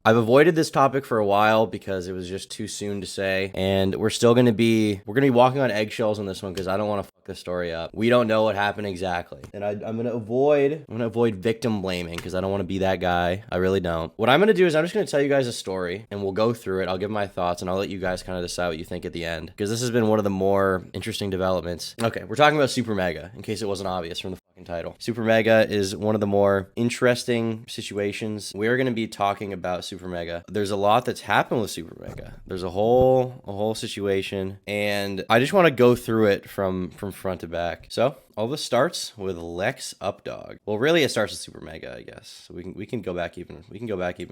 I've avoided this topic for a while because it was just too soon to say, and we're going to be walking on eggshells on this one because I don't want to fuck the story up. We don't know what happened exactly, and I'm gonna avoid victim blaming because I don't want to be that guy. I really don't. What I'm gonna do is I'm just gonna tell you guys a story, and we'll go through it. I'll give my thoughts, and I'll let you guys kind of decide what you think at the end because this has been one of the more interesting developments. Okay, we're talking about SuperMega in case it wasn't obvious from the fucking title. SuperMega is one of the more interesting situations. We're going to be talking about SuperMega. There's a lot that's happened with SuperMega. There's a whole situation, and I just want to go through it from front to back. So all this starts with Lex Updog. Well, really, it starts with SuperMega, I guess. So we can go back even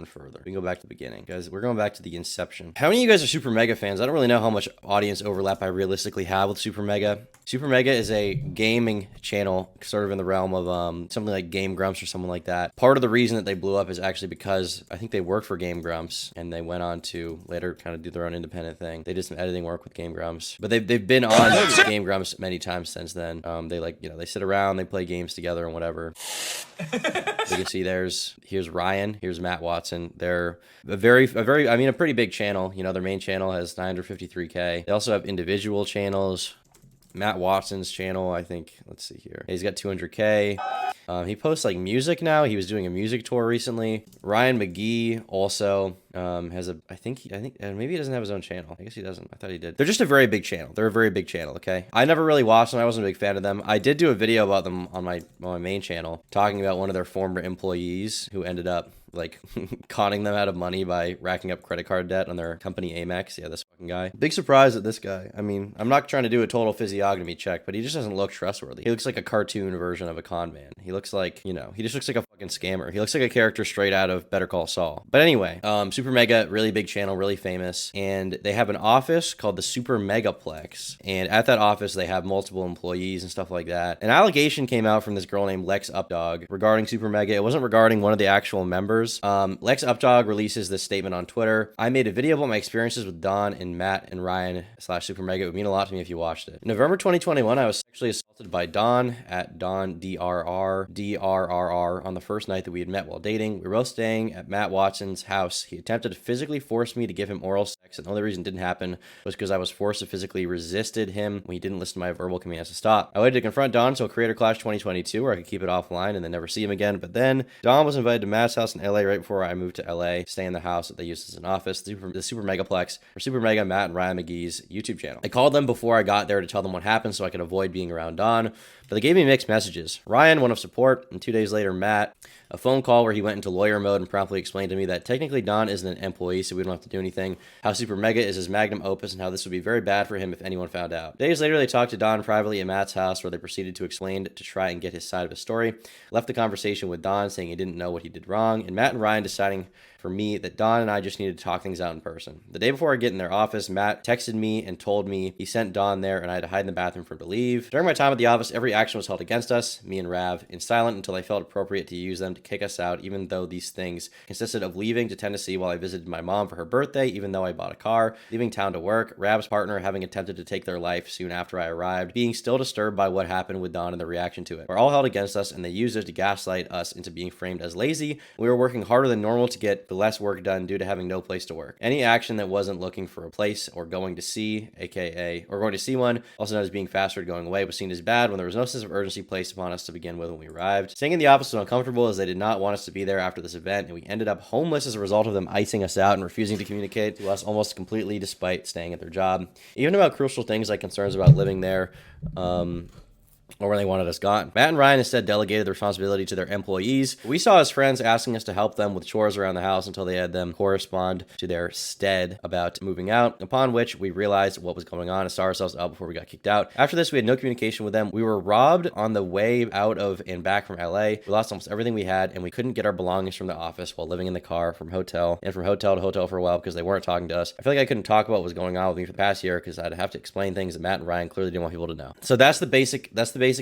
further. We can go back to the beginning, guys. We're going back to the inception. How many of you guys are SuperMega fans? I don't really know how much audience overlap I realistically have with SuperMega. SuperMega is a gaming channel, sort of in the realm of something like Game Grumps or something like that. Part of the reason that they blew up is actually because I think they worked for Game Grumps, and they went on to later kind of do their own independent thing. They did some editing work with Game Grumps, but they've been on Game Grumps many times since then. They sit around, they play games together and whatever. You can see here's Ryan, here's Matt Watson. They're a pretty big channel. You know, their main channel has 953K. They also have individual channels. Matt Watson's channel, I think, let's see here. He's got 200K. He posts like music now. He was doing a music tour recently. Ryan McGee also has I think maybe he doesn't have his own channel. I guess he doesn't. I thought he did. They're just a very big channel. They're a very big channel, okay? I never really watched them. I wasn't a big fan of them. I did do a video about them on my main channel, talking about one of their former employees who ended up like conning them out of money by racking up credit card debt on their company Amex. Yeah, this fucking guy. Big surprise at this guy. I mean, I'm not trying to do a total physiognomy check, but he just doesn't look trustworthy. He looks like a cartoon version of a con man. He looks like, he just looks like a fucking scammer. He looks like a character straight out of Better Call Saul. But anyway, SuperMega, really big channel, really famous, and they have an office called the Super Megaplex, and at that office they have multiple employees and stuff like that. An allegation came out from this girl named Lex Updog regarding SuperMega. It wasn't regarding one of the actual members. Lex Updog releases this statement on Twitter. I made a video about my experiences with Don and Matt and Ryan / SuperMega. It would mean a lot to me if you watched it. In November 2021, I was sexually assaulted by Don at Don DRR on the first night that we had met while dating. We were both staying at Matt Watson's house. He attempted to physically force me to give him oral sex, and the only reason it didn't happen was because I was forced to physically resisted him when he didn't listen to my verbal commands to stop. I waited to confront Don until Creator Clash 2022, where I could keep it offline and then never see him again. But then Don was invited to Matt's house in LA right before I moved to LA, stay in the house that they used as an office, the Super Megaplex, or SuperMega Matt and Ryan McGee's YouTube channel. I called them before I got there to tell them what happened so I could avoid being around Don, but they gave me mixed messages. Ryan, one of support, and 2 days later, Matt, a phone call where he went into lawyer mode and promptly explained to me that technically Don isn't an employee, so we don't have to do anything, how SuperMega is his magnum opus, and how this would be very bad for him if anyone found out. Days later, they talked to Don privately at Matt's house, where they proceeded to explain to try and get his side of his story. Left the conversation with Don saying he didn't know what he did wrong, and Matt and Ryan deciding for me that Don and I just needed to talk things out in person. The day before I get in their office, Matt texted me and told me he sent Don there and I had to hide in the bathroom for him to leave. During my time at the office, every action was held against us, me and Rav, in silent until I felt appropriate to use them to kick us out, even though these things consisted of leaving to Tennessee while I visited my mom for her birthday, even though I bought a car, leaving town to work, Rav's partner having attempted to take their life soon after I arrived, being still disturbed by what happened with Don and the reaction to it. We're all held against us, and they used it to gaslight us into being framed as lazy. We were working harder than normal to get the less work done due to having no place to work. Any action that wasn't looking for a place or going to see, or going to see one, also known as being fast or going away, was seen as bad when there was no sense of urgency placed upon us to begin with when we arrived. Staying in the office was uncomfortable as they did not want us to be there after this event, and we ended up homeless as a result of them icing us out and refusing to communicate to us almost completely despite staying at their job. Even about crucial things like concerns about living there, or where they wanted us gone. Matt and Ryan instead delegated the responsibility to their employees. We saw as friends asking us to help them with chores around the house until they had them correspond to their stead about moving out, upon which we realized what was going on and saw ourselves out before we got kicked out. After this, we had no communication with them. We were robbed on the way out of and back from LA. We lost almost everything we had, and we couldn't get our belongings from the office while living in the car from hotel to hotel for a while because they weren't talking to us. I feel like I couldn't talk about what was going on with me for the past year because I'd have to explain things that Matt and Ryan clearly didn't want people to know. So that's the basic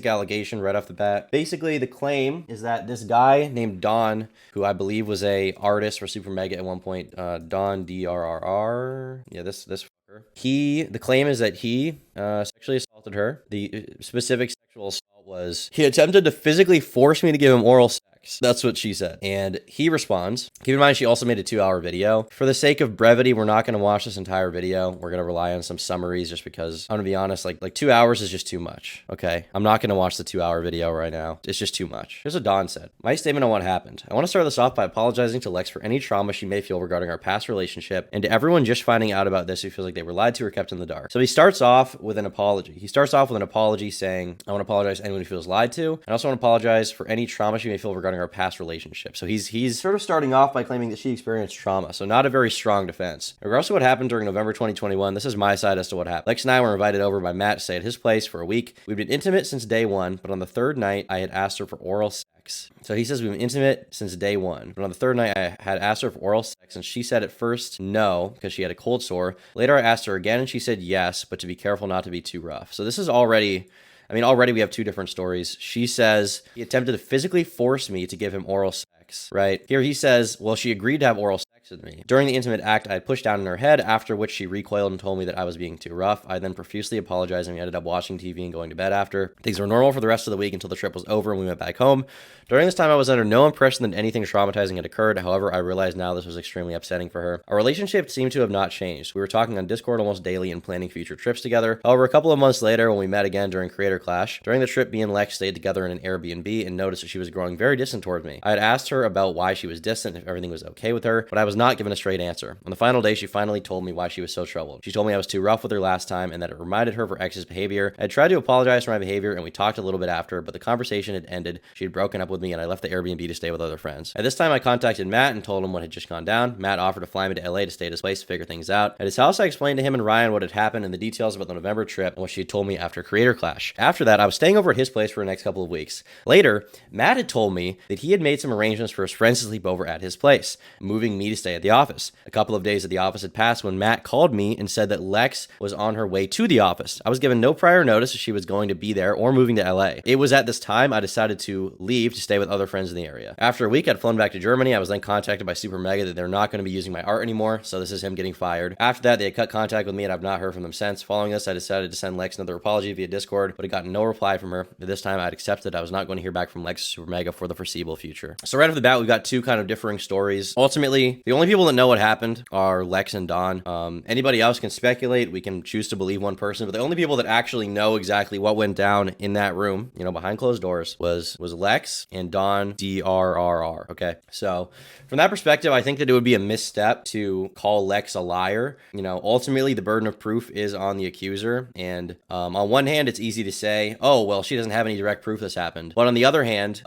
allegation right off the bat. Basically, the claim is that this guy named Don, who I believe was a artist for SuperMega at one point, Don DRRR. Yeah, this fucker. The claim is that he sexually assaulted her. The specific sexual assault was he attempted to physically force me to give him oral sex. sex. That's what she said. And he responds, keep in mind, she also made a 2-hour video. For the sake of brevity, we're not going to watch this entire video. We're going to rely on some summaries just because I'm going to be honest, like 2 hours is just too much. Okay. I'm not going to watch the 2-hour video right now. It's just too much. Here's what Dawn said. My statement on what happened. I want to start this off by apologizing to Lex for any trauma she may feel regarding our past relationship and to everyone just finding out about this who feels like they were lied to or kept in the dark. So he starts off with an apology. He starts off with an apology saying, I want to apologize to anyone who feels lied to. And I also want to apologize for any trauma she may feel regarding our past relationship. So he's sort of starting off by claiming that she experienced trauma. So not a very strong defense. In regards to what happened during November 2021, this is my side as to what happened. Lex and I were invited over by Matt to stay at his place for a week. We've been intimate since day one, but on the third night, I had asked her for oral sex. So he says we've been intimate since day one. But on the third night, I had asked her for oral sex, and she said at first no, because she had a cold sore. Later, I asked her again, and she said yes, but to be careful not to be too rough. So this is already we have two different stories. She says he attempted to physically force me to give him oral sex, right? Here he says, well, she agreed to have oral sex with me. During the intimate act, I had pushed down in her head, after which she recoiled and told me that I was being too rough. I then profusely apologized and we ended up watching TV and going to bed after. Things were normal for the rest of the week until the trip was over and we went back home. During this time, I was under no impression that anything traumatizing had occurred. However, I realized now this was extremely upsetting for her. Our relationship seemed to have not changed. We were talking on Discord almost daily and planning future trips together. However, a couple of months later, when we met again during Creator Clash, during the trip, me and Lex stayed together in an Airbnb and noticed that she was growing very distant towards me. I had asked her about why she was distant, if everything was okay with her, but I was not given a straight answer. On the final day, she finally told me why she was so troubled. She told me I was too rough with her last time and that it reminded her of her ex's behavior. I had tried to apologize for my behavior and we talked a little bit after, but the conversation had ended. She had broken up with me and I left the Airbnb to stay with other friends. At this time, I contacted Matt and told him what had just gone down. Matt offered to fly me to LA to stay at his place to figure things out. At his house, I explained to him and Ryan what had happened and the details about the November trip and what she had told me after Creator Clash. After that, I was staying over at his place for the next couple of weeks. Later, Matt had told me that he had made some arrangements for his friends to sleep over at his place, moving me to stay at the office. A couple of days at the office had passed when Matt called me and said that Lex was on her way to the office. I was given no prior notice that she was going to be there or moving to LA. It was at this time I decided to leave to stay with other friends in the area. After a week, I'd flown back to Germany. I was then contacted by SuperMega that they're not going to be using my art anymore, so this is him getting fired. After that, they had cut contact with me and I've not heard from them since. Following this, I decided to send Lex another apology via Discord, but I got no reply from her. But this time, I'd accepted I was not going to hear back from Lex SuperMega for the foreseeable future. So right off the bat, we've got two kind of differing stories. Ultimately, the only people that know what happened are Lex and Dawn. Anybody else can speculate. We can choose to believe one person, but the only people that actually know exactly what went down in that room, behind closed doors, was Lex and Dawn DRRR. Okay, so from that perspective, I think that it would be a misstep to call Lex a liar. Ultimately, the burden of proof is on the accuser, and on one hand, it's easy to say, oh, well, she doesn't have any direct proof this happened. But on the other hand,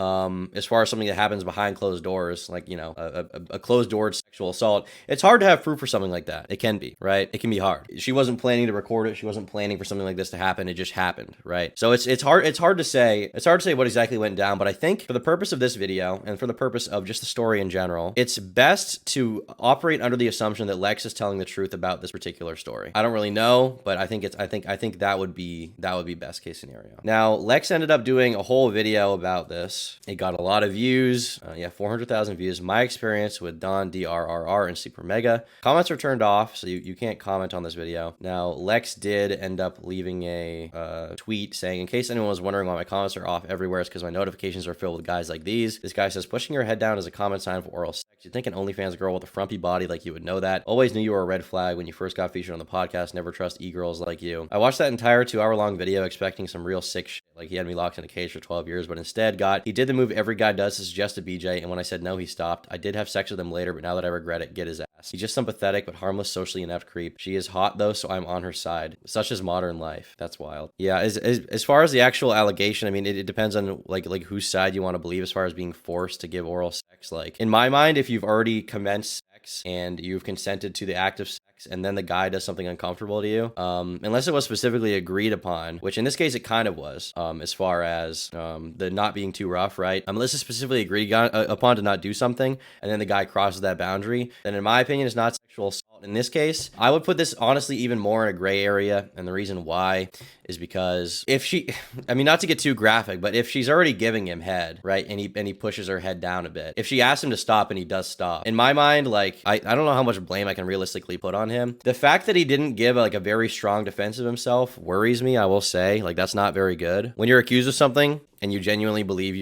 as far as something that happens behind closed doors, like, a closed-door sexual assault, it's hard to have proof for something like that. It can be, right? It can be hard. She wasn't planning to record it. She wasn't planning for something like this to happen. It just happened, right? So it's hard to say what exactly went down, but I think for the purpose of this video and for the purpose of just the story in general, it's best to operate under the assumption that Lex is telling the truth about this particular story. I don't really know, but I think that would be best case scenario. Now, Lex ended up doing a whole video about this. It got a lot of views. 400,000 views. My experience with Dawn DRRR and SuperMega. Comments are turned off, so you can't comment on this video. Now, Lex did end up leaving a tweet saying, in case anyone was wondering why my comments are off everywhere, it's because my notifications are filled with guys like these. This guy says, pushing your head down is a common sign for oral sex. You'd think an OnlyFans girl with a frumpy body like you would know that. Always knew you were a red flag when you first got featured on the podcast. Never trust e-girls like you. I watched that entire 2-hour-long video expecting some real sick shit, like he had me locked in a cage for 12 years, but instead he did the move every guy does to suggest a BJ, and when I said no, he stopped. I did have sex with him later, but now that I regret it, get his ass. He's just some pathetic but harmless, socially inept creep. She is hot though, so I'm on her side. Such is modern life. That's wild. Yeah, as far as the actual allegation, I mean, it depends on like whose side you want to believe as far as being forced to give oral sex. Like, in my mind, if you've already commenced sex and you've consented to the act of sex and then the guy does something uncomfortable to you, unless it was specifically agreed upon, which in this case it kind of was, as far as the not being too rough, right? Unless it's specifically agreed upon to not do something and then the guy crosses that boundary, then in my opinion, it's not sexual assault. In this case, I would put this honestly even more in a gray area, and the reason why is because if she, I mean, not to get too graphic, but if she's already giving him head, right, and he pushes her head down a bit, if she asks him to stop and he does stop, in my mind, like, I don't know how much blame I can realistically put on him. The fact that he didn't give like a very strong defense of himself worries me, I will say. Like, that's not very good. When you're accused of something and you genuinely believe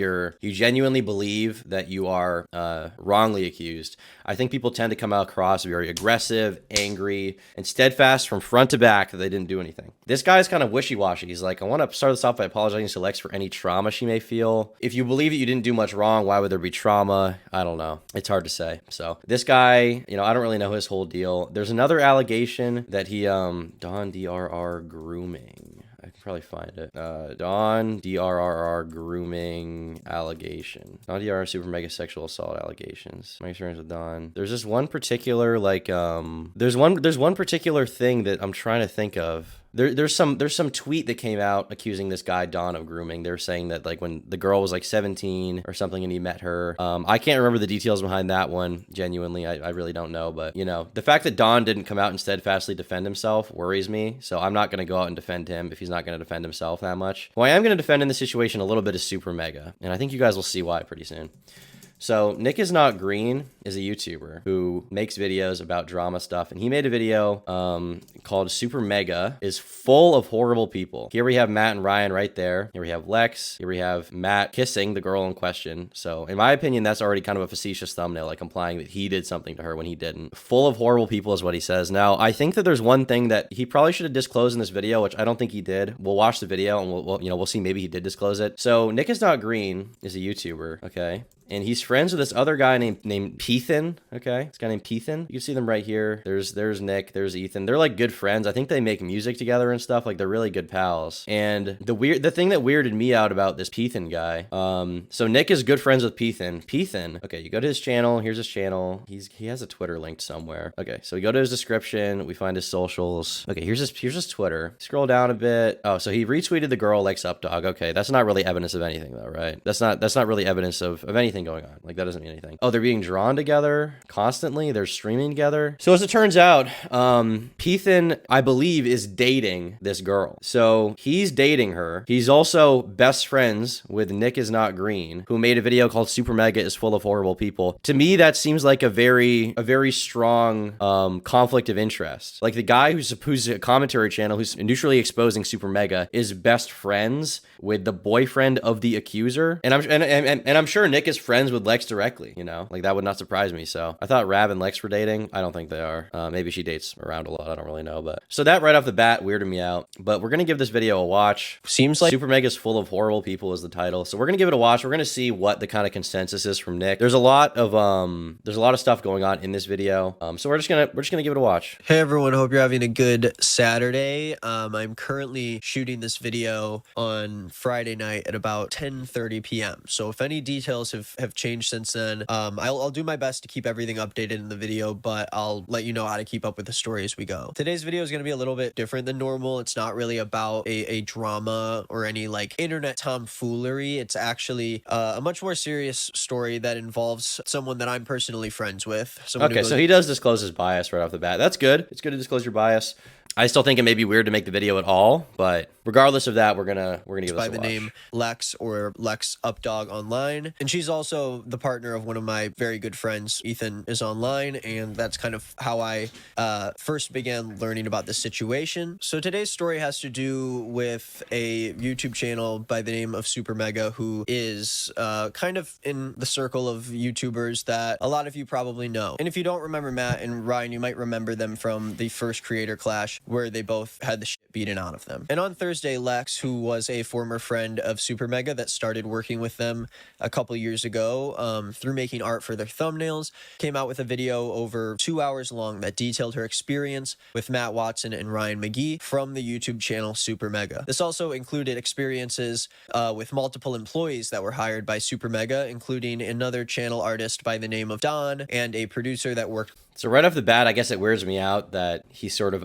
that you are wrongly accused, I think people tend to come out across very aggressive, angry, and steadfast from front to back that they didn't do anything. This guy's kind of wishy-washy. He's like, I want to start this off by apologizing to Lex for any trauma she may feel. If you believe that you didn't do much wrong, why would there be trauma? I don't know. It's hard to say. So this guy, you know, I don't really know his whole deal. There's another allegation that he, Don DRR grooming. I can probably find it. Don DRRR grooming allegation. Don DRR super mega sexual assault allegations. My experience with Don. There's this one particular like there's one particular thing that I'm trying to think of. There's some tweet that came out accusing this guy Don of grooming. They're saying that like when the girl was like 17 or something and he met her. I can't remember the details behind that one. Genuinely, I really don't know. But you know, the fact that Don didn't come out and steadfastly defend himself worries me. So I'm not gonna go out and defend him if he's not gonna defend himself that much. Who I am gonna defend in this situation a little bit is SuperMega, and I think you guys will see why pretty soon. So Nick is Not Green is a YouTuber who makes videos about drama stuff, and he made a video called SuperMega is full of horrible people. Here we have Matt and Ryan right there. Here we have Lex. Here we have Matt kissing the girl in question. So in my opinion, that's already kind of a facetious thumbnail, like implying that he did something to her when he didn't. Full of horrible people is what he says. Now, I think that there's one thing that he probably should have disclosed in this video, which I don't think he did. We'll watch the video and we'll see, maybe he did disclose it. So Nick is Not Green is a YouTuber, okay? And he's friends with this other guy named Pethan, okay? This guy named Pethan. You can see them right here. There's Nick, there's Ethan. They're like good friends. I think they make music together and stuff. Like they're really good pals. And the thing that weirded me out about this Pethan guy, so Nick is good friends with Pethan. Pethan, okay, you go to his channel. Here's his channel. He has a Twitter linked somewhere. Okay, so we go to his description. We find his socials. Okay, here's his Twitter. Scroll down a bit. Oh, so he retweeted the girl likes Updog. Okay, that's not really evidence of anything though, right? That's not really evidence of anything going on. Like that doesn't mean anything. Oh, they're being drawn together constantly. They're streaming together. So as it turns out, Pethan, I believe, is dating this girl. So he's dating her. He's also best friends with Nick is Not Green, who made a video called Super Mega is full of horrible people. To me, that seems like a very strong conflict of interest. Like the guy who's a commentary channel who's neutrally exposing Super Mega is best friends with the boyfriend of the accuser, and I'm sure Nick is friends with Lex directly, you know, like that would not surprise me. So I thought Rav and Lex were dating. I don't think they are. Maybe she dates around a lot. I don't really know, but so that right off the bat weirded me out. But we're gonna give this video a watch. Seems like Super Mega is full of horrible people is the title, so we're gonna give it a watch. We're gonna see what the kind of consensus is from Nick. There's a lot of stuff going on in this video, so we're just gonna give it a watch. Hey everyone, hope you're having a good Saturday. I'm currently shooting this video on Friday night at about 10:30 p.m. So if any details have changed since then, I'll do my best to keep everything updated in the video, but I'll let you know how to keep up with the story as we go. Today's video is going to be a little bit different than normal. It's not really about a drama or any like internet tomfoolery. It's actually a much more serious story that involves someone that I'm personally friends with. Okay, so he does disclose his bias right off the bat. That's good. It's good to disclose your bias. I still think it may be weird to make the video at all, but regardless of that, we're gonna give this a watch. By the name Lex, or Lex Updog online, and she's also the partner of one of my very good friends. Ethan is online, and that's kind of how I first began learning about this situation. So today's story has to do with a YouTube channel by the name of SuperMega, who is kind of in the circle of YouTubers that a lot of you probably know. And if you don't remember Matt and Ryan, you might remember them from the first Creator Clash, where they both had the shit beaten out of them. And on Thursday, Lex, who was a former friend of SuperMega that started working with them a couple years ago through making art for their thumbnails, came out with a video over 2 hours long that detailed her experience with Matt Watson and Ryan McGee from the YouTube channel SuperMega. This also included experiences with multiple employees that were hired by SuperMega, including another channel artist by the name of Don and a producer that worked So right off the bat, I guess it weirds me out that he sort of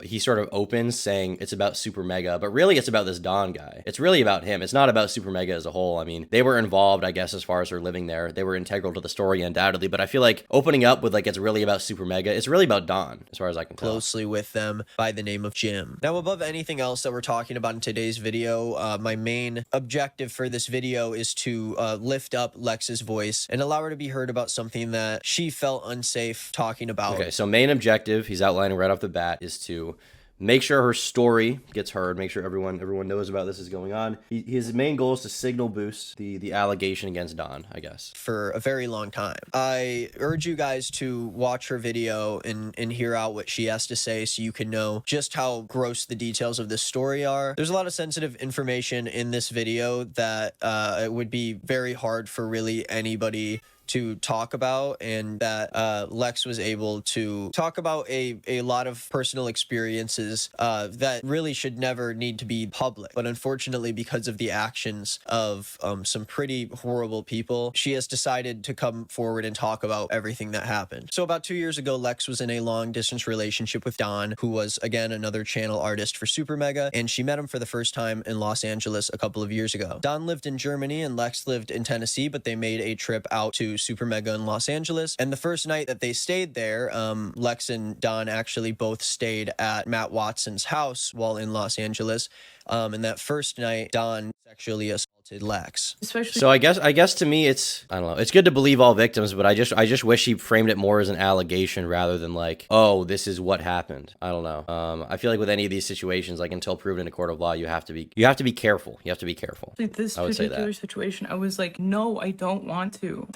opens saying it's about Super Mega, but really it's about this Don guy. It's really about him. It's not about Super Mega as a whole. I mean, they were involved, I guess, as far as her living there. They were integral to the story, undoubtedly. But I feel like opening up with like it's really about Super Mega, it's really about Don, as far as I can tell. Closely with them by the name of Jim. Now, above anything else that we're talking about in today's video, my main objective for this video is to lift up Lex's voice and allow her to be heard about something that she felt unsafe talking about. Okay, so main objective, he's outlining right off the bat, is to make sure her story gets heard, make sure everyone knows about this is going on. His main goal is to signal boost the allegation against Don, I guess. For a very long time. I urge you guys to watch her video and hear out what she has to say so you can know just how gross the details of this story are. There's a lot of sensitive information in this video that it would be very hard for really anybody to talk about, and that Lex was able to talk about a lot of personal experiences that really should never need to be public. But unfortunately, because of the actions of some pretty horrible people, she has decided to come forward and talk about everything that happened. So about 2 years ago, Lex was in a long distance relationship with Don, who was again another channel artist for SuperMega, and she met him for the first time in Los Angeles a couple of years ago. Don lived in Germany and Lex lived in Tennessee, but they made a trip out to SuperMega in Los Angeles. And the first night that they stayed there, Lex and Don actually both stayed at Matt Watson's house while in Los Angeles. And that first night, Don sexually assaulted Lex. Especially. So I guess to me it's, I don't know, it's good to believe all victims, but I just wish he framed it more as an allegation rather than like, oh, this is what happened. I don't know. I feel like with any of these situations, like until proven in a court of law, you have to be careful. You have to be careful. Like this I would say particular that. situation, I was like, no, I don't want to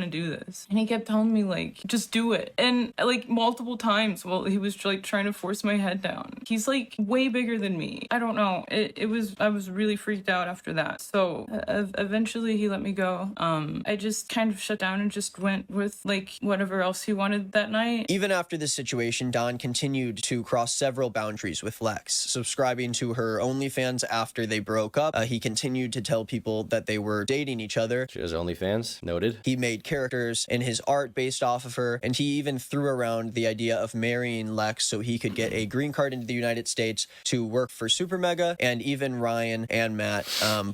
do this. And he kept telling me like, just do it. And like multiple times while he was like trying to force my head down. He's like way bigger than me. I don't know. I was really freaked out after that. So eventually he let me go. I just kind of shut down and just went with like whatever else he wanted that night. Even after this situation, Don continued to cross several boundaries with Lex, subscribing to her OnlyFans after they broke up. He continued to tell people that they were dating each other. She has OnlyFans, noted. He made characters in his art based off of her, and he even threw around the idea of marrying Lex so he could get a green card into the United States to work for SuperMega, and even Ryan and Matt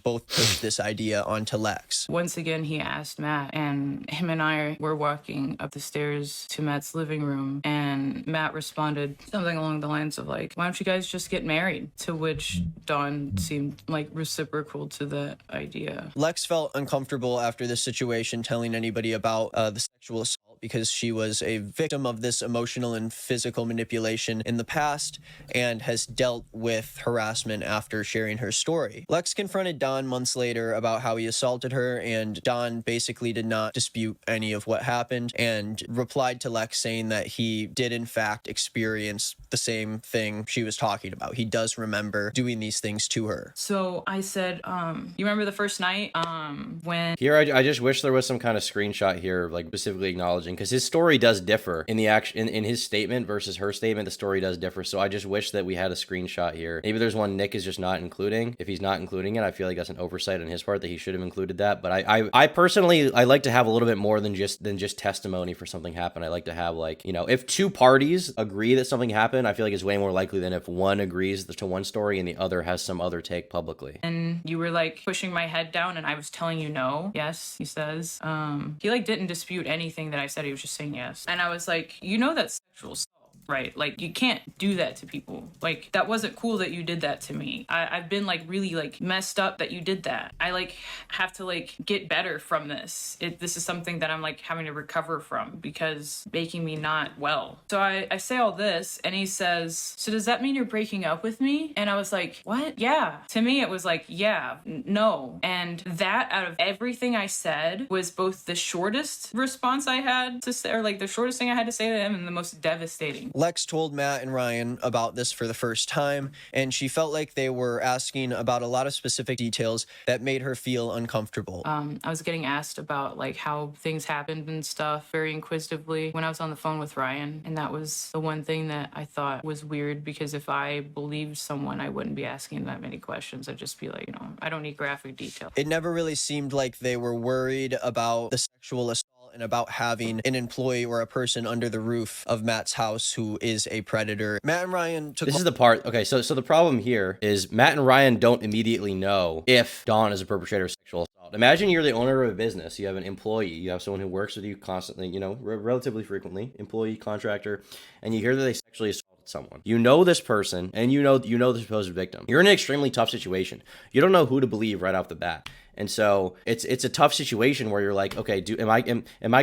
both pushed this idea onto Lex. Once again, he asked Matt, and him and I were walking up the stairs to Matt's living room, and Matt responded something along the lines of like, why don't you guys just get married? To which Dawn seemed like reciprocal to the idea. Lex felt uncomfortable after this situation telling anybody about the sexual assault because she was a victim of this emotional and physical manipulation in the past and has dealt with harassment after sharing her story. Lex confronted Don months later about how he assaulted her, and Don basically did not dispute any of what happened and replied to Lex saying that he did in fact experience the same thing she was talking about. He does remember doing these things to her. So I said, you remember the first night when... Here, I just wish there was some kind of screenshot here, like specifically acknowledging, because his story does differ in the action in his statement versus her statement. The story does differ, so I just wish that we had a screenshot here. Maybe there's one Nick is just not including. If he's not including it, I feel like that's an oversight on his part that he should have included that. But I personally, I like to have a little bit more than just testimony for something happened. I like to have, like, you know, if two parties agree that something happened, I feel like it's way more likely than if one agrees to one story and the other has some other take publicly. And you were like pushing my head down and I was telling you no. Yes, he says. He like didn't dispute anything that I said. He was just saying yes. And I was like, you know that's sexual assault, right? Like, you can't do that to people. Like, that wasn't cool that you did that to me. I've been like really like messed up that you did that. I like have to like get better from this. This is something that I'm like having to recover from because making me not well. So I say all this and he says, so does that mean you're breaking up with me? And I was like, what? Yeah. To me, it was like, yeah, no. And that out of everything I said was both the shortest response I had to say, or like the shortest thing I had to say to him, and the most devastating. Lex told Matt and Ryan about this for the first time, and she felt like they were asking about a lot of specific details that made her feel uncomfortable. I was getting asked about like how things happened and stuff very inquisitively when I was on the phone with Ryan, and that was the one thing that I thought was weird, because if I believed someone, I wouldn't be asking that many questions. I'd just be like, you know, I don't need graphic detail. It never really seemed like they were worried about the sexual assault and about having an employee or a person under the roof of Matt's house who is a predator. Matt and Ryan took... This is the part. Okay, so the problem here is Matt and Ryan don't immediately know if Dawn is a perpetrator of sexual assault. Imagine you're the owner of a business. You have an employee. You have someone who works with you constantly, you know, relatively frequently, employee, contractor, and you hear that they sexually assaulted someone. You know this person, and you know the supposed victim. You're in an extremely tough situation. You don't know who to believe right off the bat. And so it's a tough situation where you're like, okay, am I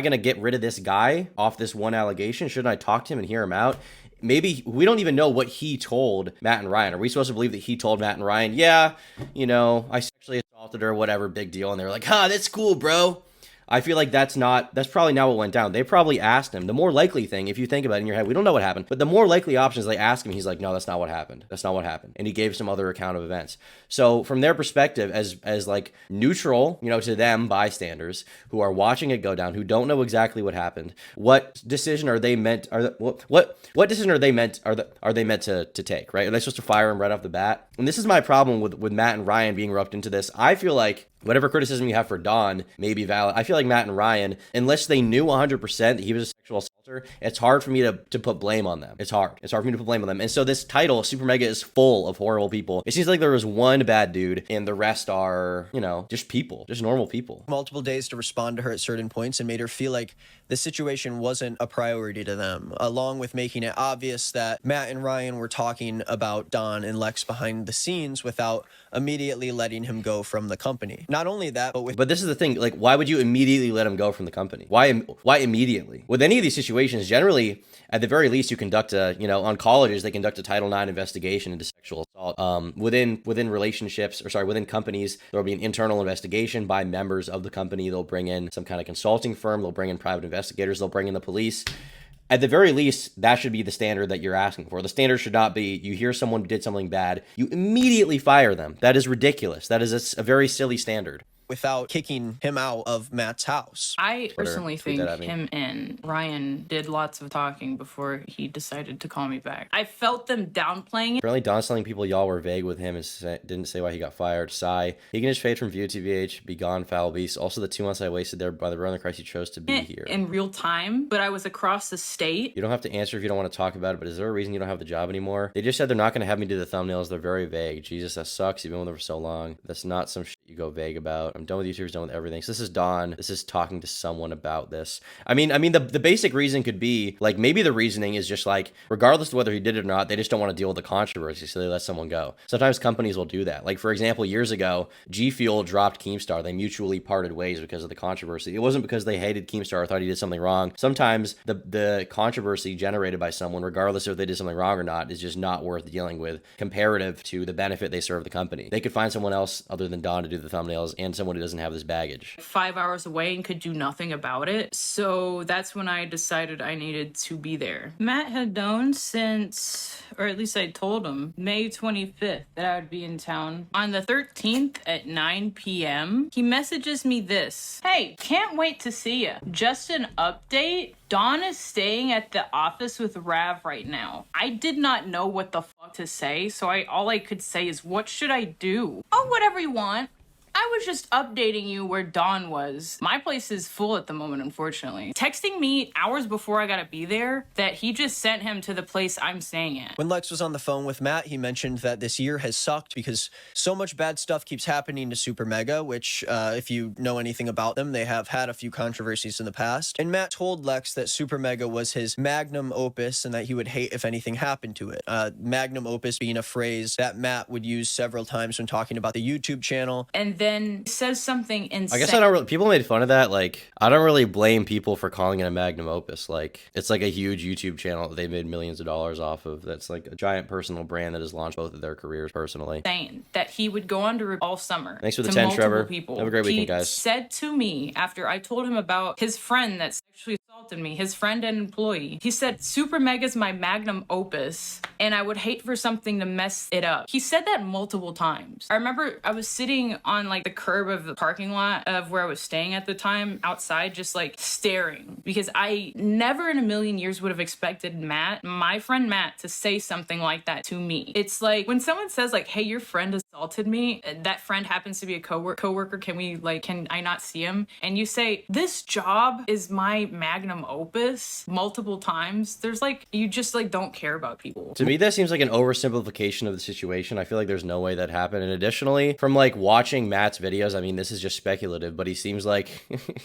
going to get rid of this guy off this one allegation? Shouldn't I talk to him and hear him out? Maybe we don't even know what he told Matt and Ryan. Are we supposed to believe that he told Matt and Ryan, yeah, you know, I sexually assaulted her, whatever, big deal. And they were like, that's cool, bro. I feel like that's probably not what went down. They probably asked him. The more likely thing, if you think about it in your head, we don't know what happened, but the more likely options they ask him, he's like, no, that's not what happened. That's not what happened. And he gave some other account of events. So from their perspective, as like neutral, you know, to them bystanders who are watching it go down, who don't know exactly what happened, what decision are they meant? What decision are they meant to take? Right? Are they supposed to fire him right off the bat? And this is my problem with Matt and Ryan being roped into this. I feel like whatever criticism you have for Dawn may be valid. I feel like Matt and Ryan, unless they knew 100% that he was a sexual assaulter, it's hard for me to put blame on them. It's hard for me to put blame on them. And so this title, Super Mega, is full of horrible people. It seems like there was one bad dude and the rest are, you know, just people, just normal people. Multiple days to respond to her at certain points and made her feel like the situation wasn't a priority to them, along with making it obvious that Matt and Ryan were talking about Don and Lex behind the scenes without immediately letting him go from the company. Not only that, but this is the thing, like, why would you immediately let him go from the company? Why immediately? With any of these situations, generally, at the very least, you conduct on colleges, they conduct a Title IX investigation into sexual assault. Within companies, there will be an internal investigation by members of the company. They'll bring in some kind of consulting firm. They'll bring in private investigators. They'll bring in the police. At the very least, that should be the standard that you're asking for. The standard should not be you hear someone did something bad, you immediately fire them. That is ridiculous. That is a very silly standard. Without kicking him out of Matt's house. I personally think him and Ryan did lots of talking before he decided to call me back. I felt them downplaying it. Apparently, Don's telling people y'all were vague with him and didn't say why he got fired. Sigh. He can just fade from view TBH, be gone, foul beast. Also, the 2 months I wasted there by the run of the Christ he chose to be here. In real time, but I was across the state. You don't have to answer if you don't want to talk about it, but is there a reason you don't have the job anymore? They just said they're not going to have me do the thumbnails. They're very vague. Jesus, that sucks. You've been with them for so long. That's not some shit you go vague about. I'm done with YouTubers, done with everything. So this is Dawn. This is talking to someone about this. I mean, the basic reason could be, like, maybe the reasoning is just like, regardless of whether he did it or not, they just don't want to deal with the controversy, so they let someone go. Sometimes companies will do that. Like, for example, years ago, G Fuel dropped Keemstar. They mutually parted ways because of the controversy. It wasn't because they hated Keemstar or thought he did something wrong. Sometimes the controversy generated by someone, regardless if they did something wrong or not, is just not worth dealing with comparative to the benefit they serve the company. They could find someone else other than Dawn to do the thumbnails and someone who doesn't have this baggage. 5 hours away and could do nothing about it. So that's when I decided I needed to be there. Matt had known since, or at least I told him, May 25th that I would be in town. On the 13th at 9 p.m., he messages me this. Hey, can't wait to see ya. Just an update. Dawn is staying at the office with Rav right now. I did not know what the fuck to say, so all I could say is, what should I do? Oh, whatever you want. I was just updating you where Dawn was. My place is full at the moment, unfortunately. Texting me hours before I gotta be there that he just sent him to the place I'm staying at. When Lex was on the phone with Matt, he mentioned that this year has sucked because so much bad stuff keeps happening to SuperMega, which, if you know anything about them, they have had a few controversies in the past. And Matt told Lex that SuperMega was his magnum opus and that he would hate if anything happened to it. Magnum opus being a phrase that Matt would use several times when talking about the YouTube channel. And then says something insane. I guess people made fun of that. Like, I don't really blame people for calling it a magnum opus. Like, it's like a huge YouTube channel that they made millions of dollars off of. That's like a giant personal brand that has launched both of their careers personally. Saying that he would go on to all summer. Thanks for the 10, Trevor. People. Have a great weekend, guys. He said to me after I told him about his friend that sexually assaulted me, his friend and employee. He said, Super Mega's my magnum opus, and I would hate for something to mess it up. He said that multiple times. I remember I was sitting on like the curb of the parking lot of where I was staying at the time, outside, just like staring, because I never in a million years would have expected Matt, my friend Matt, to say something like that to me. It's like when someone says like, hey, your friend does assaulted me. That friend happens to be a coworker. Can I not see him? And you say, this job is my magnum opus multiple times. There's like, you just like don't care about people. To me, that seems like an oversimplification of the situation. I feel like there's no way that happened. And additionally, from like watching Matt's videos, I mean, this is just speculative, but he seems like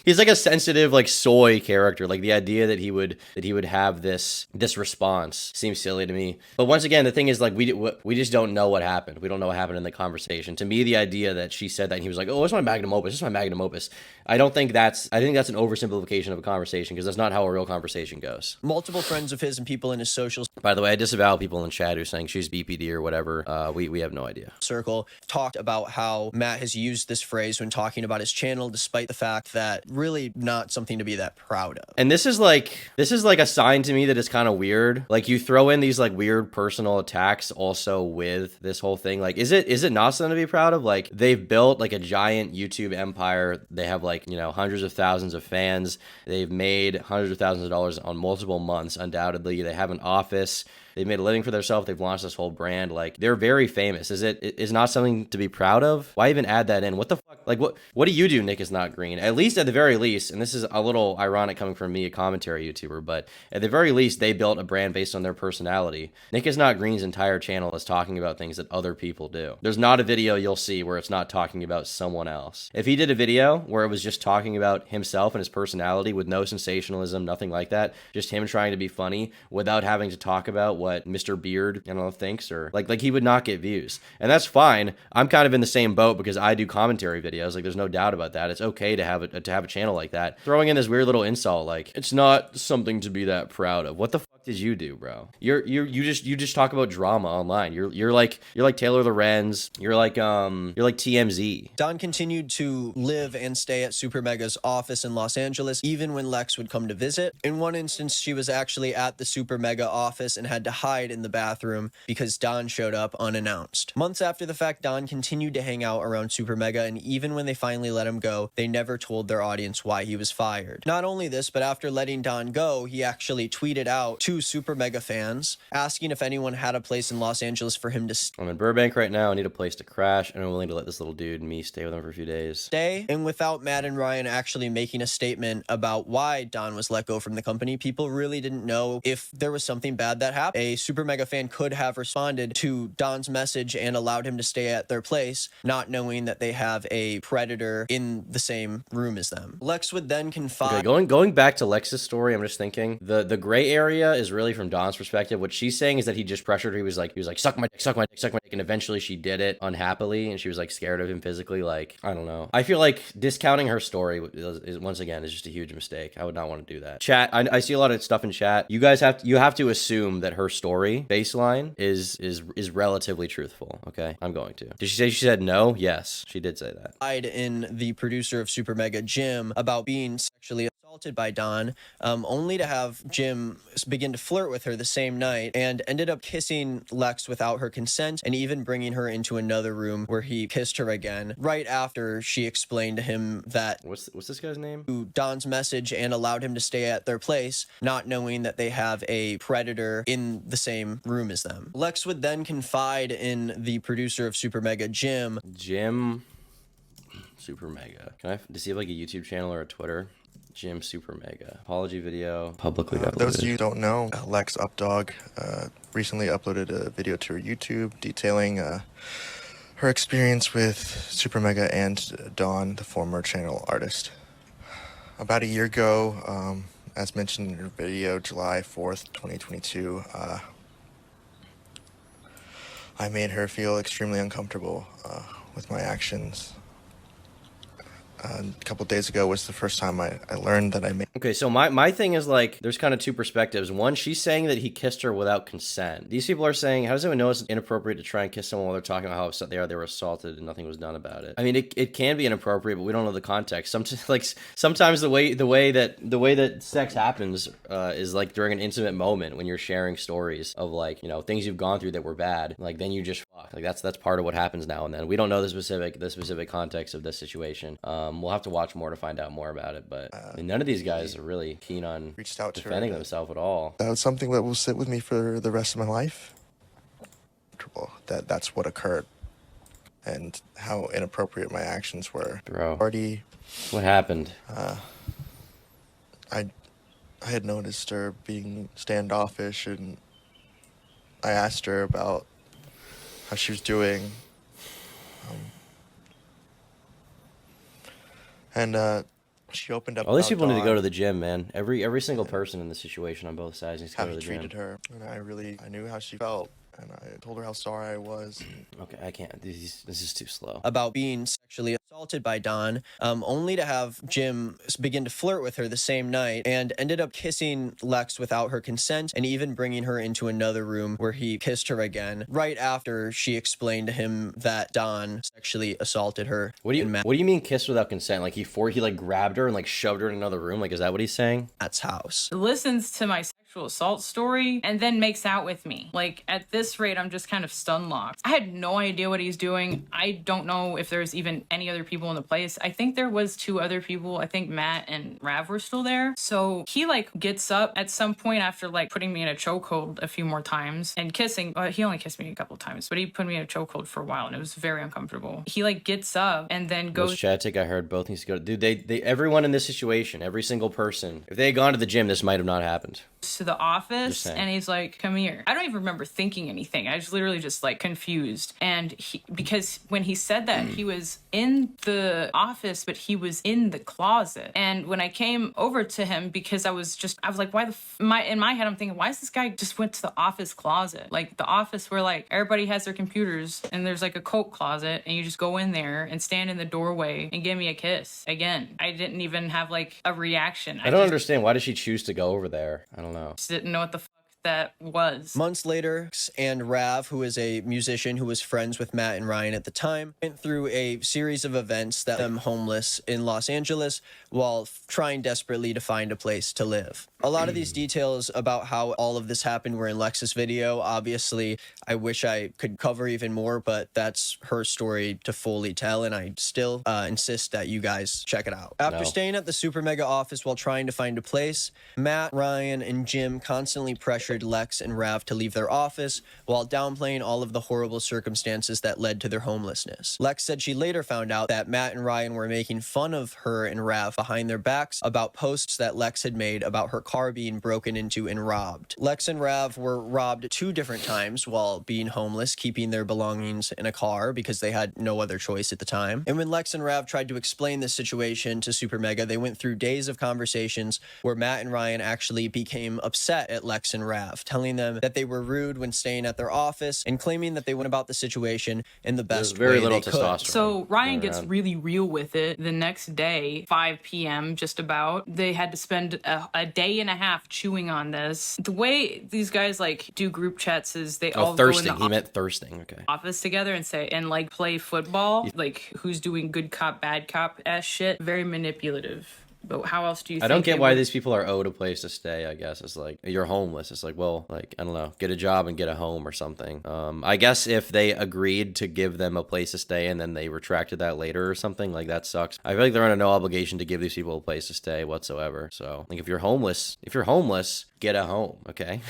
he's like a sensitive, like soy character. Like the idea that he would have this response seems silly to me. But once again, the thing is like we just don't know what happened. We don't know what happened in the conversation. To me, the idea that she said that and he was like, "Oh, it's my magnum opus. It's my magnum opus." I think that's an oversimplification of a conversation because that's not how a real conversation goes. Multiple friends of his and people in his social By the way, I disavow people in chat who are saying she's BPD or whatever. We have no idea. circle talked about how Matt has used this phrase when talking about his channel, despite the fact that really not something to be that proud of. And this is like a sign to me that it's kind of weird. Like you throw in these like weird personal attacks also with this whole thing. Like, is it not something to be proud of? Like they've built like a giant YouTube empire. They have like, hundreds of thousands of fans. They've made hundreds of thousands of dollars on multiple months. Undoubtedly, they have an office. They've made a living for themselves. They've launched this whole brand. Like they're very famous. Is not something to be proud of? Why even add that in? What the fuck? Like what do you do, Nick is not green? At least at the very least, and this is a little ironic coming from me, a commentary YouTuber, but at the very least, they built a brand based on their personality. Nick is not green's entire channel is talking about things that other people do. There's not a video you'll see where it's not talking about someone else. If he did a video where it was just talking about himself and his personality with no sensationalism, nothing like that, just him trying to be funny without having to talk about what Mr. Beard, thinks, or like he would not get views. And that's fine. I'm kind of in the same boat because I do commentary videos. Like there's no doubt about that. It's okay to have a channel like that. Throwing in this weird little insult like it's not something to be that proud of. What the fuck did you do, bro? You just talk about drama online. You're like Taylor Lorenz. You're like TMZ. Don continued to live and stay at SuperMega's office in Los Angeles, even when Lex would come to visit. In one instance, she was actually at the SuperMega office and had to hide in the bathroom because Don showed up unannounced. Months after the fact, Don continued to hang out around SuperMega, and even when they finally let him go, they never told their audience why he was fired. Not only this, but after letting Don go, he actually tweeted out to SuperMega fans asking if anyone had a place in Los Angeles for him to I'm in Burbank right now. I need a place to crash, and I'm willing to let this little dude and me stay with him for a few days. stay. And without Matt and Ryan actually making a statement about why Don was let go from the company, people really didn't know if there was something bad that happened. A SuperMega fan could have responded to Don's message and allowed him to stay at their place, not knowing that they have a predator in the same room as them. Lex would then confide. Okay, going back to Lex's story, I'm just thinking the gray area is really from Don's perspective. What she's saying is that he just pressured her. He was like, suck my dick, suck my dick, suck my dick, and eventually she did it unhappily, and she was like scared of him physically. Like, I don't know. I feel like discounting her story is once again is just a huge mistake. I would not want to do that. Chat, I see a lot of stuff in chat. You guys have to assume that her story baseline is relatively truthful. Okay, I'm going to. Did she say she said no? Yes, she did say that. In the producer of SuperMega, Jim, about being sexually assaulted by Don, only to have Jim begin to flirt with her the same night and ended up kissing Lex without her consent and even bringing her into another room where he kissed her again right after she explained to him that What's this guy's name? Don's message and allowed him to stay at their place, not knowing that they have a predator in the same room as them. Lex would then confide in the producer of SuperMega, Jim. SuperMega. Does he have like a YouTube channel or a Twitter? Jim SuperMega. Apology video publicly uploaded. Those of you who don't know, Lex Updog recently uploaded a video to her YouTube detailing her experience with SuperMega and Dawn, the former channel artist. About a year ago, as mentioned in her video, July 4th, 2022, I made her feel extremely uncomfortable with my actions. A couple days ago was the first time I learned that I made. Okay, so my thing is like, there's kind of two perspectives. One, she's saying that he kissed her without consent. These people are saying, how does anyone know it's inappropriate to try and kiss someone while they're talking about how upset they were assaulted and nothing was done about it? I mean, it can be inappropriate, but we don't know the context. Sometimes the way that sex happens is like during an intimate moment when you're sharing stories of like, things you've gone through that were bad. Like then you just fuck. Like that's part of what happens now and then. We don't know the specific context of this situation. We'll have to watch more to find out more about it, but none of these guys are really keen on reached out defending to her, themselves at all. That was something that will sit with me for the rest of my life. That's what occurred. and how inappropriate my actions were. Bro. Already, What happened? I had noticed her being standoffish, and I asked her about how she was doing. And she opened up. All these about people need to go Dawn, to the gym, man. Every single person in the situation on both sides needs to how go to he the gym. treated her, and I knew how she felt, and I told her how sorry I was. Okay, I can't. This is too slow. about being sexually assaulted by Dawn, only to have Jim begin to flirt with her the same night and ended up kissing Lex without her consent and even bringing her into another room where he kissed her again right after she explained to him that Dawn sexually assaulted her. What do you mean kiss without consent? Like he like grabbed her and like shoved her in another room? Like is that what he's saying? Matt's house. Listens to my sexual assault story and then makes out with me. Like at this rate, I'm just kind of stun locked. I had no idea what he's doing. I don't know if there's even any other people in the place. I think there was 2 other people. I think Matt and Rav were still there. So he like gets up at some point after like putting me in a chokehold a few more times and kissing. He only kissed me a couple of times, but he put me in a chokehold for a while and it was very uncomfortable. He like gets up and then goes. Chatic, I heard both needs to go. Dude, they everyone in this situation, every single person, if they had gone to the gym, this might have not happened. To the office and he's like, come here. I don't even remember thinking anything. I was literally just like confused. And because when he said that, he was in the office, but he was in the closet. And when I came over to him, because I was like, why in my head, I'm thinking, why is this guy just went to the office closet? Like the office where like everybody has their computers and there's like a coat closet and you just go in there and stand in the doorway and give me a kiss. Again, I didn't even have like a reaction. I don't understand. Why did she choose to go over there? I don't know. Just didn't know what the fuck that was. Months later, and Rav, who is a musician who was friends with Matt and Ryan at the time, went through a series of events that left them homeless in Los Angeles while trying desperately to find a place to live. A lot of these details about how all of this happened were in Lex's video. Obviously, I wish I could cover even more, but that's her story to fully tell, and I still insist that you guys check it out. After staying at the SuperMega office while trying to find a place, Matt, Ryan, and Jim constantly pressured Lex and Rav to leave their office while downplaying all of the horrible circumstances that led to their homelessness. Lex said she later found out that Matt and Ryan were making fun of her and Rav behind their backs about posts that Lex had made about her car being broken into and robbed. Lex and Rav were robbed 2 different times while being homeless, keeping their belongings in a car because they had no other choice at the time. And when Lex and Rav tried to explain this situation to SuperMega, they went through days of conversations where Matt and Ryan actually became upset at Lex and Rav, telling them that they were rude when staying at their office and claiming that they went about the situation in the best way they could. So Ryan gets really real with it. The next day, 5 p.m. just about, they had to spend a day and a half chewing on this. The way these guys like do group chats is they all thirsting. go in the He meant thirsting. Okay. office together and like play football, like who's doing good cop, bad cop ass shit. Very manipulative. But how else do you think I don't get why these people are owed a place to stay, I guess. It's like, you're homeless. It's like, well, like, I don't know, get a job and get a home or something. I guess if they agreed to give them a place to stay and then they retracted that later or something, like, that sucks. I feel like they're under no obligation to give these people a place to stay whatsoever. So, like, if you're homeless, get a home, okay?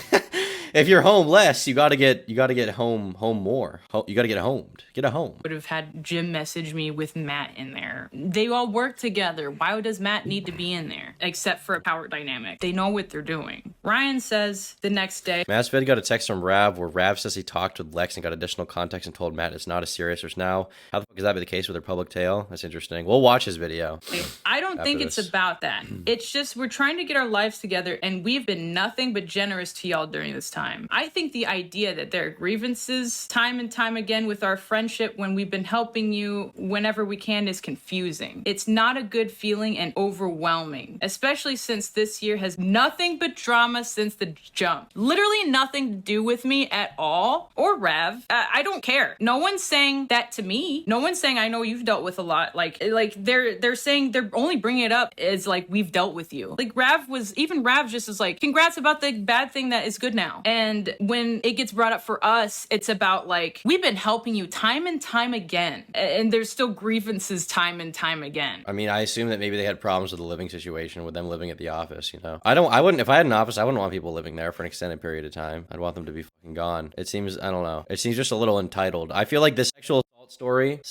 If you're homeless, you gotta get home more. You gotta get homed. Get a home. Would have had Jim message me with Matt in there. They all work together. Why does Matt need to be in there? Except for a power dynamic. They know what they're doing. Ryan says the next day, Matt's got a text from Rav where Rav says he talked with Lex and got additional context and told Matt it's not as serious as now. How the fuck is that be the case with their public tale? That's interesting. We'll watch his video. I don't think it's about that. It's just we're trying to get our lives together and we've been nothing but generous to y'all during this time. I think the idea that there are grievances time and time again with our friendship when we've been helping you whenever we can is confusing. It's not a good feeling and overwhelming, especially since this year has nothing but drama since the jump. Literally nothing to do with me at all or Rav. I don't care. No one's saying that to me. No one's saying I know you've dealt with a lot. Like they're saying they're only bringing it up as like we've dealt with you. Like Rav just is like, congrats about the bad thing that is good now. And when it gets brought up for us, it's about like, we've been helping you time and time again. And there's still grievances time and time again. I mean, I assume that maybe they had problems with the living situation with them living at the office, you know? I wouldn't, if I had an office, I wouldn't want people living there for an extended period of time. I'd want them to be fucking gone. It seems, I don't know. It seems just a little entitled. I feel like the sexual assault story.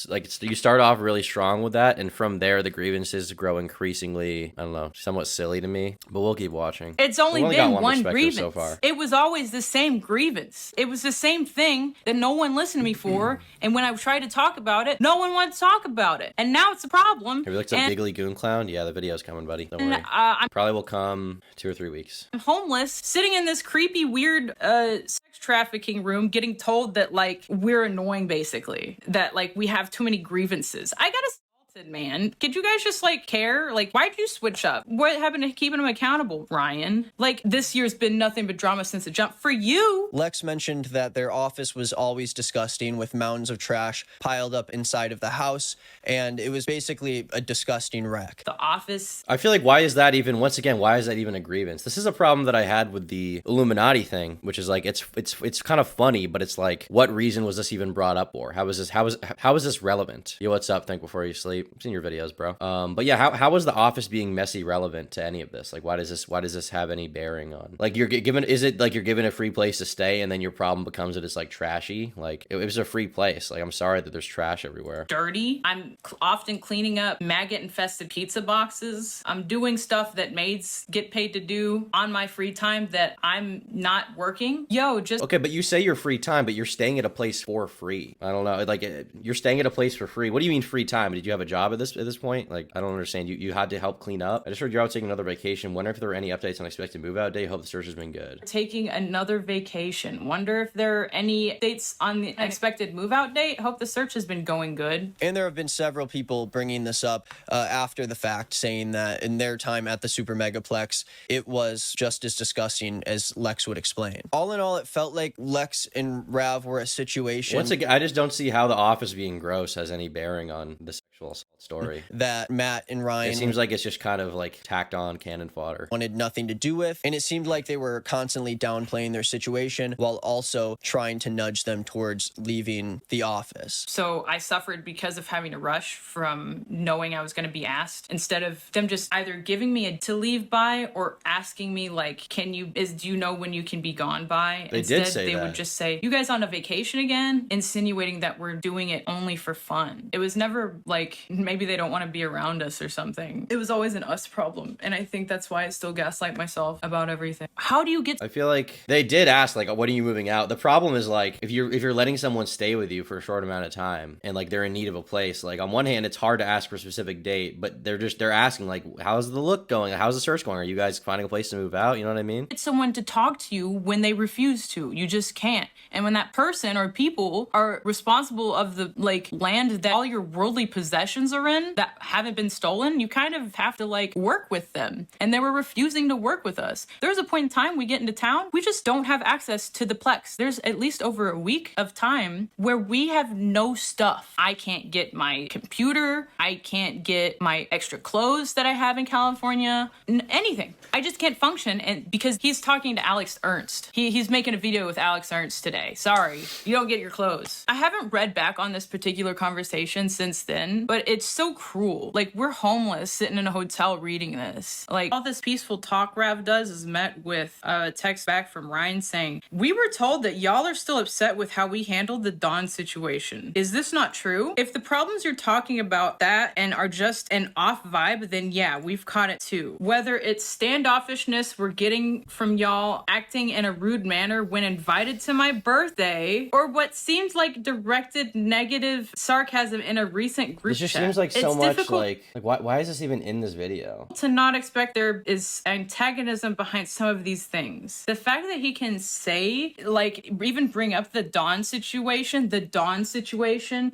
You start off really strong with that, and from there the grievances grow increasingly, I don't know, somewhat silly to me. But we'll keep watching. It's only We've got been one perspective grievance. so far. It was always the same grievance. It was the same thing that no one listened to me for. And when I tried to talk about it, no one wanted to talk about it. And now it's a problem. Have you looked up Giggly Goon Clown? Yeah, the video's coming, buddy. Don't worry. I'm Probably will come 2 or 3 weeks. homeless, sitting in this creepy, weird sex trafficking room, getting told that, like, we're annoying, basically. That, like, we have too many grievances. I got assaulted, man. Could you guys just, like, care? Like, why'd you switch up? What happened to keeping them accountable, Ryan? Like, this year's been nothing but drama since the jump. For you! Lex mentioned that their office was always disgusting with mounds of trash piled up inside of the house, and it was basically a disgusting wreck. The office. I feel like why is that even a grievance? This is a problem that I had with the Illuminati thing, which is like it's kind of funny, but it's like, what reason was this even brought up for? How is this relevant? Yo, what's up? Think before you sleep. I've seen your videos, bro. But yeah, how is the office being messy relevant to any of this? Like, why does this have any bearing on? Like, you're given a free place to stay, and then your problem becomes that it's like trashy? Like, it was a free place. Like, I'm sorry that there's trash everywhere. Dirty. I'm often cleaning up maggot infested pizza boxes. I'm doing stuff that maids get paid to do on my free time that I'm not working. Okay, but you say your free time, but you're staying at a place for free. I don't know. Like, you're staying at a place for free. What do you mean free time? Did you have a job at this point? Like, I don't understand. You had to help clean up. I just heard you're out taking another vacation. Wonder if there were any updates on expected move out day. Hope the search has been good. Taking another vacation. Wonder if there are any updates on the expected move out date. Hope the search has been going good. And there have been several people bringing this up after the fact, saying that in their time at the Super Megaplex, it was just as disgusting as Lex would explain. All in all, it felt like Lex and Rav were a situation. Once again, I just don't see how the office being gross has any bearing on the sexual assault story. That Matt and Ryan... It seems like it's just kind of like tacked on cannon fodder. ...wanted nothing to do with, and it seemed like they were constantly downplaying their situation while also trying to nudge them towards leaving the office. So I suffered because of having to rush from knowing I was going to be asked, instead of them just either giving me a to leave by or asking me, like, do you know when you can be gone by? They Instead, did say they that. would just say, you guys on a vacation again? Insinuating that we're doing it only for fun. It was never like, maybe they don't want to be around us or something. It was always an us problem. And I think that's why I still gaslight myself about everything. How do you get... I feel like they did ask, like, when are you moving out? The problem is, like, if you're letting someone stay with you for a short amount of time and, like, they're in need of a place, like, on one hand, it's hard to ask for a specific date, but they're asking, like, how's the look going? How's the search going? Are you guys finding a place to move out? You know what I mean? Get someone to talk to you when they refuse to. You just can't. And when that person or people are responsible of the, like, land that all your worldly possessions are in that haven't been stolen, you kind of have to, like, work with them. And they were refusing to work with us. There was a point in time we get into town, we just don't have access to the Plex. There's at least over a week of time where we have no stuff. I can't get my computer. I can't get my extra clothes that I have in California. Anything. I just can't function, and because he's talking to Alex Ernst. He's making a video with Alex Ernst today. Sorry, you don't get your clothes. I haven't read back on this particular conversation since then, but it's so cruel. Like, we're homeless sitting in a hotel reading this. Like, all this peaceful talk Rav does is met with a text back from Ryan saying, we were told that y'all are still upset with how we handled the Dawn situation. Is this not true? If the problems you're talking about that and are just an off vibe, then yeah, we've caught it too. Whether it's standoffishness we're getting from y'all acting in a rude manner when invited to my birthday, or what seemed like directed negative sarcasm in a recent group This just chat. seems like so It's much difficult like why is this even in this video? to not expect there is antagonism behind some of these things. The fact that he can say, like, even bring up the Dawn situation,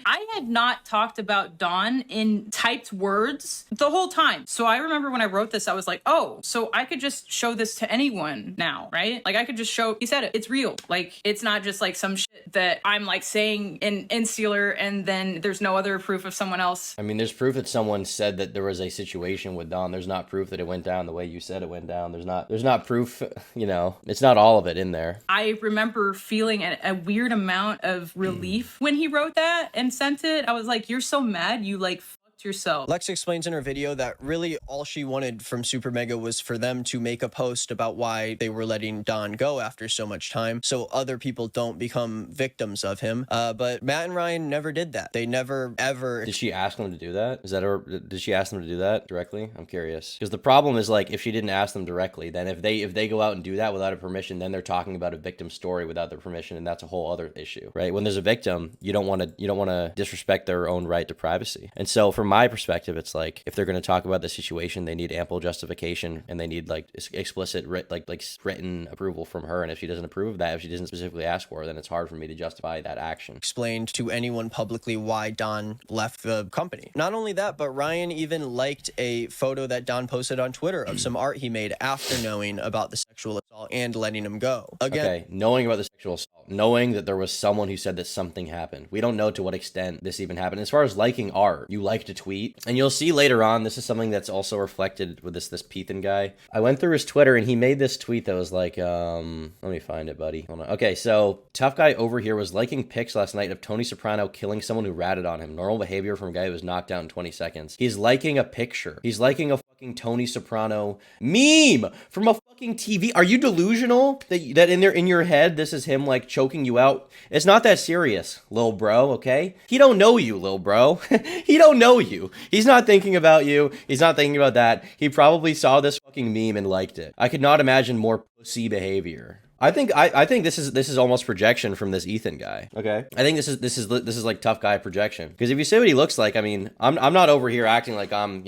I had not talked about Dawn in typed words the whole time. So I remember when I wrote this, I was like, oh, so I could just show this to anyone now, right? Like, I could just show, he said it, it's real. Like, it's not just like some shit that I'm like saying in insular and then there's no other proof of someone else. I mean, there's proof that someone said that there was a situation with Dawn. There's not proof that it went down the way you said it went down. There's not proof, you know, it's not all of it in there. I remember feeling a weird amount of relief when he wrote that and sent it. I was like, you're so mad you like fucked yourself. Lex explains in her video that really all she wanted from SuperMega was for them to make a post about why they were letting Don go after so much time, so other people don't become victims of him. But Matt and Ryan never did that. They never, ever... Did she ask them to do that? Is that her? Did she ask them to do that directly? I'm curious. Because the problem is, like, if she didn't ask them directly, then if they go out and do that without a permission, then they're talking about a victim story without their permission, and that's a whole other issue, right? When there's a victim, you don't want to disrespect their own right to privacy. And so from my perspective, it's like, if they're going to talk about the situation, they need ample justification, and they need like explicit written approval from her. And if she doesn't approve of that, if she doesn't specifically ask for it, then it's hard for me to justify that action. Explained to anyone publicly why Don left the company. Not only that, but Ryan even liked a photo that Don posted on Twitter of some art he made after knowing about the sexual assault and letting him go. Again, okay, knowing about the sexual assault, knowing that there was someone who said that something happened. We don't know to what extent this even happened. As far as liking art, you liked a tweet, and you'll see later on, this is something that's also reflected with this Pethan guy. I went through his Twitter, and he made this tweet that was like, let me find it, buddy. Hold on. Okay, so Tough Guy over here was liking pics last night of Tony Soprano killing someone who ratted on him. Normal behavior from a guy who was knocked out in 20 seconds. He's liking a picture. He's liking a fucking Tony Soprano meme from a fucking TV. Are you delusional that in your head this is him like choking you out? It's not that serious, lil bro, okay? He don't know you, lil bro. He don't know you. He's not thinking about you. He's not thinking about that. He probably saw this fucking meme and liked it. I could not imagine more pussy behavior. I think this is almost projection from this Ethan guy. Okay. I think this is like Tough Guy projection. Because if you see what he looks like, I mean, I'm not over here acting like I'm,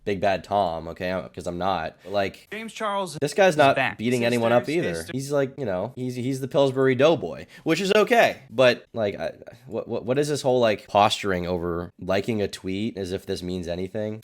Big Bad Tom, okay? Because I'm not. But like, James Charles, this guy's not back. beating anyone up either. He's like, he's the Pillsbury Doughboy, which is okay. But like, what is this whole like posturing over liking a tweet as if this means anything?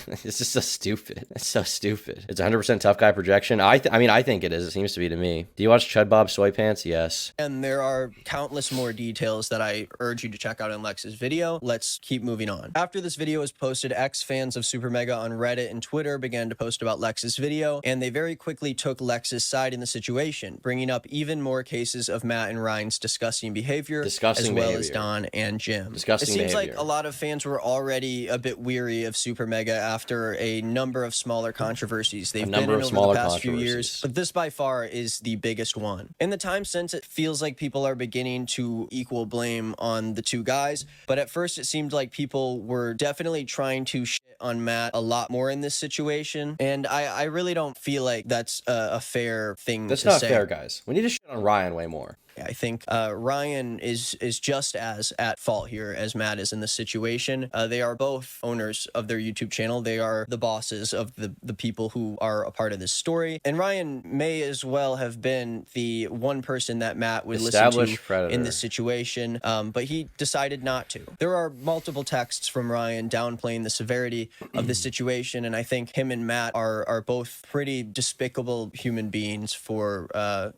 It's just so stupid. It's so stupid. It's 100% Tough Guy projection. I think it is. It seems to be to me. Do you watch Chud Bob Soy Pants? Yes. And there are countless more details that I urge you to check out in Lex's video. Let's keep moving on. After this video was posted, ex-fans of SuperMega on Reddit and Twitter began to post about Lex's video, and they very quickly took Lex's side in the situation, bringing up even more cases of Matt and Ryan's disgusting behavior, as well as Don and Jim. It seems like a lot of fans were already a bit weary of SuperMega after a number of smaller controversies they've been in over the past few years, but this by far is the biggest one. In the time since, it feels like people are beginning to equal blame on the two guys, but at first it seemed like people were definitely trying to shit on Matt a lot more in this situation, and I really don't feel like that's a fair thing to say. That's not fair, guys. We need to shit on Ryan way more. I think Ryan is just as at fault here as Matt is in this situation. They are both owners of their YouTube channel. They are the bosses of the people who are a part of this story. And Ryan may as well have been the one person that Matt would listen to in this situation, but he decided not to. There are multiple texts from Ryan downplaying the severity of this situation, and I think him and Matt are both pretty despicable human beings for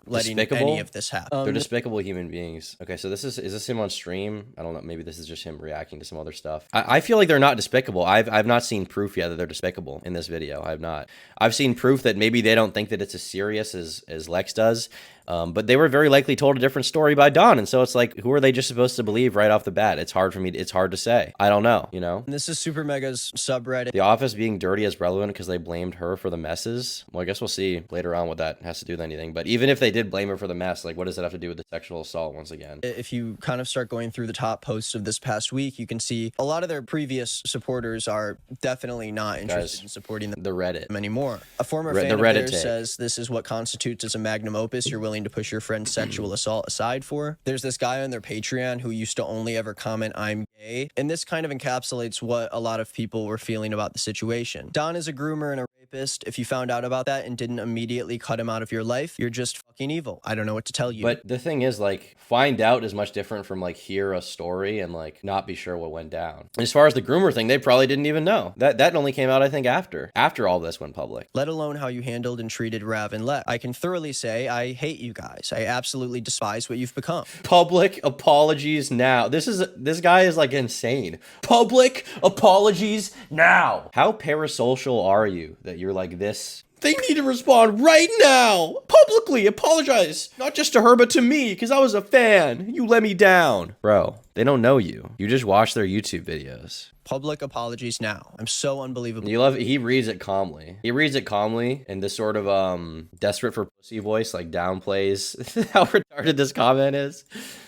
letting any of this happen. Despicable human beings. Okay, so is this him on stream? I don't know. Maybe this is just him reacting to some other stuff. I feel like they're not despicable. I've not seen proof yet that they're despicable in this video. I've not. I've seen proof that maybe they don't think that it's as serious as Lex does. But they were very likely told a different story by Don, and so it's like, who are they just supposed to believe right off the bat? It's hard to say. I don't know, This is SuperMega's subreddit. The office being dirty is relevant because they blamed her for the messes. Well, I guess we'll see later on what that has to do with anything. But even if they did blame her for the mess, like, what does that have to do with the sexual assault once again? If you kind of start going through the top posts of this past week, you can see a lot of their previous supporters are definitely not interested in supporting them. The Reddit Anymore. A former fan of theirs says this is what constitutes as a magnum opus you're willing to push your friend's sexual assault aside for. There's this guy on their Patreon who used to only ever comment, "I'm gay," and this kind of encapsulates what a lot of people were feeling about the situation. Don is a groomer and a rapist. If you found out about that and didn't immediately cut him out of your life, you're just fucking evil. I don't know what to tell you. But the thing is, like, find out is much different from like hear a story and like not be sure what went down. As far as the groomer thing, they probably didn't even know. That only came out, I think, after all this went public. Let alone how you handled and treated Rav and Lex. I can thoroughly say I hate you guys. I absolutely despise what you've become. Public apologies now. This guy is like insane. Public apologies now. How parasocial are you that you're like this They need to respond right now. Publicly apologize. Not just to her, but to me, because I was a fan. You let me down. Bro, they don't know you. You just watch their YouTube videos. Public apologies now. I'm so unbelievable. You love it. He reads it calmly. He reads it calmly in this sort of desperate for pussy voice, like downplays how retarded this comment is.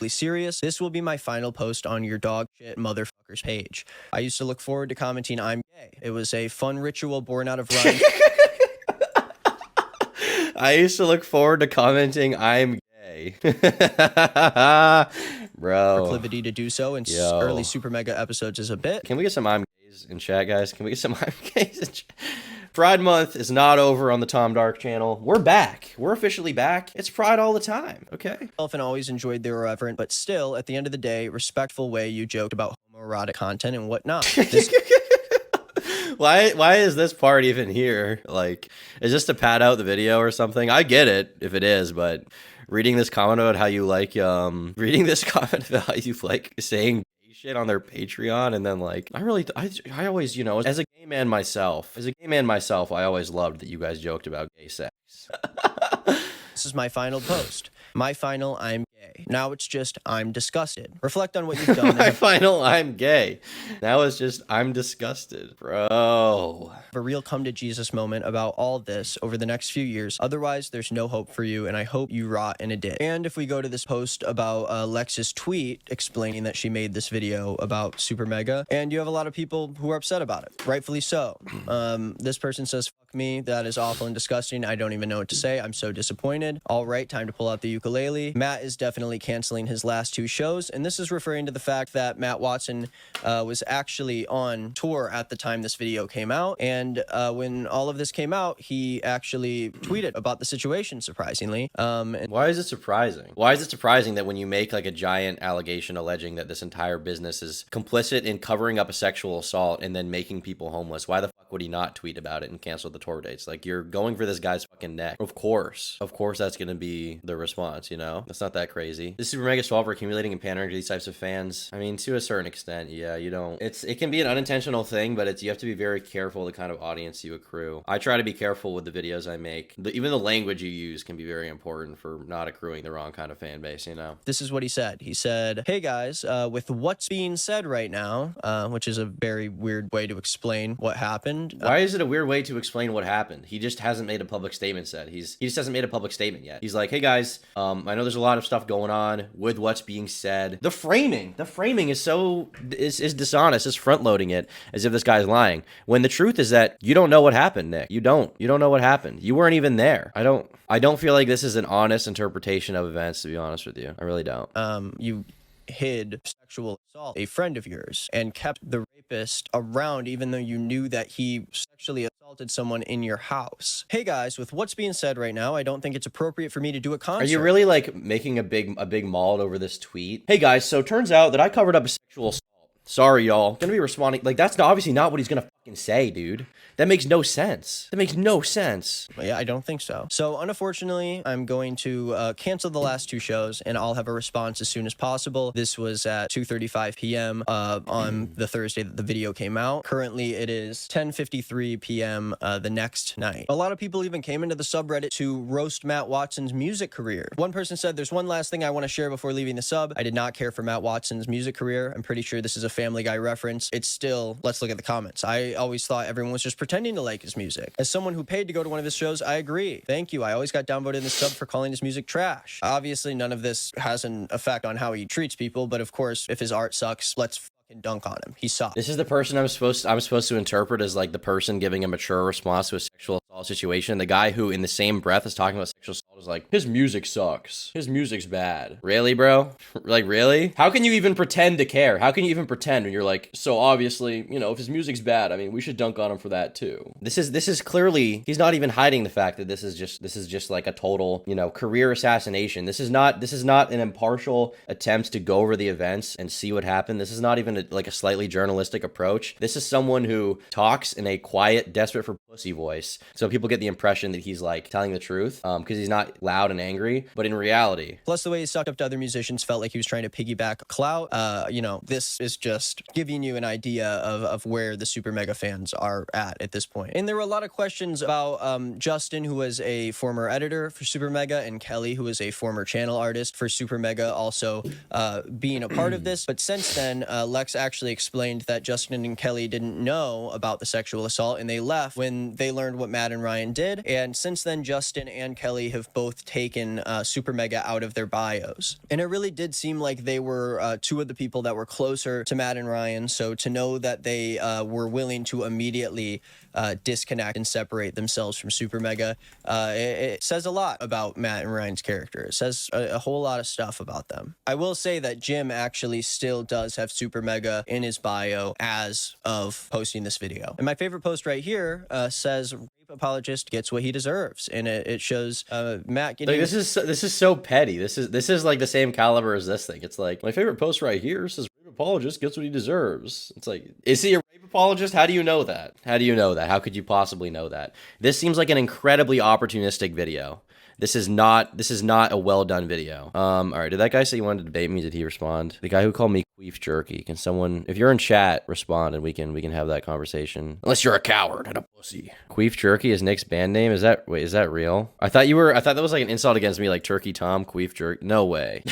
Serious. This will be my final post on your dog shit motherfuckers page. I used to look forward to commenting I'm gay. It was a fun ritual born out of rhyme. I used to look forward to commenting I'm gay. Bro. Proclivity to do so in early SuperMega episodes is a bit. Can we get some I'm gays in chat, guys? Can we get some I'm gays in chat? Pride Month is not over on the Tom Dark channel. We're back. We're officially back. It's Pride all the time, okay? And always enjoyed their irreverent, but still, at the end of the day, respectful way you joked about homoerotic content and whatnot. Why is this part even here? Like, is this to pad out the video or something? I get it if it is, but reading this comment about how you like saying gay shit on their Patreon, and then like I always, as a gay man myself, I always loved that you guys joked about gay sex. This is my final post. My final I'm gay. Now it's just I'm disgusted. Reflect on what you've done. My final I'm gay. Now it's just I'm disgusted. Bro. A real come to Jesus moment about all this over the next few years. Otherwise, there's no hope for you, and I hope you rot in a ditch. And if we go to this post about Lex's tweet explaining that she made this video about SuperMega, and you have a lot of people who are upset about it. Rightfully so. This person says, fuck me. That is awful and disgusting. I don't even know what to say. I'm so disappointed. All right, time to pull out the ukulele. Matt is definitely canceling his last 2 shows, and this is referring to the fact that Matt Watson was actually on tour at the time this video came out, and when all of this came out, he actually tweeted about the situation, surprisingly. Why is it surprising? Why is it surprising that when you make like a giant allegation alleging that this entire business is complicit in covering up a sexual assault and then making people homeless, why the fuck would he not tweet about it and cancel the tour dates? Like, you're going for this guy's fucking neck. Of course that's gonna be the response, That's not that crazy. This Super Mega Swap for accumulating and pandering to these types of fans. I mean, to a certain extent, yeah, it can be an unintentional thing, but you have to be very careful the kind of audience you accrue. I try to be careful with the videos I make. Even the language you use can be very important for not accruing the wrong kind of fan base, This is what he said. He said, hey guys, with what's being said right now, which is a very weird way to explain what happened. Why is it a weird way to explain what happened? He just hasn't made a public statement he just hasn't made a public statement yet. He's like, hey guys, I know there's a lot of stuff going on with what's being said. The framing is dishonest. It's front loading it as if this guy's lying, when the truth is that you don't know what happened, Nick. You don't know what happened. You weren't even there. I don't feel like this is an honest interpretation of events, to be honest with you. I really don't. You hid sexual assault a friend of yours and kept the rapist around even though you knew that he sexually assaulted someone in your house. Hey guys, with what's being said right now, I don't think it's appropriate for me to do a concert. Are you really like making a big maul over this tweet? Hey guys, so it turns out that I covered up a sexual assault. Sorry, y'all. Gonna be responding. Like, that's obviously not what he's gonna fucking say, dude. That makes no sense. Yeah, I don't think so. So, unfortunately, I'm going to cancel the last 2 shows, and I'll have a response as soon as possible. This was at 2:35 p.m. On the Thursday that the video came out. Currently, it is 10:53 p.m. The next night. A lot of people even came into the subreddit to roast Matt Watson's music career. One person said, there's one last thing I want to share before leaving the sub. I did not care for Matt Watson's music career. I'm pretty sure this is a Family Guy reference. It's still, let's look at the comments. I always thought everyone was just pretending to like his music. As someone who paid to go to one of his shows, I agree. Thank you. I always got downvoted in the sub for calling his music trash. Obviously, none of this has an effect on how he treats people, but of course, if his art sucks, let's fucking dunk on him. He sucks. This is the person I'm supposed to interpret as like the person giving a mature response to a sexual assault situation. The guy who in the same breath is talking about sexual assault is like, his music sucks. His music's bad. Really, bro? Like, really? How can you even pretend to care? How can you even pretend when you're like, so obviously, if his music's bad, I mean, we should dunk on him for that too. This is clearly, he's not even hiding the fact that this is just like a total, career assassination. This is not an impartial attempt to go over the events and see what happened. This is not even a slightly journalistic approach. This is someone who talks in a quiet, desperate for pussy voice. So people get the impression that he's like telling the truth, because not loud and angry, but in reality. Plus, the way he sucked up to other musicians felt like he was trying to piggyback clout. You know, this is just giving you an idea of where the Super Mega fans are at this point. And there were a lot of questions about Justin, who was a former editor for Super Mega, and Kelly, who was a former channel artist for Super Mega, also being a part of this. But since then, Lex actually explained that Justin and Kelly didn't know about the sexual assault, and they left when they learned what Matt and Ryan did. And since then, Justin and Kelly have both taken Super Mega out of their bios. And it really did seem like they were two of the people that were closer to Matt and Ryan. So to know that they were willing to immediately disconnect and separate themselves from Super Mega, it says a lot about Matt and Ryan's character. It says a whole lot of stuff about them. I will say that Jim actually still does have Super Mega in his bio as of posting this video. And my favorite post right here says, "Rape apologist gets what he deserves," and it shows Matt getting. Like, this is so petty. This is like the same caliber as this thing. It's like, my favorite post right here says rape apologist gets what he deserves. It's like, is he a rape apologist? How do you know that? How do you know that? How could you possibly know that? This seems like an incredibly opportunistic video. This is not a well done video. All right, did that guy say he wanted to debate me? Did he respond? The guy who called me queef jerky. Can someone, if you're in chat, respond and we can have that conversation? Unless you're a coward and a pussy. Queef jerky is Nick's band name. Is that real? I thought that was like an insult against me, like Turkey Tom, queef jerky. No way.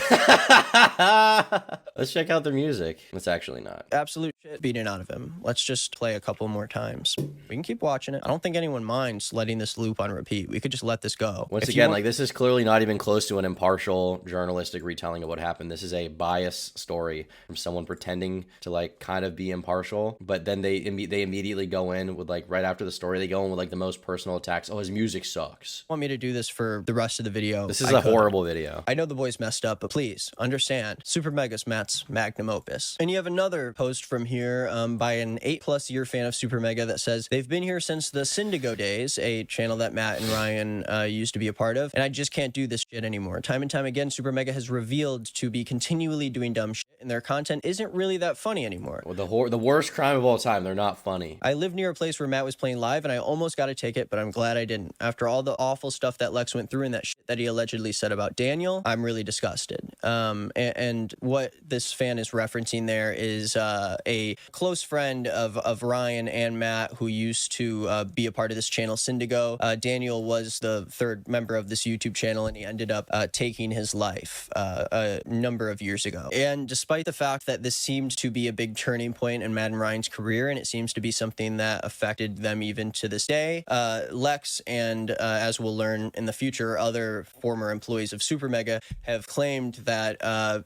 Let's check out their music. It's actually not. Absolute shit beaten out of him. Let's just play a couple more times. We can keep watching it. I don't think anyone minds letting this loop on repeat. We could just let this go. Once again, like, this is clearly not even close to an impartial journalistic retelling of what happened. This is a biased story from someone pretending to, like, kind of be impartial, but then they immediately go in with, like, right after the story, they go in with, like, the most personal attacks. Oh, his music sucks. Want me to do this for the rest of the video? This is a horrible video. I know the boys messed up, but please understand, Super Mega's Matt's magnum opus. And you have another post from here by an 8+ year fan of Super Mega that says, "They've been here since the Syndigo days, a channel that Matt and Ryan used to be a part of, and I just can't do this shit anymore. Time and time again, Super Mega has revealed to be continually doing dumb shit, and their content isn't really that funny anymore. Well, the worst crime of all time. They're not funny. I live near a place where Matt was playing live, and I almost got a ticket, but I'm glad I didn't. After all the awful stuff that Lex went through and that shit that he allegedly said about Daniel, I'm really disgusted." And what this fan is referencing there is a close friend of Ryan and Matt who used to be a part of this channel, Syndigo. Daniel was the third member of this YouTube channel, and he ended up taking his life a number of years ago. And despite the fact that this seemed to be a big turning point in Matt and Ryan's career, and it seems to be something that affected them even to this day, Lex and, as we'll learn in the future, other former employees of Super Mega have claimed that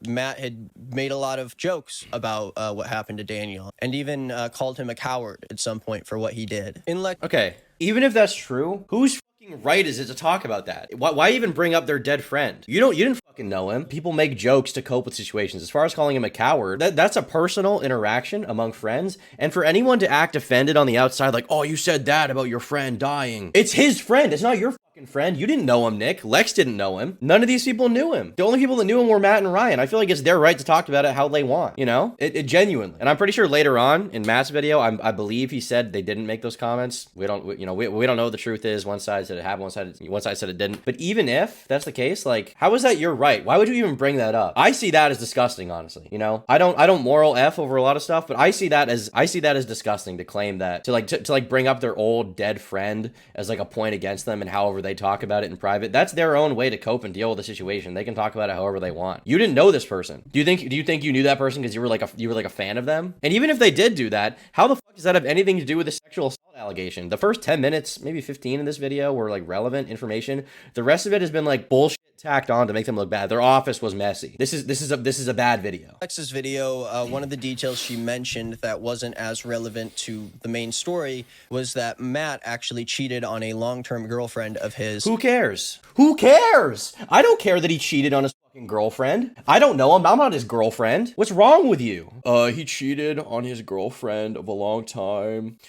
Matt had made a lot of jokes about what happened to Daniel, and even called him a coward at some point for what he did. Okay, even if that's true, whose fucking right is it to talk about that? Why even bring up their dead friend? You didn't fucking know him. People make jokes to cope with situations. As far as calling him a coward, that's a personal interaction among friends. And for anyone to act offended on the outside, like, "Oh, you said that about your friend dying." It's his friend. It's not your friend. You didn't know him, Nick. Lex didn't know him. None of these people knew him. The only people that knew him were Matt and Ryan. I feel like it's their right to talk about it how they want, you know? It genuinely. And I'm pretty sure later on in Matt's video, I believe he said they didn't make those comments. We don't know what the truth is. One side said it happened, one side said it didn't. But even if that's the case, like, how is that your right? Why would you even bring that up? I see that as disgusting, honestly. You know, I don't moral F over a lot of stuff, but I see that as disgusting to claim that, to bring up their old dead friend as like a point against them, and however they talk about it in private. That's their own way to cope and deal with the situation. They can talk about it however they want. You didn't know this person. Do you think you knew that person because you were like a fan of them? And even if they did do that, how the fuck does that have anything to do with the sexual assault allegation? The first 10 minutes, maybe 15 in this video were like relevant information. The rest of it has been like bullshit tacked on to make them look bad. Their office was messy. This is a bad video. Alex's video, one of the details she mentioned that wasn't as relevant to the main story was that Matt actually cheated on a long-term girlfriend of his. Who cares? Who cares? I don't care that he cheated on his fucking girlfriend. I don't know him. I'm not his girlfriend. What's wrong with you? He cheated on his girlfriend of a long time.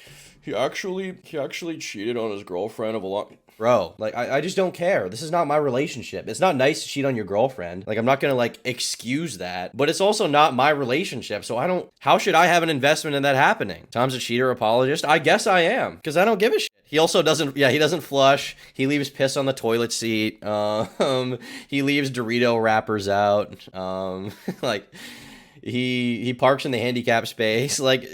He actually cheated on his girlfriend of a long... Bro, like, I just don't care. This is not my relationship. It's not nice to cheat on your girlfriend. Like, I'm not gonna, like, excuse that. But it's also not my relationship, so how should I have an investment in that happening? Tom's a cheater apologist? I guess I am, because I don't give a shit. He also doesn't. Yeah, he doesn't flush. He leaves piss on the toilet seat. He leaves Dorito wrappers out. Like he parks in the handicap space. Like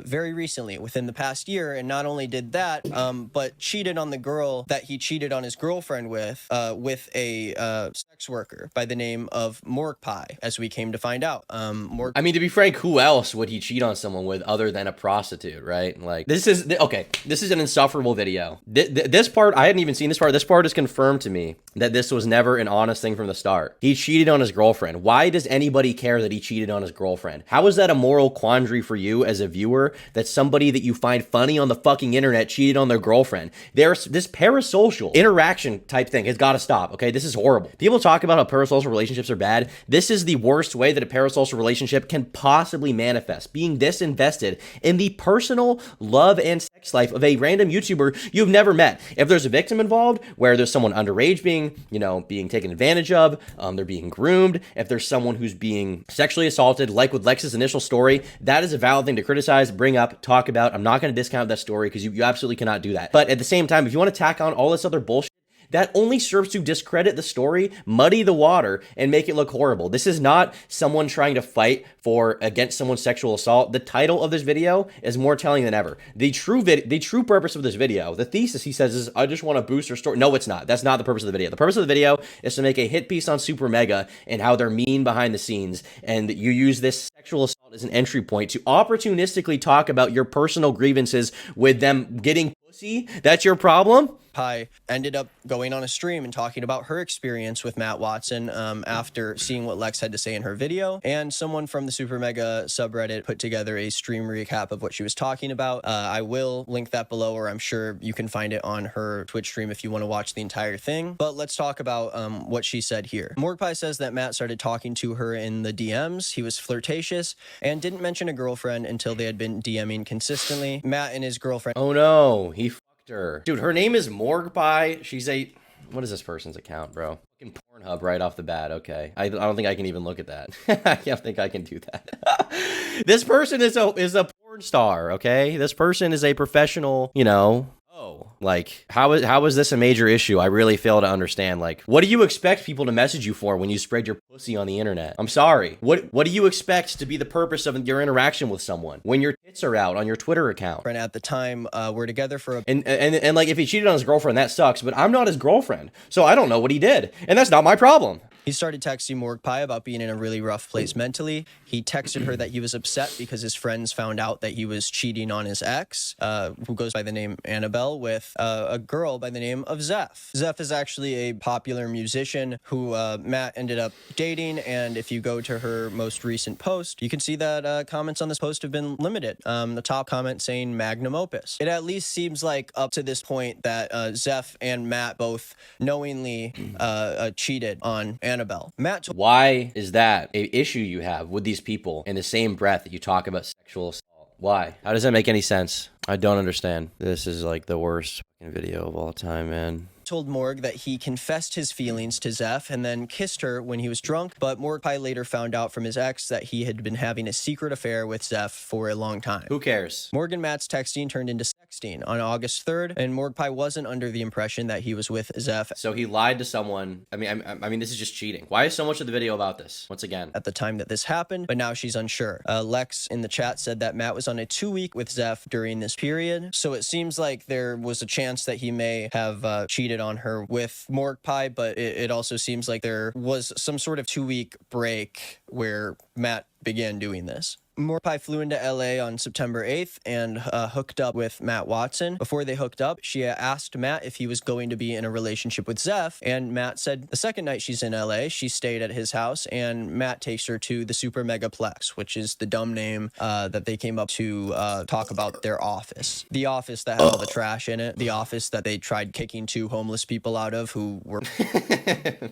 very recently, within the past year, and not only did that, but cheated on the girl that he cheated on his girlfriend with a sex worker by the name of Morg Pie, as we came to find out. I mean, to be frank, who else would he cheat on someone with other than a prostitute, right? Like, this is an insufferable video. This part, I hadn't even seen this part. This part is confirmed to me that this was never an honest thing from the start. He cheated on his girlfriend. Why does anybody care that he cheated on his girlfriend? How is that a moral quandary for you as a viewer, that somebody that you find funny on the fucking internet cheated on their girlfriend? There's this parasocial interaction type thing has got to stop, okay? This is horrible. People talk about how parasocial relationships are bad. This is the worst way that a parasocial relationship can possibly manifest. Being this invested in the personal love and sex life of a random YouTuber you've never met. If there's a victim involved, where there's someone underage being taken advantage of, they're being groomed. If there's someone who's being sexually assaulted, like with Lex's initial story, that is a valid thing to criticize, bring up, talk about. I'm not going to discount that story because you absolutely cannot do that. But at the same time, if you want to tack on all this other bullshit, that only serves to discredit the story, muddy the water, and make it look horrible. This is not someone trying to fight against someone's sexual assault. The title of this video is more telling than ever. The true purpose of this video, the thesis he says is, I just want to boost her story. No, it's not. That's not the purpose of the video. The purpose of the video is to make a hit piece on SuperMega and how they're mean behind the scenes, and you use this sexual assault as an entry point to opportunistically talk about your personal grievances with them getting pussy. That's your problem? Pie ended up going on a stream and talking about her experience with Matt Watson after seeing what Lex had to say in her video, and someone from the Super Mega subreddit put together a stream recap of what she was talking about. I will link that below, or I'm sure you can find it on her Twitch stream if you want to watch the entire thing. But let's talk about what she said here. Morg Pie says that Matt started talking to her in the DMs. He was flirtatious and didn't mention a girlfriend until they had been DMing consistently. Matt and his girlfriend... Oh no, he fucked her. Dude, her name is Morg Pie. She's a... What is this person's account, bro? Fucking Pornhub right off the bat. Okay. I don't think I can even look at that. I don't think I can do that. This person is a porn star, okay? This person is a professional, like, how is this a major issue? I really fail to understand. Like, what do you expect people to message you for when you spread your pussy on the internet? I'm sorry. What do you expect to be the purpose of your interaction with someone when your tits are out on your Twitter account? At the time, were together for a... And like, if he cheated on his girlfriend, that sucks, but I'm not his girlfriend, so I don't know what he did, and that's not my problem. He started texting Morg Pie about being in a really rough place mentally. He texted her that he was upset because his friends found out that he was cheating on his ex, who goes by the name Annabelle, with a girl by the name of Zeph. Zeph is actually a popular musician who Matt ended up dating, and if you go to her most recent post, you can see that comments on this post have been limited. The top comment saying magnum opus. It at least seems like up to this point that Zeph and Matt both knowingly cheated on Annabelle. Why is that an issue you have with these people in the same breath that you talk about sexual assault? Why? How does that make any sense? I don't understand. This is like the worst fucking video of all time, man. Told Morg that he confessed his feelings to Zeph and then kissed her when he was drunk, but Morg Pie later found out from his ex that he had been having a secret affair with Zeph for a long time. Who cares? Morg and Matt's texting turned into sexting on August 3rd, and Morg Pie wasn't under the impression that he was with Zeph. So he lied to someone. I mean, this is just cheating. Why is so much of the video about this? Once again. At the time that this happened, but now she's unsure. Lex in the chat said that Matt was on a 2-week with Zeph during this period, so it seems like there was a chance that he may have cheated on her with Morg Pie, but it also seems like there was some sort of 2-week break where Matt began doing this. Morg Pie flew into LA on September 8th and hooked up with Matt Watson. Before they hooked up, she asked Matt if he was going to be in a relationship with Zeph, and Matt said the second night she's in LA, she stayed at his house, and Matt takes her to the Super Mega Plex, which is the dumb name that they came up to talk about their office. The office that had all the trash in it. The office that they tried kicking 2 homeless people out of who were...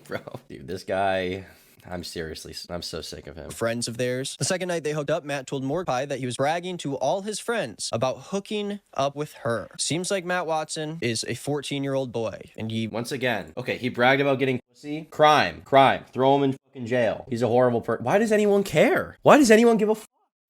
Bro, dude, this guy... I'm so sick of him. Friends of theirs. The second night they hooked up, Matt told Morg Pie that he was bragging to all his friends about hooking up with her. Seems like Matt Watson is a 14-year-old boy, and he... Once again, okay, he bragged about getting pussy. Crime. Throw him in fucking jail. He's a horrible person. Why does anyone care? Why does anyone give a fuck?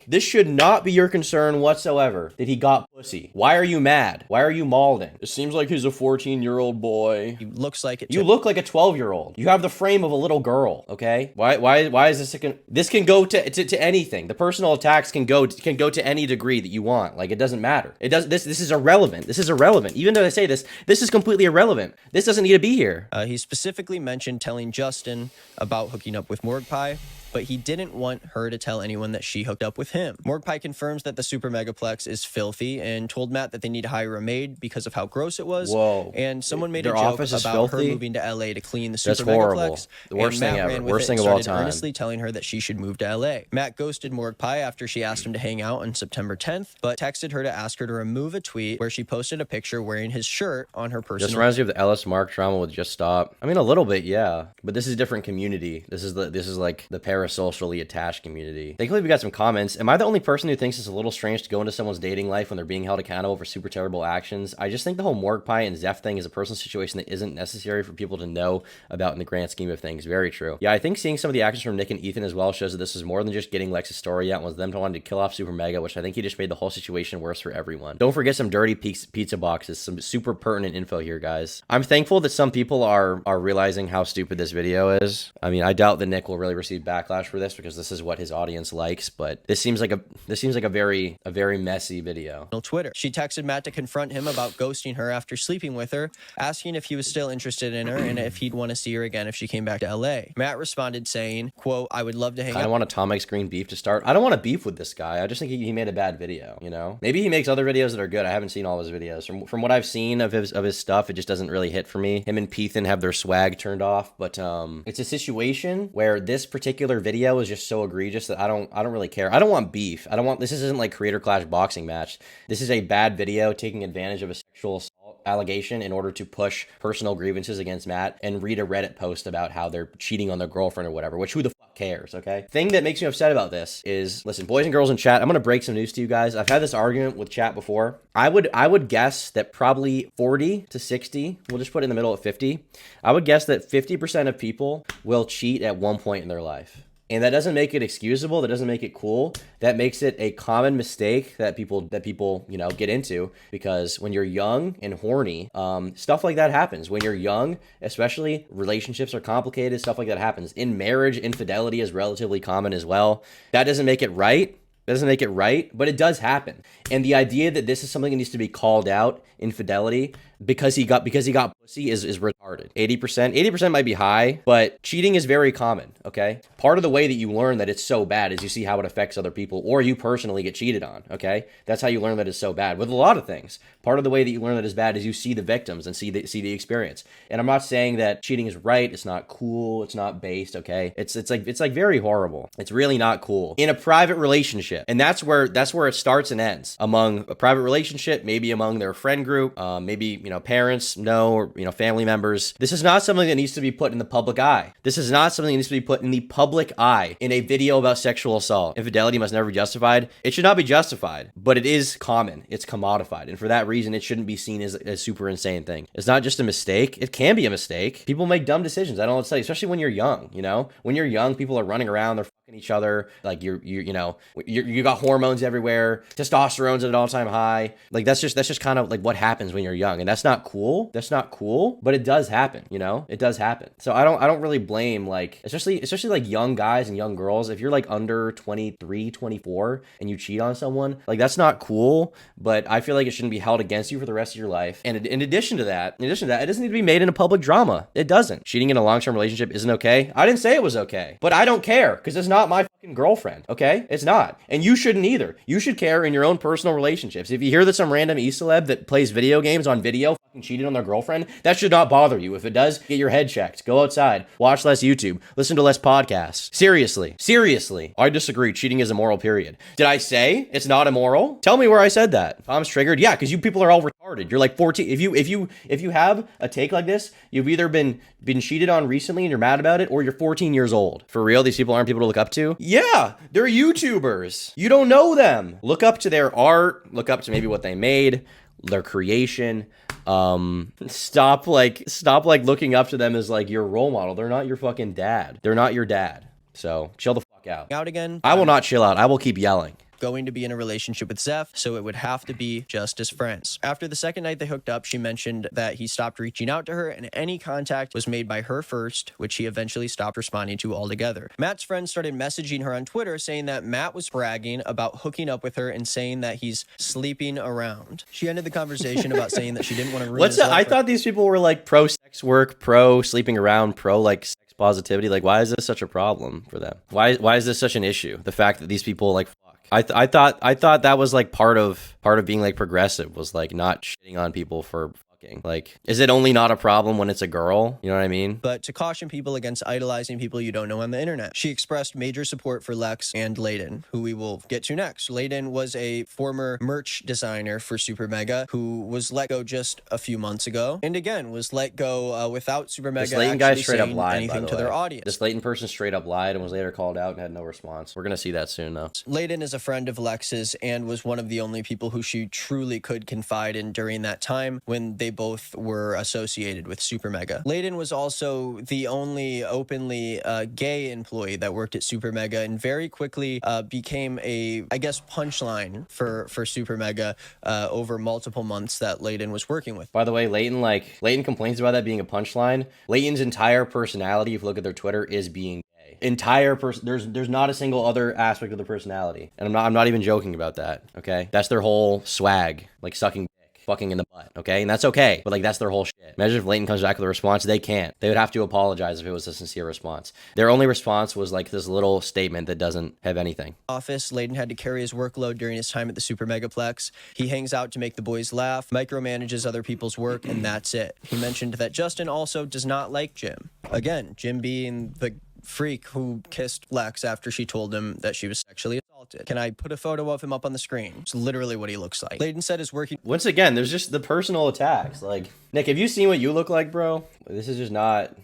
This should not be your concern whatsoever that he got pussy. Why are you mad? Why are you malding? It seems like he's a 14-year-old boy. He looks like it. You look like a 12-year-old. You have the frame of a little girl, okay? Why is this this can go to anything. The personal attacks can go to any degree that you want. Like, it doesn't matter. This is irrelevant. This is irrelevant. Even though I say this is completely irrelevant. This doesn't need to be here. He specifically mentioned telling Justin about hooking up with Morgue Pie, but he didn't want her to tell anyone that she hooked up with him. Morgue Pie confirms that the Super Megaplex is filthy and told Matt that they need to hire a maid because of how gross it was. Whoa. And someone made a Their joke office is about her filthy? moving to LA to clean the Super That's horrible. Megaplex. The worst and thing Matt ever. ran with Worst it thing and of all started time. earnestly telling her that she should move to LA. Matt ghosted Morgue Pie after she asked him to hang out on September 10th, but texted her to ask her to remove a tweet where she posted a picture wearing his shirt on her personal. This reminds me of the Ellis Mark drama with Just Stop. I mean, a little bit, yeah. But this is a different community. This is like the parasocially attached community. Thankfully, we got some comments. Am I the only person who thinks it's a little strange to go into someone's dating life when they're being held accountable for super terrible actions? I just think the whole Morgue Pie and Zeph thing is a personal situation that isn't necessary for people to know about in the grand scheme of things. Very true. Yeah, I think seeing some of the actions from Nick and Ethan as well shows that this is more than just getting Lex's story out. Was them wanting to kill off Super Mega, which I think he just made the whole situation worse for everyone. Don't forget some dirty pizza boxes. Some super pertinent info here, guys. I'm thankful that some people are realizing how stupid this video is. I mean, I doubt that Nick will really receive backlash for this because this is what his audience likes, but this seems like a very messy video. Twitter. She texted Matt to confront him about ghosting her after sleeping with her, asking if he was still interested in her and if he'd want to see her again if she came back to LA. Matt responded saying, quote, "I would love to hang out." I want Atomic Screen beef to start. I don't want to beef with this guy. I just think he made a bad video, you know? Maybe he makes other videos that are good. I haven't seen all his videos. From what I've seen of his stuff, it just doesn't really hit for me. Him and Peethan have their swag turned off, but it's a situation where this particular video is just so egregious that I don't really care. I don't want beef. This isn't like Creator Clash boxing match. This is a bad video taking advantage of a sexual assault allegation in order to push personal grievances against Matt and read a Reddit post about how they're cheating on their girlfriend or whatever, which who the fuck cares, okay? Thing that makes me upset about this is, listen, boys and girls in chat, I'm gonna break some news to you guys. I've had this argument with chat before. I would guess that probably 40 to 60, we'll just put it in the middle of 50. I would guess that 50% of people will cheat at one point in their life. And that doesn't make it excusable. That doesn't make it cool. That makes it a common mistake that people, you know, get into, because when you're young and horny, stuff like that happens. When you're young, especially, relationships are complicated. Stuff like that happens. In marriage, infidelity is relatively common as well. That doesn't make it right. That doesn't make it right, but it does happen. And the idea that this is something that needs to be called out, infidelity, because he got pussy is retarded. 80% might be high, but cheating is very common, okay? Part of the way that you learn that it's so bad is you see how it affects other people, or you personally get cheated on, okay? That's how you learn that it's so bad. With a lot of things, part of the way that you learn that it's bad is you see the victims and see the experience. And I'm not saying that cheating is right, it's not cool, it's not based, okay? It's like very horrible. It's really not cool. In a private relationship, and that's where it starts and ends. Among a private relationship, maybe among their friend group, maybe, you know, parents, or, you know, family members. This is not something that needs to be put in the public eye. This is not something that needs to be put in the public eye in a video about sexual assault. Infidelity must never be justified. It should not be justified, but it is common. It's commodified. And for that reason, it shouldn't be seen as a super insane thing. It's not just a mistake. It can be a mistake. People make dumb decisions. I don't know what to say, especially when you're young, you know? When you're young, people are running around, they're fucking each other. Like you got hormones everywhere. Testosterone's at an all-time high. Like that's just kind of like what happens when you're young. And that's not cool. That's not cool, but it does happen, you know? It does happen. So I don't really blame, like, especially like young guys and young girls. If you're like under 23, 24 and you cheat on someone, like that's not cool, but I feel like it shouldn't be held against you for the rest of your life. And in addition to that, it doesn't need to be made in a public drama. It doesn't. Cheating in a long-term relationship isn't okay. I didn't say it was okay, but I don't care because it's not my fucking girlfriend, okay? It's not. And you shouldn't either. You should care in your own personal relationships. If you hear that some random e-celeb that plays video games on video fucking cheated on their girlfriend, that should not bother you. If it does, get your head checked. Go outside. Watch less YouTube. Listen to less podcasts. Seriously. I disagree. Cheating is immoral, period. Did I say it's not immoral? Tell me where I said that. Tom's triggered. Yeah, because you people are all retarded. You're like 14. If you have a take like this, you've either been cheated on recently and you're mad about it, or you're 14 years old. For real, these people aren't people to look up to? Yeah, they're YouTubers. You don't know them. Look up to their art. Look up to maybe what they made, their creation. Stop looking up to them as like your role model. They're not your fucking dad. They're not your dad. So chill the fuck out. Out again. I will not chill out. I will keep yelling. going to be in a relationship with Zeph, so it would have to be just as friends. After the second night they hooked up, she mentioned that he stopped reaching out to her and any contact was made by her first, which he eventually stopped responding to altogether. Matt's friends started messaging her on Twitter saying that Matt was bragging about hooking up with her and saying that he's sleeping around. She ended the conversation about saying that she didn't want to ruin his life. I thought these people were like pro sex work, pro sleeping around, pro like sex positivity. Like, why is this such a problem for them? Why is this such an issue? The fact that these people like fuck. I thought that was like part of being like progressive was like not shitting on people for fucking. Like, is it only not a problem when it's a girl? You know what I mean? But to caution people against idolizing people you don't know on the internet. She expressed major support for Lex and Layden, who we will get to next. Layden was a former merch designer for SuperMega who was let go just a few months ago, and again was let go without SuperMega This Layden guy actually straight up saying lied, anything by to the their way. audience. This Layden person straight up lied and was later called out and had no response. We're gonna see that soon though. Layden is a friend of Lex's and was one of the only people who she truly could confide in during that time when they both were associated with SuperMega. Layden was also the only openly gay employee that worked at SuperMega and very quickly became a, I guess, punchline for SuperMega over multiple months that Layden was working with. By the way, Layden complains about that being a punchline. Layden's entire personality, if you look at their Twitter, is being gay. Entire person, there's not a single other aspect of the personality, and I'm not even joking about that. Okay, that's their whole swag, like sucking dick, fucking in the butt. Okay, and that's okay, but like that's their whole shit. Imagine if Layden comes back with a response. They can't. They would have to apologize if it was a sincere response. Their only response was like this little statement that doesn't have anything. Office, Layden had to carry his workload during his time at the Super Megaplex. He hangs out to make the boys laugh, micromanages other people's work, and that's it. He mentioned that Justin also does not like Jim. Again, Jim being the freak who kissed Lex after she told him that she was sexually assaulted. Can I put a photo of him up on the screen? It's literally what he looks like. Layden said his working... Once again, there's just the personal attacks. Like, Nick, have you seen what you look like, bro? This is just not...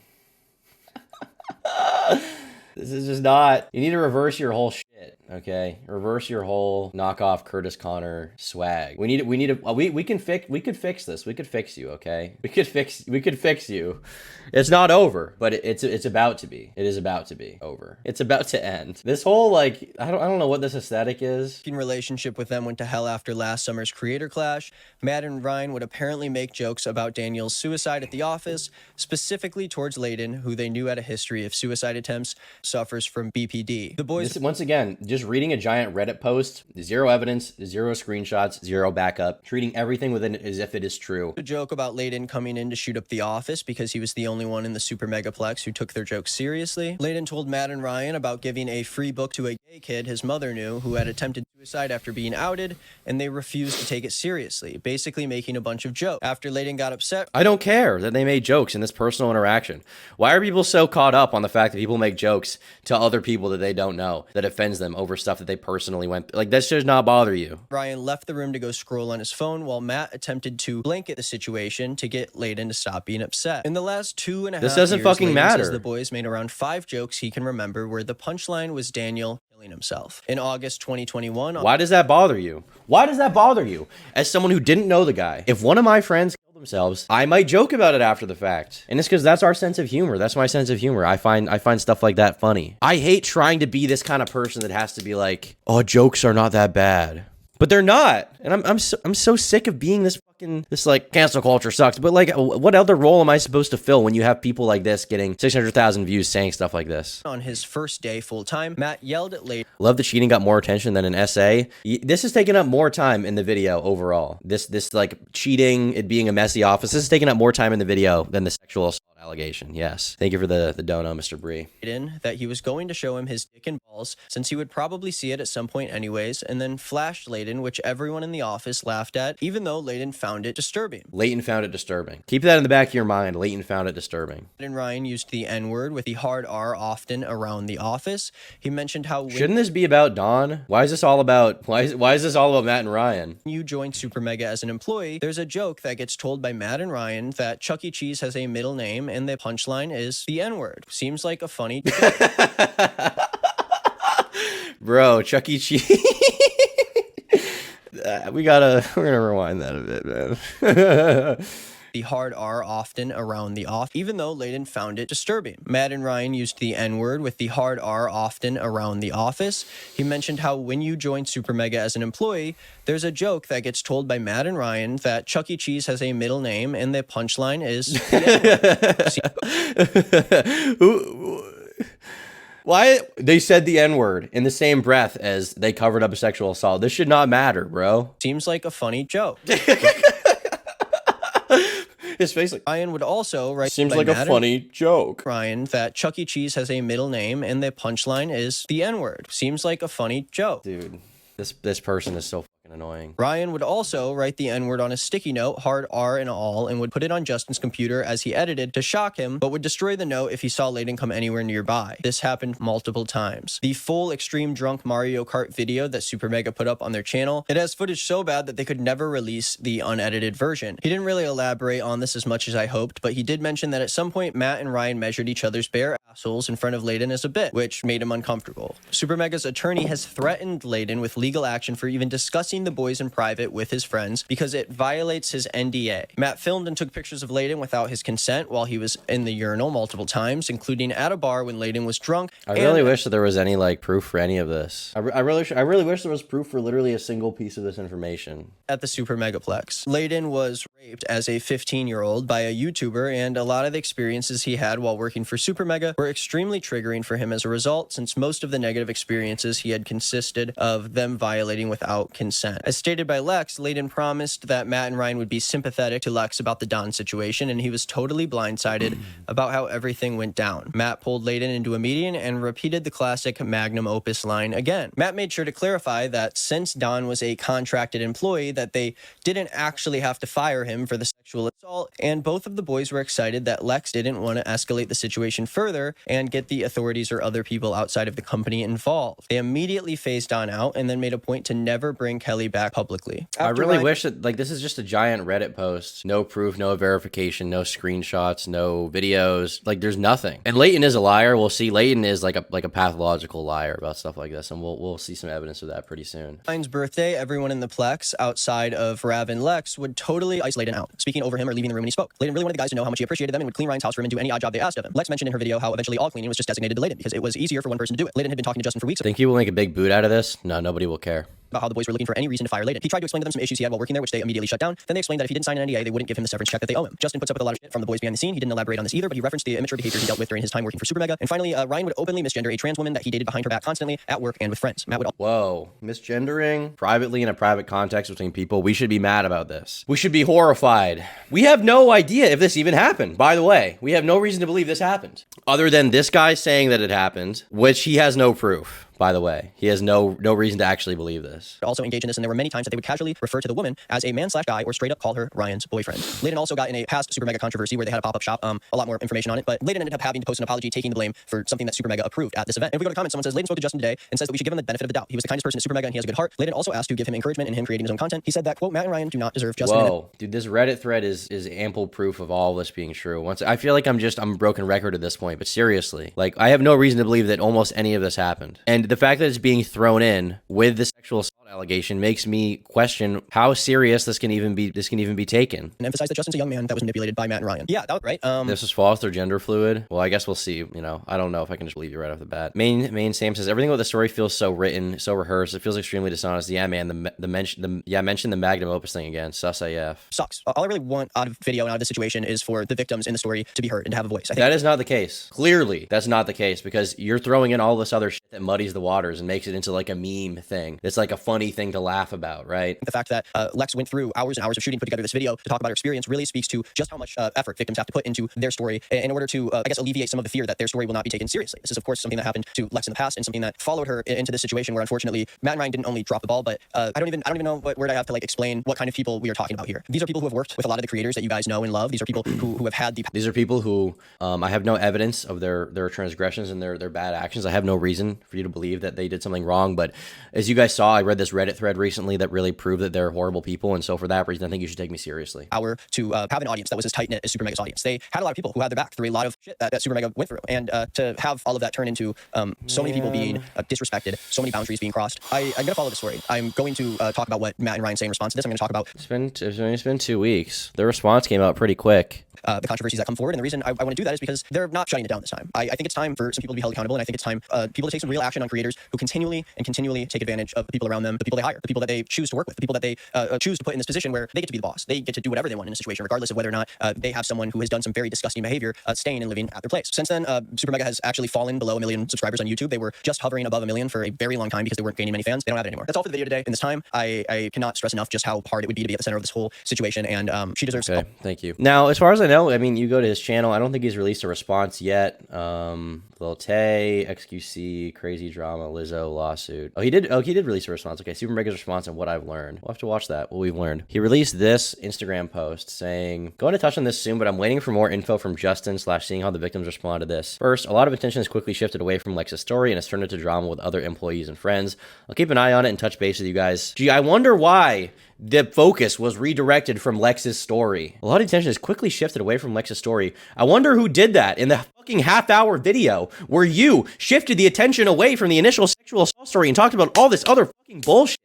This is just not... You need to reverse your whole shit, okay? Reverse your whole knockoff Curtis Connor swag. We could fix this. We could fix you, okay? We could fix you. It's not over, but it's about to be. It is about to be over. It's about to end. This whole like I don't know what this aesthetic is. relationship with them went to hell after last summer's creator clash. Matt and Ryan would apparently make jokes about Daniel's suicide at the office, specifically towards Layden, who they knew had a history of suicide attempts, suffers from BPD. The boys... Once again, just reading a giant Reddit post, zero evidence, zero screenshots, zero backup, treating everything within it as if it is true. A joke about Layden coming in to shoot up the office because he was the only one in the Super Megaplex who took their jokes seriously. Layden told Matt and Ryan about giving a free book to a gay kid his mother knew who had attempted suicide after being outed, and they refused to take it seriously, basically making a bunch of jokes. After Layden got upset... I don't care that they made jokes in this personal interaction. Why are people so caught up on the fact that people make jokes to other people that they don't know, that offends them over stuff that they personally went through? Like, that should not bother you. Ryan left the room to go scroll on his phone while Matt attempted to blanket the situation to get Layden to stop being upset. In the last 2.5 This doesn't years, fucking Layden matter. says the boys made around 5 jokes he can remember where the punchline was Daniel killing himself. In August 2021... Why does that bother you? Why does that bother you? As someone who didn't know the guy, if one of my friends killed themselves, I might joke about it after the fact. And it's because that's our sense of humor. That's my sense of humor. I find stuff like that funny. I hate trying to be this kind of person that has to be like, oh, jokes are not that bad. But they're not. And I'm so sick of being this like cancel culture sucks. But like, what other role am I supposed to fill when you have people like this getting 600,000 views saying stuff like this? On his first day full-time, Matt yelled at Layden. Love the cheating got more attention than an essay. This has taken up more time in the video overall. This like cheating, it being a messy office, this has taken up more time in the video than the sexual assault allegation. Yes. Thank you for the dono, Mr. Bree. That he was going to show him his dick and balls since he would probably see it at some point anyways, and then flashed Layden, which everyone in the office laughed at, even though Layden found it disturbing. Layden found it disturbing. Keep that in the back of your mind. Layden found it disturbing. And Ryan used the N-word with the hard R often around the office. He mentioned how shouldn't this be about Dawn? Why is this all about why is this all about Matt and Ryan? When you join SuperMega as an employee, there's a joke that gets told by Matt and Ryan that Chuck E. Cheese has a middle name and the punchline is the N-word. Seems like a funny Bro, Chuck E. Cheese. We're gonna rewind that a bit, man. the hard R often around the off, even though Layden found it disturbing. Matt and Ryan used the N-word with the hard R often around the office. He mentioned how when you join SuperMega as an employee, there's a joke that gets told by Matt and Ryan that Chuck E. Cheese has a middle name, and the punchline is Why they said the N-word in the same breath as they covered up a sexual assault? This should not matter, bro. seems like a funny joke. His face like, Ryan would also write seems by like Matt a and funny joke. Ryan that Chuck E. Cheese has a middle name, and the punchline is the N-word. Seems like a funny joke. Dude, this person is so fucking annoying. Ryan would also write the N-word on a sticky note, hard R and all, and would put it on Justin's computer as he edited to shock him, but would destroy the note if he saw Layden come anywhere nearby. This happened multiple times. The full extreme drunk Mario Kart video that SuperMega put up on their channel, it has footage so bad that they could never release the unedited version. He didn't really elaborate on this as much as I hoped, but he did mention that at some point Matt and Ryan measured each other's bare assholes in front of Layden as a bit, which made him uncomfortable. SuperMega's attorney has threatened Layden with legal action for even discussing the boys in private with his friends because it violates his NDA. Matt filmed and took pictures of Layden without his consent while he was in the urinal multiple times, including at a bar when Layden was drunk. I really wish that there was any like proof for any of this. I really wish there was proof for literally a single piece of this information. At the Super Megaplex, Layden was raped as a 15-year-old by a YouTuber, and a lot of the experiences he had while working for Super Mega were extremely triggering for him as a result, since most of the negative experiences he had consisted of them violating without consent. As stated by Lex, Layden promised that Matt and Ryan would be sympathetic to Lex about the Don situation, and he was totally blindsided about how everything went down. Matt pulled Layden into a meeting and repeated the classic magnum opus line again. Matt made sure to clarify that since Don was a contracted employee, that they didn't actually have to fire him for the sexual assault, and both of the boys were excited that Lex didn't want to escalate the situation further and get the authorities or other people outside of the company involved. They immediately phased Don out and then made a point to never bring Kelly back publicly. I really wish that, like, this is just a giant Reddit post. No proof, no verification, no screenshots, no videos. Like, there's nothing. And Layton is a liar. We'll see. Layton is like a pathological liar about stuff like this, and we'll see some evidence of that pretty soon. Ryan's birthday, everyone in the Plex outside of Rav and Lex would totally isolate Layden out, speaking over him or leaving the room when he spoke. Layden really wanted the guys to know how much he appreciated them and would clean Ryan's house for him and do any odd job they asked of him. Lex mentioned in her video how eventually all cleaning was just designated to Layden because it was easier for one person to do it. Layden had been talking to Justin for weeks Think he will make a big boot out of this? No, nobody will care. about how the boys were looking for any reason to fire Layden. He tried to explain to them some issues he had while working there, which they immediately shut down. Then they explained that if he didn't sign an NDA, they wouldn't give him the severance check that they owe him. Justin puts up with a lot of shit from the boys behind the scene. He didn't elaborate on this either, but he referenced the immature behavior he dealt with during his time working for SuperMega. And finally, Ryan would openly misgender a trans woman that he dated behind her back constantly at work and with friends. Matt would Whoa, misgendering privately in a private context between people. We should be mad about this. We should be horrified. We have no idea if this even happened. By the way, we have no reason to believe this happened, other than this guy saying that it happened, which he has no proof. By the way, he has no reason to actually believe this. Also engage in this, and there were many times that they would casually refer to the woman as a man/guy or straight up call her Ryan's boyfriend. Layden also got in a past SuperMega controversy where they had a pop-up shop, a lot more information on it, but Layden ended up having to post an apology taking the blame for something that SuperMega approved at this event. And if we go to comments, someone says, Layden spoke to Justin today and says that we should give him the benefit of the doubt. He was the kindest person at SuperMega and he has a good heart. Layden also asked to give him encouragement in him creating his own content. He said that, quote, Matt and Ryan do not deserve Justin. Whoa, dude, this Reddit thread is ample proof of all this being true. Once I feel like I'm a broken record at this point, but seriously, like I have no reason to believe that almost any of this happened. And the fact that it's being thrown in with the sexual assault allegation makes me question how serious this can even be taken. And emphasize that Justin's a young man that was manipulated by Matt and Ryan. Yeah, that was right. This is false. They're gender fluid. Well, I guess we'll see. You know, I don't know if I can just believe you right off the bat. Main Sam says everything about the story feels so written, so rehearsed. It feels extremely dishonest. Yeah, man. Mention the magnum opus thing again. Sus AF. Sucks. All I really want out of video and out of this situation is for the victims in the story to be heard and to have a voice. I think that is not the case. Clearly, that's not the case because you're throwing in all this other shit that muddies the waters and makes it into like a meme thing. It's like a funny thing to laugh about, right? The fact that Lex went through hours and hours of shooting, put together this video to talk about her experience really speaks to just how much effort victims have to put into their story in order to, I guess, alleviate some of the fear that their story will not be taken seriously. This is, of course, something that happened to Lex in the past and something that followed her into this situation where, unfortunately, Matt and Ryan didn't only drop the ball, but I don't even know what word I have to like explain what kind of people we are talking about here. These are people who have worked with a lot of the creators that you guys know and love. These are people who have had the. These are people who I have no evidence of their transgressions and their bad actions. I have no reason for you to believe believe that they did something wrong. But as you guys saw, I read this Reddit thread recently that really proved that they're horrible people. And so for that reason, I think you should take me seriously. To have an audience that was as tight-knit as SuperMega's audience. They had a lot of people who had their back through a lot of shit that SuperMega went through. And to have all of that turn into so many people being disrespected, so many boundaries being crossed, I'm going to follow the story. I'm going to talk about what Matt and Ryan say in response to this. I'm going to talk about It's been 2 weeks. The response came out pretty quick. The controversies that come forward. And the reason I want to do that is because they're not shutting it down this time. I think it's time for some people to be held accountable. And I think it's time people to take some real action on creators who continually take advantage of the people around them, the people they hire, the people that they choose to work with, the people that they choose to put in this position where they get to be the boss. They get to do whatever they want in a situation, regardless of whether or not they have someone who has done some very disgusting behavior staying and living at their place. Since then, SuperMega has actually fallen below 1 million subscribers on YouTube. They were just hovering above 1 million for a very long time because they weren't gaining many fans. They don't have it anymore. That's all for the video today. In this time, I cannot stress enough just how hard it would be to be at the center of this whole situation. And she deserves. Okay, thank you. Now, as far as I know, I mean, you go to his channel. I don't think he's released a response yet. Lil Tay, XQC, Crazy Drama, Lizzo, lawsuit. Oh, he did release a response. Okay, SuperMega's response and what I've learned. We'll have to watch that, what we've learned. He released this Instagram post saying, going to touch on this soon, but I'm waiting for more info from Justin / seeing how the victims respond to this. First, a lot of attention has quickly shifted away from Lex's story and has turned into drama with other employees and friends. I'll keep an eye on it and touch base with you guys. Gee, I wonder why the focus was redirected from Lex's story. A lot of attention has quickly shifted away from Lex's story. I wonder who did that in the fucking half-hour video where you shifted the attention away from the initial sexual assault story and talked about all this other fucking bullshit.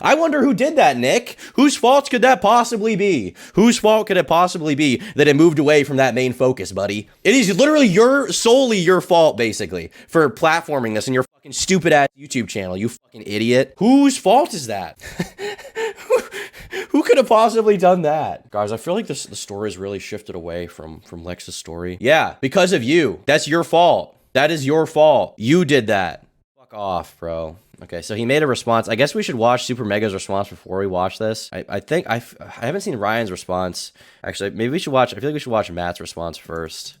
I wonder who did that, Nick. Whose fault could that possibly be? Whose fault could it possibly be that it moved away from that main focus, buddy? It is literally solely your fault, basically, for platforming this in your fucking stupid-ass YouTube channel, you fucking idiot. Whose fault is that? Who could have possibly done that? Guys, I feel like the story has really shifted away from Lex's story. Yeah, because of you. That's your fault. That is your fault. You did that. Fuck off, bro. Okay, so he made a response. I guess we should watch SuperMega's response before we watch this. I think I haven't seen Ryan's response. Actually, maybe we should watch. I feel like we should watch Matt's response first.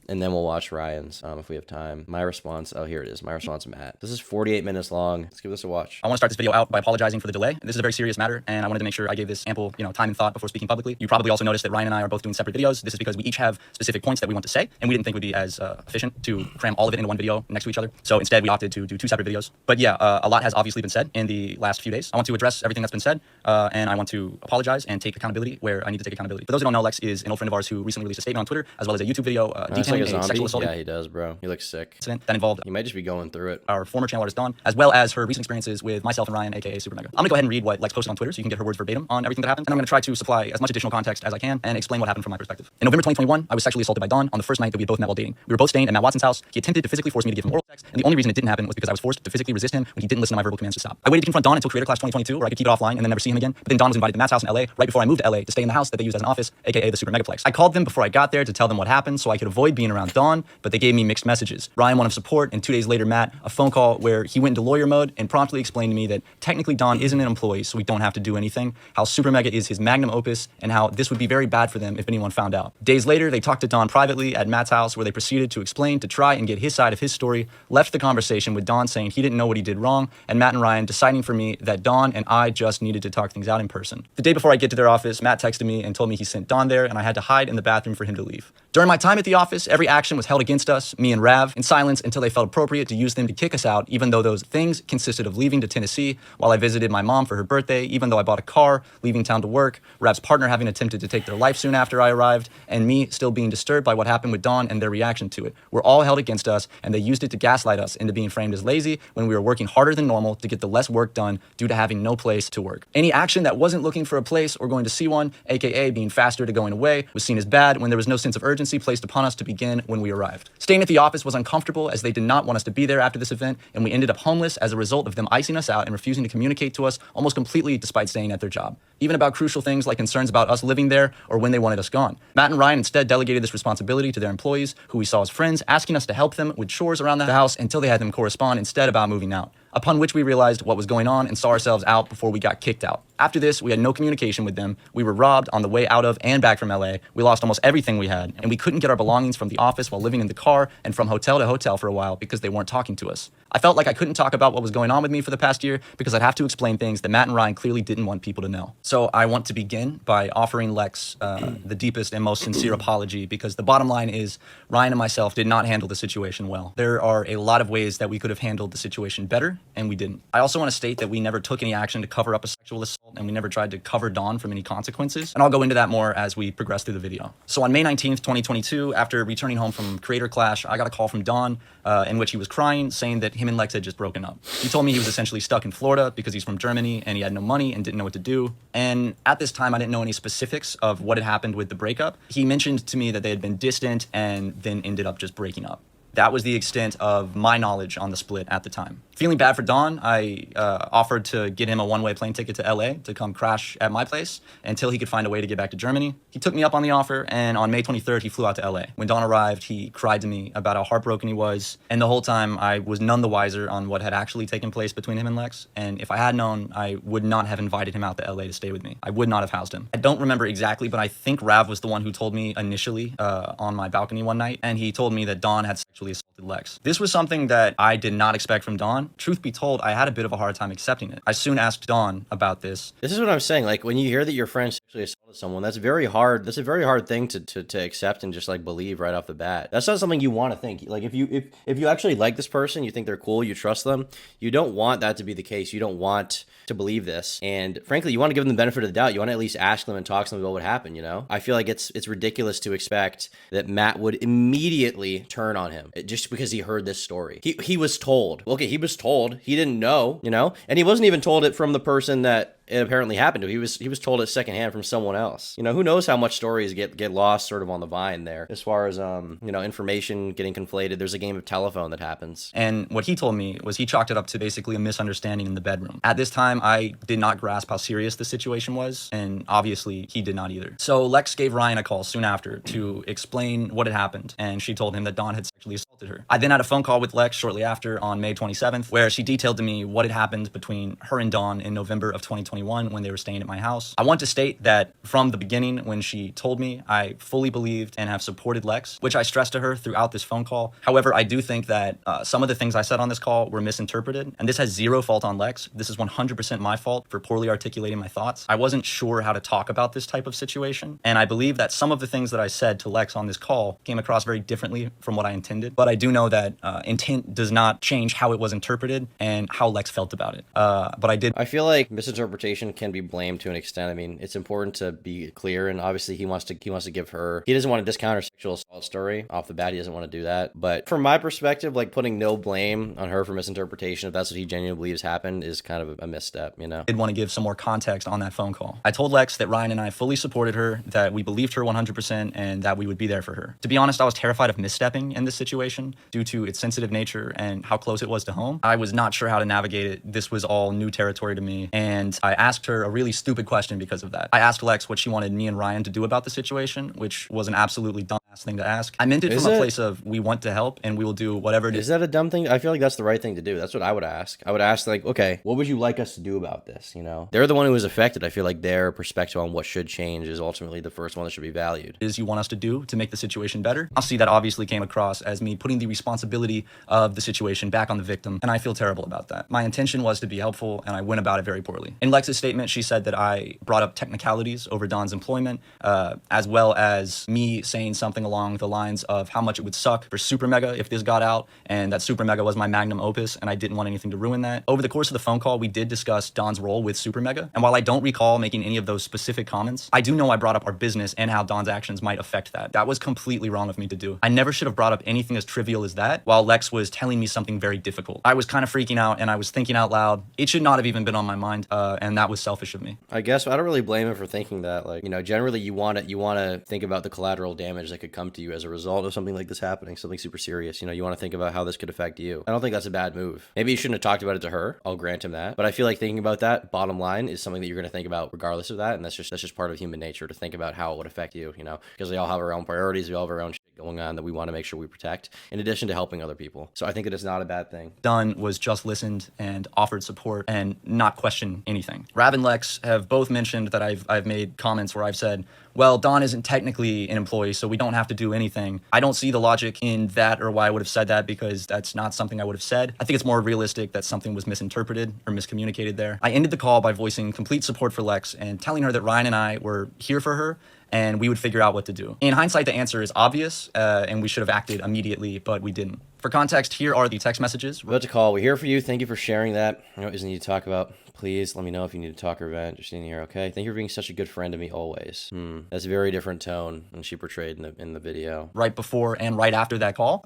And then we'll watch Ryan's if we have time. My response, oh, here it is. My response, Matt. This is 48 minutes long. Let's give this a watch. I want to start this video out by apologizing for the delay. This is a very serious matter, and I wanted to make sure I gave this ample, time and thought before speaking publicly. You probably also noticed that Ryan and I are both doing separate videos. This is because we each have specific points that we want to say, and we didn't think it would be as efficient to cram all of it into one video next to each other. So instead, we opted to do 2 separate videos. But yeah, a lot has obviously been said in the last few days. I want to address everything that's been said, and I want to apologize and take accountability where I need to take accountability. For those who don't know, Lex is an old friend of ours who recently released a statement on Twitter, as well as a YouTube video detailing a sexual assault. Yeah, he does, bro. He looks sick. Incident that involved He might just be going through it. our former channel artist Dawn, as well as her recent experiences with myself and Ryan, aka SuperMega. I'm gonna go ahead and read what Lex posted on Twitter so you can get her words verbatim on everything that happened, and I'm gonna try to supply as much additional context as I can and explain what happened from my perspective. In November 2021, I was sexually assaulted by Dawn on the first night that we had both met while dating. We were both staying at Matt Watson's house. He attempted to physically force me to give him oral sex, and the only reason it didn't happen was because I was forced to physically resist him when he didn't listen to my verbal commands to stop. I waited to confront Dawn until Creator Class 2022, where I could keep it offline and then never see him again. But then Dawn was invited to Matt's house in LA right before I moved to LA to stay in the house that they used as an office, aka the Super Megaplex. I called them before I got there to tell them what happened so I could avoid being around Dawn, but they gave me mixed messages. Ryan, one of support, and 2 days later, Matt, a phone call where he went into lawyer mode and promptly explained to me that technically Dawn isn't an employee, so we don't have to do anything, how SuperMega is his magnum opus, and how this would be very bad for them if anyone found out. Days later, they talked to Dawn privately at Matt's house, where they proceeded to explain to try and get his side of his story, left the conversation with Dawn saying he didn't know what he did wrong, and Matt and Ryan deciding for me that Dawn and I just needed to talk things out in person. The day before I get to their office, Matt texted me and told me he sent Dawn there, and I had to hide in the bathroom for him to leave. During my time at the office, every action was held against us, me and Rav, in silence until they felt appropriate to use them to kick us out, even though those things consisted of leaving to Tennessee while I visited my mom for her birthday, even though I bought a car, leaving town to work, Rav's partner having attempted to take their life soon after I arrived, and me still being disturbed by what happened with Dawn and their reaction to it. Were all held against us, and they used it to gaslight us into being framed as lazy when we were working harder than normal to get the less work done due to having no place to work. Any action that wasn't looking for a place or going to see one, aka being faster to going away, was seen as bad when there was no sense of urgency placed upon us to begin when we arrived. Staying at the office was uncomfortable as they did not want us to be there after this event, and we ended up homeless as a result of them icing us out and refusing to communicate to us almost completely despite staying at their job, even about crucial things like concerns about us living there or when they wanted us gone. Matt and Ryan instead delegated this responsibility to their employees, who we saw as friends, asking us to help them with chores around the house until they had them correspond instead about moving out. Upon which we realized what was going on and saw ourselves out before we got kicked out. After this, we had no communication with them. We were robbed on the way out of and back from LA. We lost almost everything we had, and we couldn't get our belongings from the office while living in the car and from hotel to hotel for a while because they weren't talking to us. I felt like I couldn't talk about what was going on with me for the past year because I'd have to explain things that Matt and Ryan clearly didn't want people to know. So I want to begin by offering Lex the deepest and most sincere apology, because the bottom line is Ryan and myself did not handle the situation well. There are a lot of ways that we could have handled the situation better, and we didn't. I also want to state that we never took any action to cover up a sexual assault, and we never tried to cover Dawn from any consequences, and I'll go into that more as we progress through the video. So on May 19th, 2022, after returning home from Creator Clash, I got a call from Dawn in which he was crying, saying that him and Lex had just broken up. He told me he was essentially stuck in Florida because he's from Germany and he had no money and didn't know what to do. And at this time, I didn't know any specifics of what had happened with the breakup. He mentioned to me that they had been distant and then ended up just breaking up. That was the extent of my knowledge on the split at the time. Feeling bad for Dawn, I offered to get him a one-way plane ticket to LA to come crash at my place until he could find a way to get back to Germany. He took me up on the offer, and on May 23rd, he flew out to LA. When Dawn arrived, he cried to me about how heartbroken he was, and the whole time I was none the wiser on what had actually taken place between him and Lex, and if I had known, I would not have invited him out to LA to stay with me. I would not have housed him. I don't remember exactly, but I think Rav was the one who told me initially on my balcony one night, and he told me that Dawn had sexually assaulted Lex. This was something that I did not expect from Dawn. Truth be told, I had a bit of a hard time accepting it. I soon asked Dawn about this. This is what I'm saying. Like, when you hear that your friend sexually assaulted someone, that's very hard. That's a very hard thing to accept and just like believe right off the bat. That's not something you want to think. Like, if you actually like this person, you think they're cool, you trust them, you don't want that to be the case. You don't want to believe this. And frankly, you want to give them the benefit of the doubt. You want to at least ask them and talk to them about what happened, you know? I feel like it's ridiculous to expect that Matt would immediately turn on him just because he heard this story. He was told. Okay, he was told. He didn't know, you know? And he wasn't even told it from the person that it apparently happened to. He was told it secondhand from someone else. You know, who knows how much stories get lost sort of on the vine there as far as you know, information getting conflated. There's a game of telephone that happens. And what he told me was he chalked it up to basically a misunderstanding in the bedroom. At this time, I did not grasp how serious the situation was, and obviously he did not either. So Lex gave Ryan a call soon after to explain what had happened, and she told him that Dawn had sexually assaulted her. I then had a phone call with Lex shortly after on May 27th, where she detailed to me what had happened between her and Dawn in November of 2021 when they were staying at my house. I want to state that from the beginning, when she told me, I fully believed and have supported Lex, which I stressed to her throughout this phone call. However, I do think that some of the things I said on this call were misinterpreted, and this has zero fault on Lex. This is 100% my fault for poorly articulating my thoughts. I wasn't sure how to talk about this type of situation, and I believe that some of the things that I said to Lex on this call came across very differently from what I intended, but I do know that intent does not change how it was interpreted and how Lex felt about it. But I feel like Misinterpretation can be blamed to an extent. I mean, it's important to be clear, and obviously he wants to give her, he doesn't want to discount her sexual assault story off the bat. He doesn't want to do that. But from my perspective, like, putting no blame on her for misinterpretation, if that's what he genuinely believes happened, is kind of a misstep, you know? did want to give some more context on that phone call. I told Lex that Ryan and I fully supported her, that we believed her 100%, and that we would be there for her. To be honest, I was terrified of misstepping in this situation due to its sensitive nature and how close it was to home. I was not sure how to navigate it. This was all new territory to me, and I asked her a really stupid question because of that. I asked Lex what she wanted me and Ryan to do about the situation, which was an absolutely dumbass thing to ask. I meant it from a place of, we want to help and we will do whatever it is. Is that a dumb thing? I feel like that's the right thing to do. That's what I would ask. I would ask, like, okay, what would you like us to do about this? You know, they're the one who was affected. I feel like their perspective on what should change is ultimately the first one that should be valued. Is you want us to do to make the situation better? I'll see that obviously came across as me putting the responsibility of the situation back on the victim, and I feel terrible about that. My intention was to be helpful, and I went about it very poorly. In Lex's statement, she said that I brought up technicalities over Don's employment, as well as me saying something along the lines of how much it would suck for SuperMega if this got out, and that SuperMega was my magnum opus, and I didn't want anything to ruin that. Over the course of the phone call, we did discuss Don's role with SuperMega, and while I don't recall making any of those specific comments, I do know I brought up our business and how Don's actions might affect that. That was completely wrong of me to do. I never should have brought up anything as trivial as that while Lex was telling me something very difficult. I was kind of freaking out, and I was thinking out loud. It should not have even been on my mind, and that was selfish of me. I guess I don't really blame him for thinking that. Like, you know, generally you want to think about the collateral damage that could come to you as a result of something like this happening, something super serious. You know, you want to think about how this could affect you. I don't think that's a bad move. Maybe you shouldn't have talked about it to her. I'll grant him that. But I feel like thinking about that, bottom line, is something that you're going to think about regardless of that, and that's just part of human nature to think about how it would affect you, you know, because we all have our own priorities, we all have our own shit going on that we want to make sure we protect, in addition to helping other people. So I think that it's not a bad thing. Done was just listened and offered support and not question anything. Rav and Lex have both mentioned that I've made comments where I've said, well, Don isn't technically an employee, so we don't have to do anything. I don't see the logic in that or why I would have said that, because that's not something I would have said. I think it's more realistic that something was misinterpreted or miscommunicated there. I ended the call by voicing complete support for Lex and telling her that Ryan and I were here for her and we would figure out what to do. In hindsight, the answer is obvious, and we should have acted immediately, but we didn't. For context, here are the text messages. We're about to call. We're here for you. Thank you for sharing that. I know it isn't need to talk about. Please let me know if you need to talk or vent. Just in here, okay? Thank you for being such a good friend to me always. That's a very different tone than she portrayed in the video. Right before and right after that call,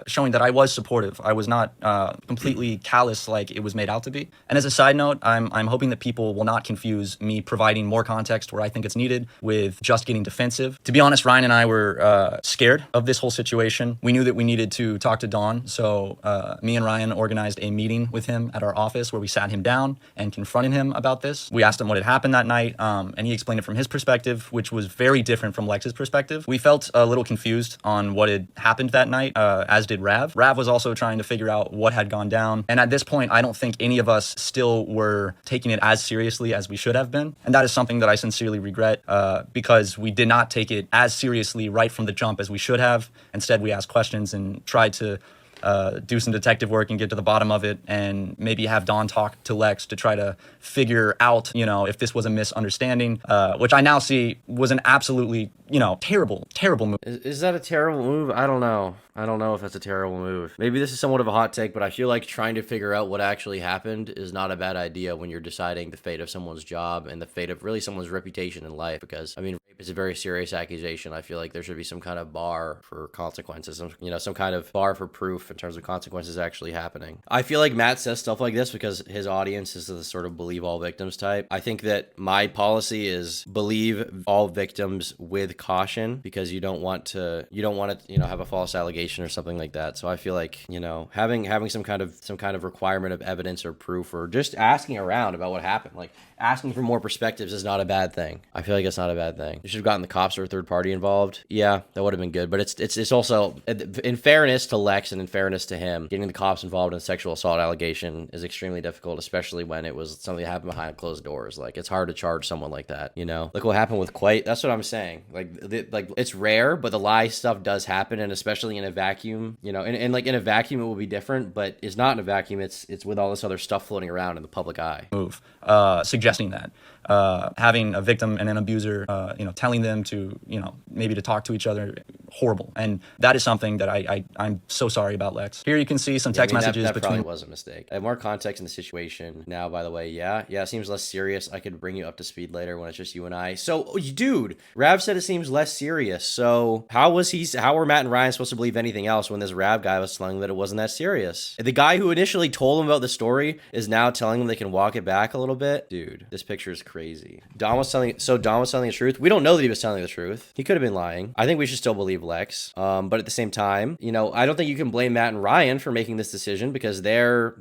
showing that I was supportive. I was not completely callous like it was made out to be. And as a side note, I'm hoping that people will not confuse me providing more context where I think it's needed with just getting defensive. To be honest, Ryan and I were scared of this whole situation. We knew that we needed to talk to Dawn, so me and Ryan organized a meeting with him at our office where we sat him down and confronted him about this. We asked him what had happened that night, and he explained it from his perspective, which was very different from Lex's perspective. We felt a little confused on what had happened that night, as did Rav. Rav was also trying to figure out what had gone down, and at this point, I don't think any of us still were taking it as seriously as we should have been, and that is something that I sincerely regret, because we did not take it as seriously right from the jump as we should have. Instead, we asked questions and tried to do some detective work and get to the bottom of it, and maybe have Dawn talk to Lex to try to figure out, if this was a misunderstanding, which I now see was an absolutely, terrible move. Is that a terrible move? I don't know. I don't know if that's a terrible move. Maybe this is somewhat of a hot take, but I feel like trying to figure out what actually happened is not a bad idea when you're deciding the fate of someone's job and the fate of really someone's reputation in life. Because, rape is a very serious accusation. I feel like there should be some kind of bar for consequences, some kind of bar for proof in terms of consequences actually happening. I feel like Matt says stuff like this because his audience is the sort of believe all victims type. I think that my policy is believe all victims with caution, because you don't want to have a false allegation or something like that. So I feel like, having some kind of requirement of evidence or proof, or just asking around about what happened, like asking for more perspectives, is not a bad thing. I feel like it's not a bad thing. You should have gotten the cops or a third party involved. Yeah, that would have been good. But it's also, in fairness to Lex and in fairness to him, getting the cops involved in a sexual assault allegation is extremely difficult, especially when it was something that happened behind closed doors. Like, it's hard to charge someone like that. Look what happened with Quate. That's what I'm saying. Like it's rare, but the lie stuff does happen, and especially in a vacuum, and like in a vacuum it will be different, but it's not in a vacuum. It's with all this other stuff floating around in the public eye. Move, suggesting that having a victim and an abuser, telling them to, maybe to talk to each other, horrible. And that is something that I'm so sorry about, Lex. Here you can see some text messages that between. Probably was a mistake. I have more context in the situation now, by the way. Yeah, it seems less serious. I could bring you up to speed later when it's just you and I. So, dude, Rav said it seems less serious. So how were Matt and Ryan supposed to believe anything else when this Rav guy was telling them that it wasn't that serious? The guy who initially told them about the story is now telling them they can walk it back a little bit. Dude, this picture is crazy. Don was telling the truth. We don't know that he was telling the truth. He could have been lying. I think we should still believe Lex. But at the same time, I don't think you can blame Matt and Ryan for making this decision, because their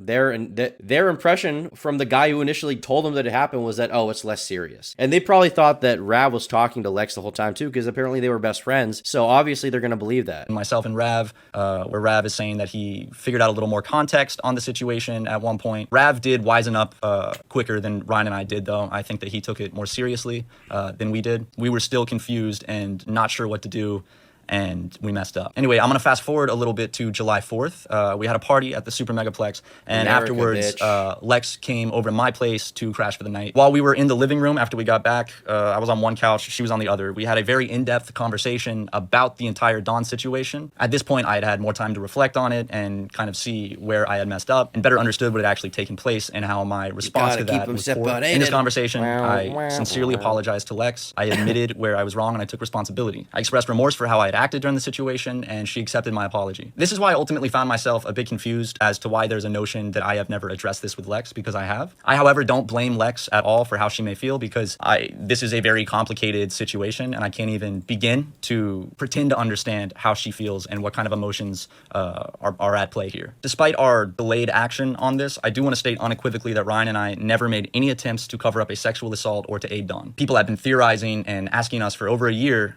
impression from the guy who initially told them that it happened was that, oh, it's less serious. And they probably thought that Rav was talking to Lex the whole time too, because apparently they were best friends. So obviously they're going to believe that. Myself and Rav, where Rav is saying that he figured out a little more context on the situation at one point. Rav did wisen up quicker than Ryan and I did, though. I think that he took it more seriously than we did. We were still confused and not sure what to do, and we messed up. Anyway, I'm gonna fast forward a little bit to July 4th. We had a party at the Super Megaplex, and America, afterwards, Lex came over to my place to crash for the night. While we were in the living room after we got back, I was on one couch, she was on the other. We had a very in-depth conversation about the entire Dawn situation. At this point, I had had more time to reflect on it and kind of see where I had messed up and better understood what had actually taken place and how my response to that was poor. In this conversation, I sincerely apologized to Lex. I admitted where I was wrong and I took responsibility. I expressed remorse for how I had acted during the situation, and she accepted my apology. This is why I ultimately found myself a bit confused as to why there's a notion that I have never addressed this with Lex, because I have. I, however, don't blame Lex at all for how she may feel, because this is a very complicated situation, and I can't even begin to pretend to understand how she feels and what kind of emotions are at play here. Despite our delayed action on this, I do want to state unequivocally that Ryan and I never made any attempts to cover up a sexual assault or to aid Dawn. People have been theorizing and asking us for over a year,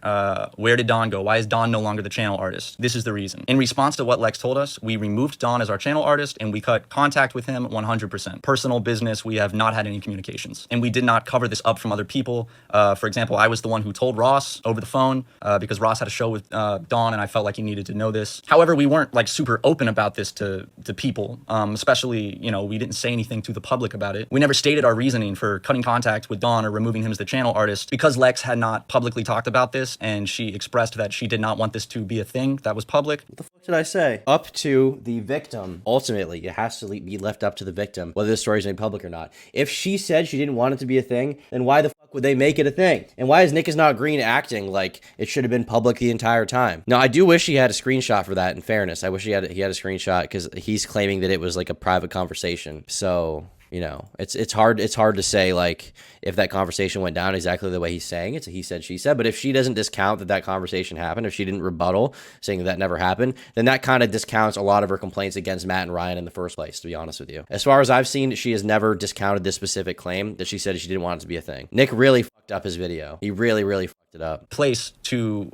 where did Dawn go? Why is Don no longer the channel artist? This is the reason. In response to what Lex told us, we removed Don as our channel artist and we cut contact with him 100%. Personal business, we have not had any communications. And we did not cover this up from other people. For example, I was the one who told Ross over the phone because Ross had a show with Don and I felt like he needed to know this. However, we weren't like super open about this to people, especially, you know, we didn't say anything to the public about it. We never stated our reasoning for cutting contact with Don or removing him as the channel artist because Lex had not publicly talked about this and she expressed that she did not want this to be a thing that was public. What the fuck did I say? Up to the victim. Ultimately, it has to be left up to the victim, whether the story's made public or not. If she said she didn't want it to be a thing, then why the fuck would they make it a thing? And why is Nick is Not Green acting like it should have been public the entire time? Now, I do wish he had a screenshot for that, in fairness. I wish he had a screenshot because he's claiming that it was like a private conversation. So, you know, it's hard to say like if that conversation went down exactly the way he's saying it's a he said she said. But if she doesn't discount that conversation happened, if she didn't rebuttal saying that never happened, then that kind of discounts a lot of her complaints against Matt and Ryan in the first place, to be honest with you. As far as I've seen, she has never discounted this specific claim that she said she didn't want it to be a thing. Nick really fucked up his video. He really fucked it up. Place to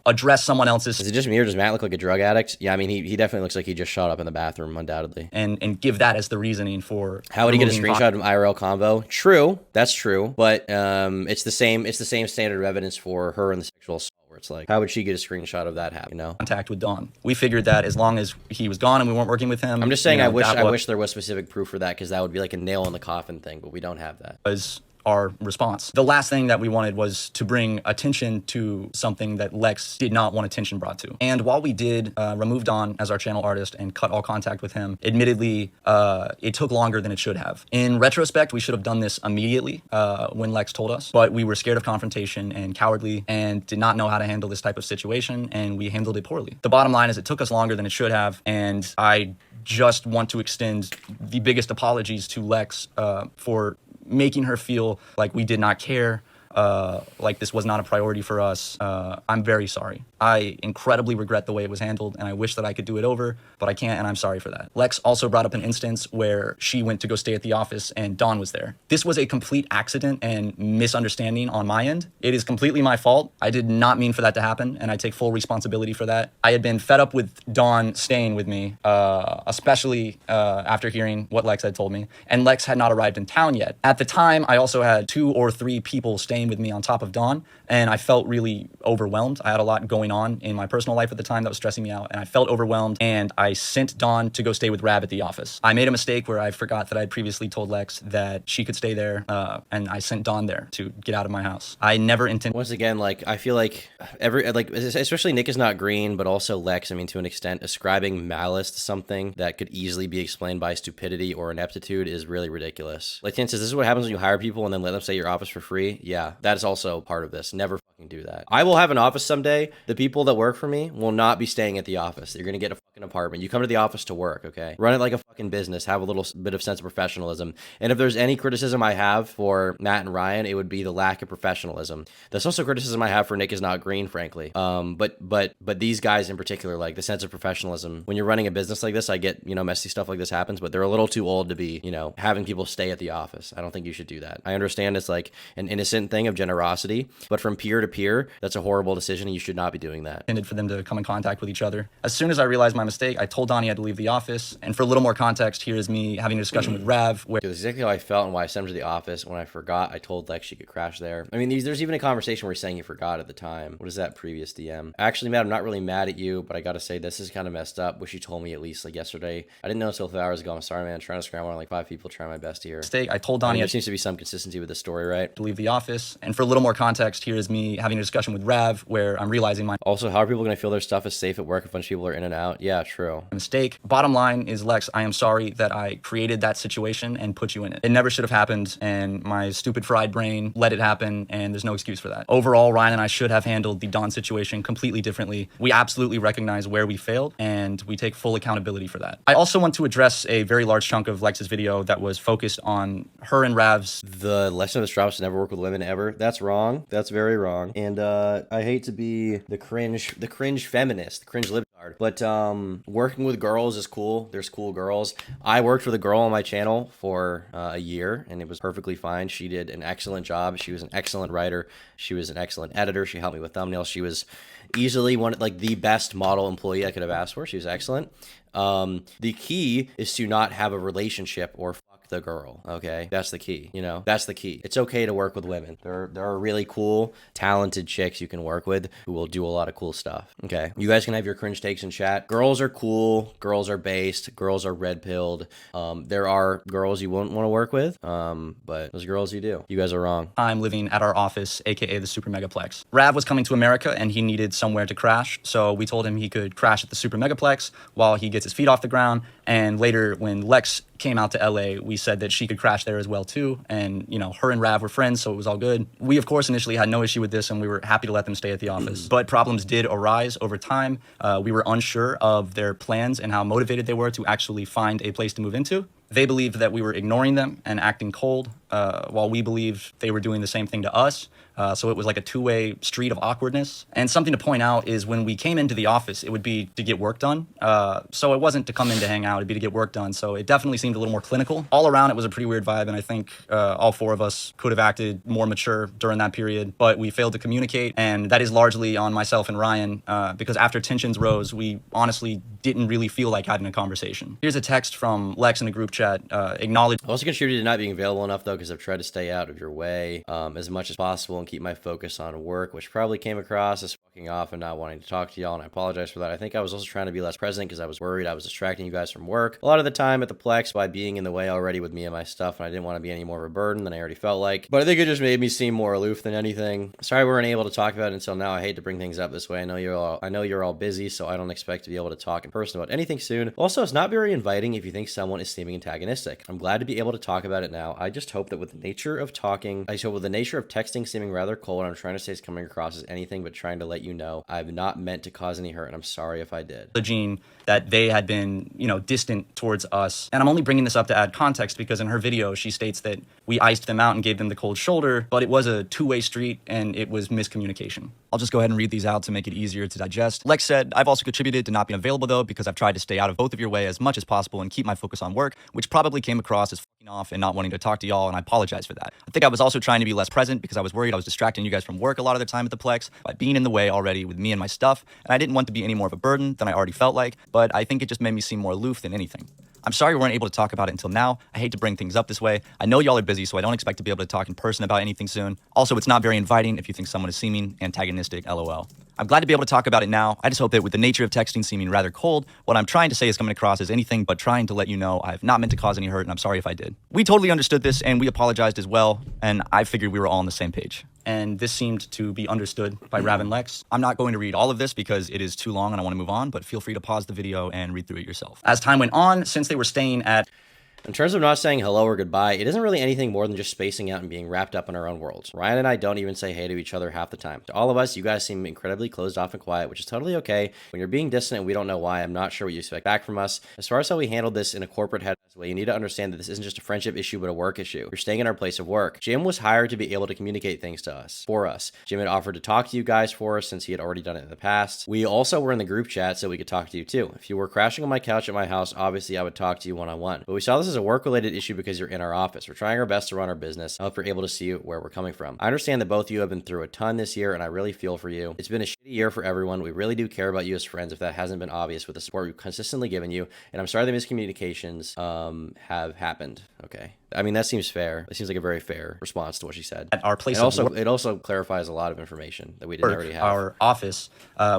address someone else's. Is it just me or does Matt look like a drug addict? Yeah, I mean, he definitely looks like he just shot up in the bathroom, undoubtedly. And give that as the reasoning for how would he get a screenshot of an IRL convo? True, that's true, but it's the same standard of evidence for her and the sexual assault. Where it's like, how would she get a screenshot of that happen? You know, contact with Don. We figured that as long as he was gone and we weren't working with him. I'm just saying, I wish there was specific proof for that because that would be like a nail in the coffin thing, but we don't have that. Was our response. The last thing that we wanted was to bring attention to something that Lex did not want attention brought to. And while we did remove Don as our channel artist and cut all contact with him, admittedly, it took longer than it should have. In retrospect, we should have done this immediately when Lex told us, but we were scared of confrontation and cowardly and did not know how to handle this type of situation, and we handled it poorly. The bottom line is it took us longer than it should have, and I just want to extend the biggest apologies to Lex for making her feel like we did not care, like this was not a priority for us. I'm very sorry. I incredibly regret the way it was handled, and I wish that I could do it over, but I can't, and I'm sorry for that. Lex also brought up an instance where she went to go stay at the office and Don was there. This was a complete accident and misunderstanding on my end. It is completely my fault. I did not mean for that to happen, and I take full responsibility for that. I had been fed up with Don staying with me, especially after hearing what Lex had told me, and Lex had not arrived in town yet. At the time, I also had 2 or 3 people staying with me on top of Don, and I felt really overwhelmed. I had a lot going on in my personal life at the time that was stressing me out, and I felt overwhelmed, and I sent Dawn to go stay with Rab at the office. I made a mistake where I forgot that I had previously told Lex that she could stay there, and I sent Dawn there to get out of my house. I never intended. Once again, like, I feel like especially Nick is Not Green, but also Lex, I mean, to an extent, ascribing malice to something that could easily be explained by stupidity or ineptitude is really ridiculous. Like, Tin says, this is what happens when you hire people and then let them stay at your office for free. Yeah, that is also part of this. Never fucking do that. I will have an office someday. The people that work for me will not be staying at the office. You're gonna get a fucking apartment. You come to the office to work, okay? Run it like a fucking business. Have a little bit of sense of professionalism. And if there's any criticism I have for Matt and Ryan, it would be the lack of professionalism. That's also criticism I have for Nick is Not Green, frankly. But these guys in particular, like the sense of professionalism. When you're running a business like this, I get, messy stuff like this happens, but they're a little too old to be, having people stay at the office. I don't think you should do that. I understand it's like an innocent thing of generosity, but from peer to peer, that's a horrible decision and you should not be doing that. Intended for them to come in contact with each other. As soon as I realized my mistake, I told Donnie I had to leave the office. And for a little more context, here is me having a discussion with Rav. Where That's exactly how I felt and why I sent him to the office. When I forgot, I told Lex she could crash there. I mean, there's even a conversation where he's saying he forgot at the time. What is that previous DM? Actually, Matt, I'm not really mad at you, but I gotta say this is kind of messed up. Wish you told me at least like yesterday. I didn't know until 5 hours ago. I'm sorry, man. I'm trying to scramble on like 5 people, trying my best here. Mistake. I told Donnie there seems to be some consistency with the story, right? To leave the office. And for a little more context, here is me having a discussion with Rav where I'm realizing my Also, how are people gonna feel their stuff is safe at work if a bunch of people are in and out? Yeah, true. mistake. Bottom line is, Lex, I am sorry that I created that situation and put you in it. It never should have happened, and my stupid fried brain let it happen, and there's no excuse for that. Overall, Ryan and I should have handled the Dawn situation completely differently. We absolutely recognize where we failed, and we take full accountability for that. I also want to address a very large chunk of Lex's video that was focused on her and Rav's. The lesson of the Strauss: never work with women ever. That's wrong. That's very wrong. And I hate to be the cringe feminist, the cringe libtard, hard. But working with girls is cool. There's cool girls. I worked with a girl on my channel for a year, and it was perfectly fine. She did an excellent job. She was an excellent writer. She was an excellent editor. She helped me with thumbnails. She was easily the best model employee I could have asked for. She was excellent. The key is to not have a relationship or fuck the girl. Okay, that's the key. That's the key. It's okay to work with women. There are really cool, talented chicks you can work with who will do a lot of cool stuff. Okay, you guys can have your cringe takes in chat. Girls are cool. Girls are based. Girls are red pilled. There are girls you won't want to work with. But those girls you do. You guys are wrong. I'm living at our office, aka the Super Megaplex. Rav was coming to America and he needed somewhere to crash, so we told him he could crash at the Super Megaplex while he gets his feet off the ground. And later, when Lex came out to LA, we said that she could crash there as well too. And her and Rav were friends, so it was all good. We of course initially had no issue with this, and we were happy to let them stay at the office. But problems did arise over time. We were unsure of their plans and how motivated they were to actually find a place to move into. They believed that we were ignoring them and acting cold, while we believed they were doing the same thing to us. So it was like a two-way street of awkwardness. And something to point out is when we came into the office, it would be to get work done. So it wasn't to come in to hang out, it'd be to get work done. So it definitely seemed a little more clinical. All around, it was a pretty weird vibe, and I think all four of us could have acted more mature during that period, but we failed to communicate, and that is largely on myself and Ryan, because after tensions rose, we honestly didn't really feel like having a conversation. Here's a text from Lex in the group chat, acknowledge. I also contributed to not being available enough, though, because I've tried to stay out of your way as much as possible and keep my focus on work, which probably came across as fucking off and not wanting to talk to y'all, and I apologize for that. I think I was also trying to be less present because I was worried I was distracting you guys from work a lot of the time at the Plex by being in the way already with me and my stuff, and I didn't want to be any more of a burden than I already felt like. But I think it just made me seem more aloof than anything. Sorry we weren't able to talk about it until now. I hate to bring things up this way. I know you're all busy, so I don't expect to be able to talk in person about anything soon. Also, it's not very inviting if you think someone is seeming antagonistic. I'm glad to be able to talk about it now. I just hope that with the nature of texting seeming rather cold, what I'm trying to say is coming across as anything but trying to let you know I've not meant to cause any hurt, and I'm sorry if I did. Gene, that they had been, distant towards us. And I'm only bringing this up to add context because in her video, she states that we iced them out and gave them the cold shoulder, but it was a two-way street and it was miscommunication. I'll just go ahead and read these out to make it easier to digest. Lex said, I've also contributed to not being available though because I've tried to stay out of both of your way as much as possible and keep my focus on work, which probably came across as fucking off and not wanting to talk to y'all, and I apologize for that. I think I was also trying to be less present because I was worried I was distracting you guys from work a lot of the time at the Plex by being in the way already with me and my stuff, and I didn't want to be any more of a burden than I already felt like, but I think it just made me seem more aloof than anything. I'm sorry we weren't able to talk about it until now. I hate to bring things up this way. I know y'all are busy, so I don't expect to be able to talk in person about anything soon. Also, it's not very inviting if you think someone is seeming antagonistic, LOL. I'm glad to be able to talk about it now. I just hope that with the nature of texting seeming rather cold, what I'm trying to say is coming across as anything but trying to let you know I have not meant to cause any hurt, and I'm sorry if I did. We totally understood this, and we apologized as well, and I figured we were all on the same page. And this seemed to be understood by Rav and Lex. I'm not going to read all of this because it is too long and I want to move on, but feel free to pause the video and read through it yourself. As time went on, since they were staying at... In terms of not saying hello or goodbye, it isn't really anything more than just spacing out and being wrapped up in our own worlds. Ryan and I don't even say hey to each other half the time. To all of us, you guys seem incredibly closed off and quiet, which is totally okay. When you're being distant and we don't know why, I'm not sure what you expect back from us. As far as how we handled this in a corporate head way, you need to understand that this isn't just a friendship issue, but a work issue. You're staying in our place of work. Jim was hired to be able to communicate things to us, for us. Jim had offered to talk to you guys for us since he had already done it in the past. We also were in the group chat so we could talk to you too. If you were crashing on my couch at my house, obviously I would talk to you one-on-one. But we saw this as a work-related issue because you're in our office. We're trying our best to run our business. I hope you're able to see where we're coming from. I understand that both of you have been through a ton this year, and I really feel for you. It's been a shitty year for everyone. We really do care about you as friends if that hasn't been obvious with the support we've consistently given you, and I'm sorry the miscommunications have happened. Okay. I mean, that seems fair. It seems like a very fair response to what she said. At our place it also clarifies a lot of information that we didn't already have. Our office,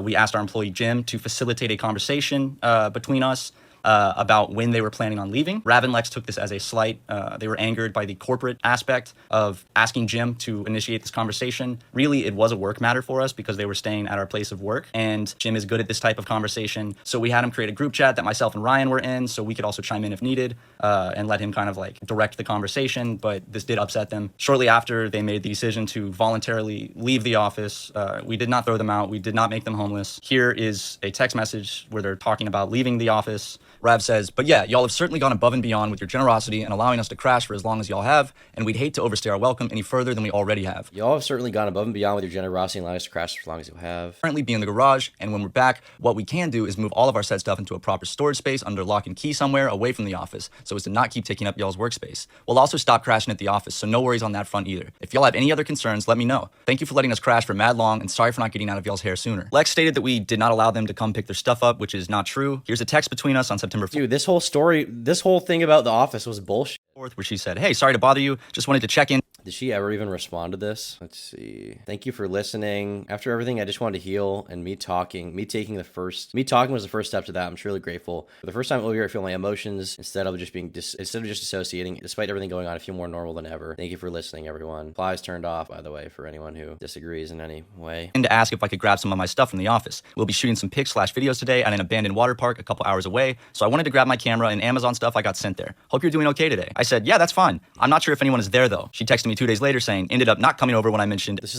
we asked our employee Jim to facilitate a conversation between us about when they were planning on leaving. Rav and Lex took this as a slight. They were angered by the corporate aspect of asking Jim to initiate this conversation. Really, it was a work matter for us because they were staying at our place of work, and Jim is good at this type of conversation. So we had him create a group chat that myself and Ryan were in so we could also chime in if needed and let him kind of like direct the conversation, but this did upset them. Shortly after, they made the decision to voluntarily leave the office. We did not throw them out. We did not make them homeless. Here is a text message where they're talking about leaving the office. Rav says, but yeah, y'all have certainly gone above and beyond with your generosity and allowing us to crash for as long as y'all have, and we'd hate to overstay our welcome any further than we already have. Y'all have certainly gone above and beyond with your generosity and allowing us to crash for as long as you have. Currently be in the garage, and when we're back, what we can do is move all of our said stuff into a proper storage space under lock and key somewhere away from the office, so as to not keep taking up y'all's workspace. We'll also stop crashing at the office, so no worries on that front either. If y'all have any other concerns, let me know. Thank you for letting us crash for mad long, and sorry for not getting out of y'all's hair sooner. Lex stated that we did not allow them to come pick their stuff up, which is not true. Here's a text between us on September 4th. Dude, this whole thing about the office was bullshit. Where she said, hey, sorry to bother you, just wanted to check in. Did she ever even respond to this? Let's see. Thank you for listening. After everything, I just wanted to heal, and me talking was the first step to that. I'm truly grateful. For the first time over here, I feel my emotions instead of just dissociating. Despite everything going on, I feel more normal than ever. Thank you for listening, everyone. Flies turned off, by the way, for anyone who disagrees in any way. And to ask if I could grab some of my stuff from the office. We'll be shooting some pics/videos today at an abandoned water park a couple hours away, so I wanted to grab my camera and Amazon stuff I got sent there. Hope you're doing okay today. I said, yeah, that's fine. I'm not sure if anyone is there though. She texted me 2 days later saying, ended up not coming over when I mentioned this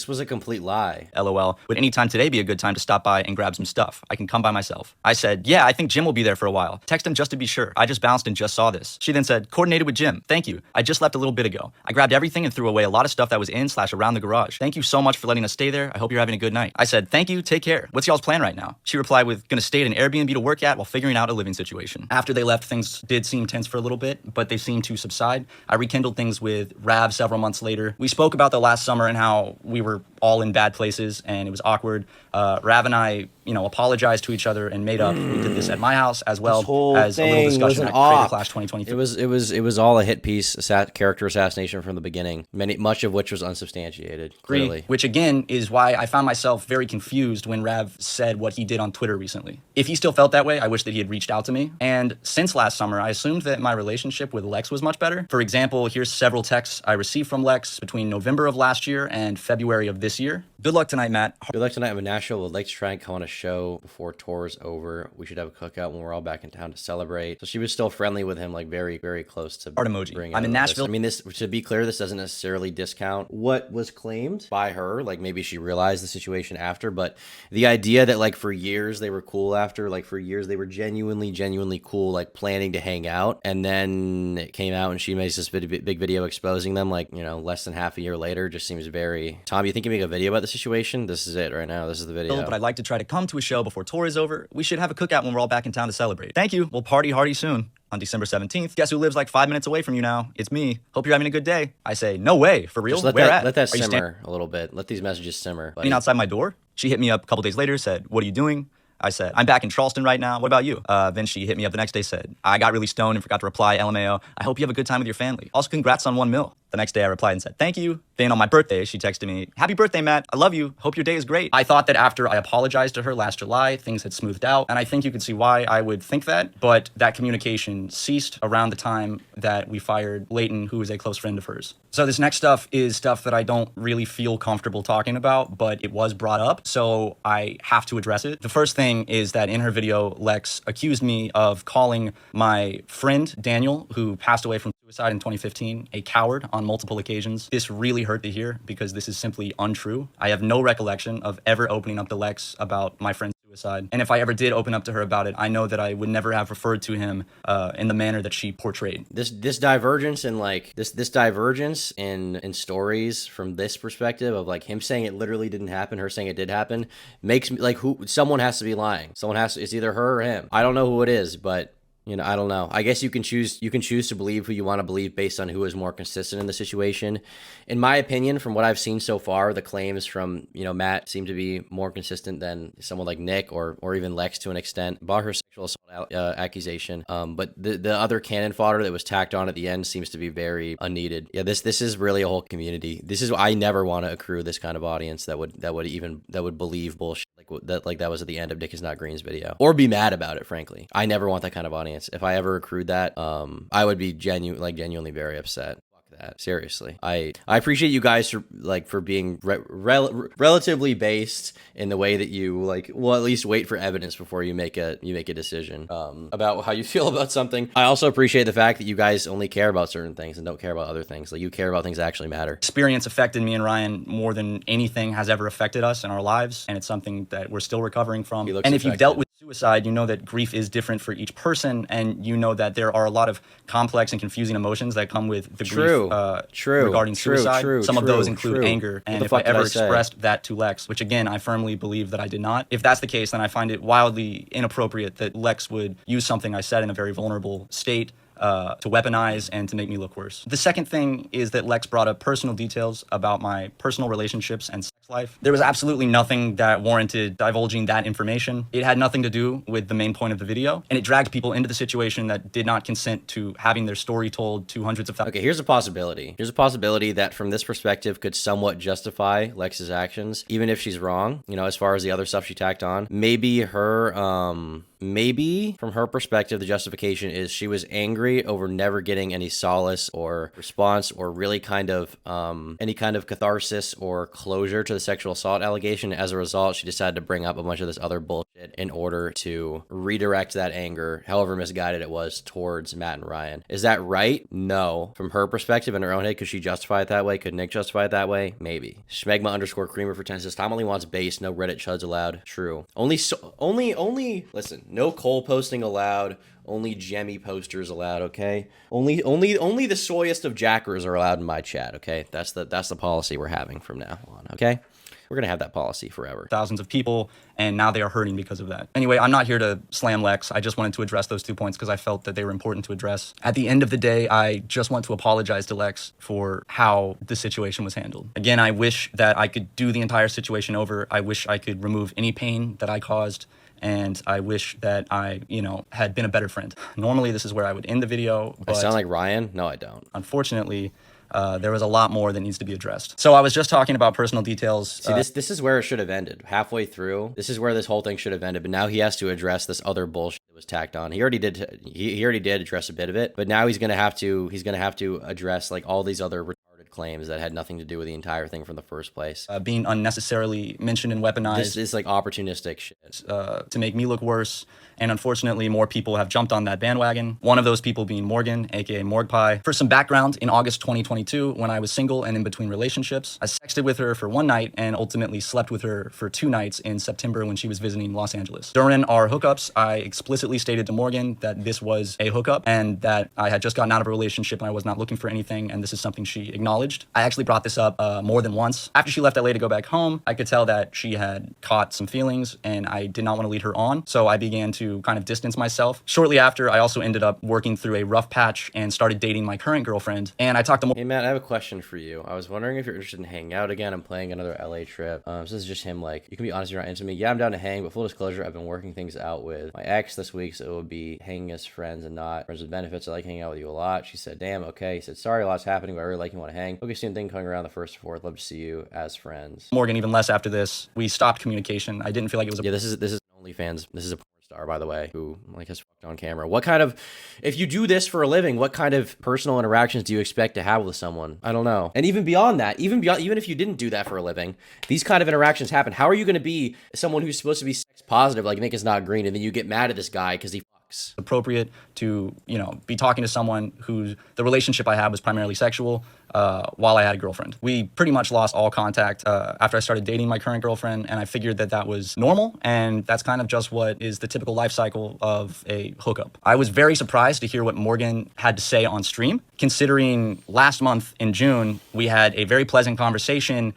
was a complete lie. LOL. Would any time today be a good time to stop by and grab some stuff? I can come by myself. I said, yeah, I think Jim will be there for a while. Text him just to be sure. I just bounced and just saw this. She then said, coordinated with Jim. Thank you. I just left a little bit ago. I grabbed everything and threw away a lot of stuff that was in/around the garage. Thank you so much for letting us stay there. I hope you're having a good night. I said, thank you. Take care. What's y'all's plan right now? She replied with, gonna stay at an Airbnb to work at while figuring out a living situation. After they left, things did seem tense for a little bit, but they seemed to subside. I rekindled things with Rav several months later. We spoke about the last summer and how we were all in bad places and it was awkward. Rav and I, apologized to each other and made up. We did this at my house as well as a little discussion at Creative Clash 2023. It was all a hit piece, character assassination from the beginning. Much of which was unsubstantiated. Clearly. Which again is why I found myself very confused when Rav said what he did on Twitter recently. If he still felt that way, I wish that he had reached out to me. And since last summer, I assumed that my relationship with Lex was much better. For example, here's several texts I received from Lex between November of last year and February of this year. Good luck tonight, Matt. Good luck tonight. I'm in Nashville. Would like to try and come on a show before tour is over. We should have a cookout when we're all back in town to celebrate. So she was still friendly with him, like very, very close to heart emoji. I'm in Nashville. I mean, this, to be clear, this doesn't necessarily discount what was claimed by her. Like maybe she realized the situation after, but the idea that like for years they were cool after, like for years they were genuinely cool, like planning to hang out, and then it came out and she makes this big video exposing them, like less than half a year later, just seems very. Tom, you think you make a video about the situation? This is it right now. This is the video. But I'd like to try to come to a show before tour is over. We should have a cookout when we're all back in town to celebrate. Thank you. We'll party hardy soon. On December 17th. Guess who lives like 5 minutes away from you now? It's me. Hope you're having a good day. I say, no way. For real? Let that simmer a little bit. Let these messages simmer. Being outside my door. She hit me up a couple days later, said, what are you doing? I said, I'm back in Charleston right now. What about you? Then she hit me up the next day, said, I got really stoned and forgot to reply, LMAO. I hope you have a good time with your family. Also, congrats on 1 mil. The next day I replied and said, thank you. Then on my birthday, she texted me, happy birthday, Matt. I love you. Hope your day is great. I thought that after I apologized to her last July, things had smoothed out. And I think you could see why I would think that. But that communication ceased around the time that we fired Leighton, who is a close friend of hers. So this next stuff is stuff that I don't really feel comfortable talking about, but it was brought up, so I have to address it. The first thing is that in her video, Lex accused me of calling my friend, Daniel, who passed away from suicide in 2015, a coward on multiple occasions. This really hurt to hear because this is simply untrue. I have no recollection of ever opening up to Lex about my friend's suicide. And if I ever did open up to her about it, I know that I would never have referred to him in the manner that she portrayed. This divergence in like this divergence in stories from this perspective of like him saying it literally didn't happen, her saying it did happen, makes me like someone has to be lying. It's either her or him. I don't know who it is, but I don't know. I guess you can choose to believe who you want to believe based on who is more consistent in the situation. In my opinion, from what I've seen so far, the claims from, Matt seem to be more consistent than someone like Nick or even Lex to an extent about her sexual assault accusation. But the other cannon fodder that was tacked on at the end seems to be very unneeded. Yeah, this is really a whole community. I never want to accrue this kind of audience that would believe bullshit like that was at the end of Nick is Not Green's video, or be mad about it. Frankly, I never want that kind of audience. If I ever accrued that, I would be genuinely very upset. Fuck that. Seriously. I appreciate you guys for being relatively based in the way that you at least wait for evidence before you make a decision about how you feel about something. I also appreciate the fact that you guys only care about certain things and don't care about other things. Like you care about things that actually matter. Experience affected me and Ryan more than anything has ever affected us in our lives, and it's something that we're still recovering from. And if you've dealt with suicide, you know that grief is different for each person, and you know that there are a lot of complex and confusing emotions that come with the grief regarding suicide. Some of those include anger, and if I ever expressed that to Lex, which again, I firmly believe that I did not, if that's the case, then I find it wildly inappropriate that Lex would use something I said in a very vulnerable state to weaponize and to make me look worse. The second thing is that Lex brought up personal details about my personal relationships and sex life. There was absolutely nothing that warranted divulging that information. It had nothing to do with the main point of the video, and it dragged people into the situation that did not consent to having their story told to hundreds of thousands. Okay, here's a possibility. Here's a possibility that from this perspective could somewhat justify Lex's actions, even if she's wrong, you know, as far as the other stuff she tacked on. Maybe from her perspective, the justification is she was angry over never getting any solace or response or really kind of any kind of catharsis or closure to the sexual assault allegation. As a result, she decided to bring up a bunch of this other bullshit in order to redirect that anger, however misguided it was, towards Matt and Ryan. Is that right? No. From her perspective in her own head, could she justify it that way? Could Nick justify it that way? Maybe. Schmegma_creamer for 10 says, Tom only wants base, no Reddit chuds allowed. True. Listen, no Cole posting allowed. Only Jemmy posters allowed, okay? Only the soyest of jackers are allowed in my chat, okay? That's the policy we're having from now on, okay? We're gonna have that policy forever. Thousands of people, and now they are hurting because of that. Anyway, I'm not here to slam Lex. I just wanted to address those 2 points because I felt that they were important to address. At the end of the day, I just want to apologize to Lex for how the situation was handled. Again, I wish that I could do the entire situation over. I wish I could remove any pain that I caused. And I wish that I, had been a better friend. Normally, this is where I would end the video. But I sound like Ryan? No, I don't. Unfortunately, there was a lot more that needs to be addressed. So I was just talking about personal details. See, this is where it should have ended. Halfway through, this is where this whole thing should have ended. But now he has to address this other bullshit that was tacked on. He already did. He already did address a bit of it. But now he's gonna have to address like all these other claims that had nothing to do with the entire thing from the first place. Being unnecessarily mentioned and weaponized. This is like opportunistic shit. To make me look worse. And unfortunately, more people have jumped on that bandwagon. One of those people being Morgan, aka Morg Pie. For some background, in August 2022, when I was single and in between relationships, I sexted with her for one night and ultimately slept with her for 2 nights in September when she was visiting Los Angeles. During our hookups, I explicitly stated to Morgan that this was a hookup and that I had just gotten out of a relationship and I was not looking for anything, and this is something she acknowledged. I actually brought this up more than once. After she left LA to go back home, I could tell that she had caught some feelings and I did not want to lead her on, so I began to kind of distance myself. Shortly after, I also ended up working through a rough patch and started dating my current girlfriend, and I talked to Hey Matt, I have a question for you. I was wondering if you're interested in hanging out again. I'm planning another LA trip. So this is just him like, you can be honest, you're not into me. Yeah, I'm down to hang, but full disclosure, I've been working things out with my ex this week, so it would be hanging as friends and not friends with benefits. I like hanging out with you a lot. She said, damn, okay. He said, sorry, a lot's happening, but I really like you, want to hang. Okay, same thing coming around the 1st to 4th. Love to see you as friends. Morgan even less after this. We stopped communication. I didn't feel like it was Yeah, this is OnlyFans. This is a porn star, by the way, who like has fucked on camera. What kind of, if you do this for a living, what kind of personal interactions do you expect to have with someone? I don't know. And even beyond that, even if you didn't do that for a living, these kind of interactions happen. How are you going to be someone who's supposed to be sex positive, like Nick is not green, and then you get mad at this guy because he fucks? Appropriate to, be talking to someone who the relationship I had was primarily sexual while I had a girlfriend. We pretty much lost all contact after I started dating my current girlfriend, and I figured that that was normal, and that's kind of just what is the typical life cycle of a hookup. I was very surprised to hear what Morgan had to say on stream, considering last month in June, we had a very pleasant conversation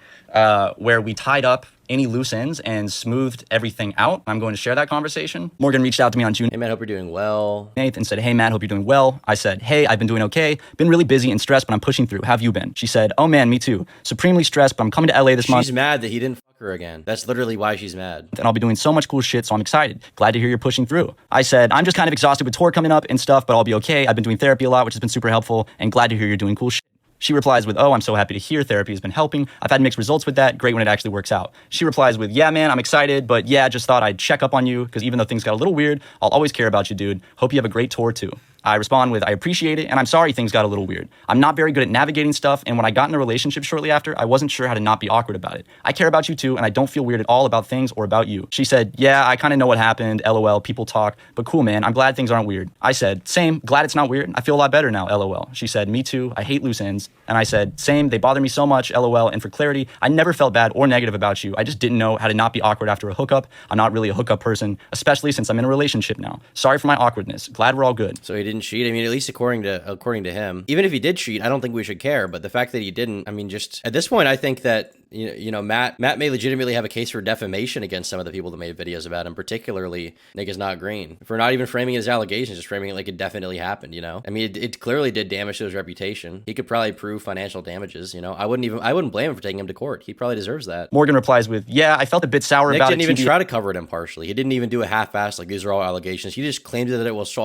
where we tied up any loose ends and smoothed everything out. I'm going to share that conversation. Morgan reached out to me on June Hey Matt, hope you're doing well. 8th and said, hey Matt, hope you're doing well. I said, hey, I've been doing okay. Been really busy and stressed, but I'm pushing through. How have you been? She said, oh man, me too. Supremely stressed, but I'm coming to LA this month. She's mad that he didn't fuck her again. That's literally why she's mad. And I'll be doing so much cool shit, so I'm excited. Glad to hear you're pushing through. I said, I'm just kind of exhausted with tour coming up and stuff, but I'll be okay. I've been doing therapy a lot, which has been super helpful, and glad to hear you're doing cool shit. She replies with, oh, I'm so happy to hear therapy has been helping. I've had mixed results with that. Great when it actually works out. She replies with, yeah, man, I'm excited, but yeah, just thought I'd check up on you because even though things got a little weird, I'll always care about you, dude. Hope you have a great tour too. I respond with, I appreciate it, and I'm sorry things got a little weird. I'm not very good at navigating stuff, and when I got in a relationship shortly after, I wasn't sure how to not be awkward about it. I care about you too, and I don't feel weird at all about things or about you. She said, yeah, I kind of know what happened, LOL, people talk, but cool, man, I'm glad things aren't weird. I said, same, glad it's not weird. I feel a lot better now, LOL. She said, me too, I hate loose ends. And I said, same, they bother me so much, LOL, and for clarity, I never felt bad or negative about you. I just didn't know how to not be awkward after a hookup. I'm not really a hookup person, especially since I'm in a relationship now. Sorry for my awkwardness. Glad we're all good. So he didn't cheat. I mean, at least according to him. Even if he did cheat, I don't think we should care. But the fact that he didn't, I mean, just at this point, I think that Matt may legitimately have a case for defamation against some of the people that made videos about him, particularly Niggas Not Green, for not even framing it as allegations, just framing it like it definitely happened. I mean, it clearly did damage to his reputation. He could probably prove financial damages. I wouldn't blame him for taking him to court. He probably deserves that. Morgan replies with, yeah, I felt a bit sour Nick about it. Nick didn't even try to cover it impartially. He didn't even do a half-ass like these are all allegations. He just claimed that it was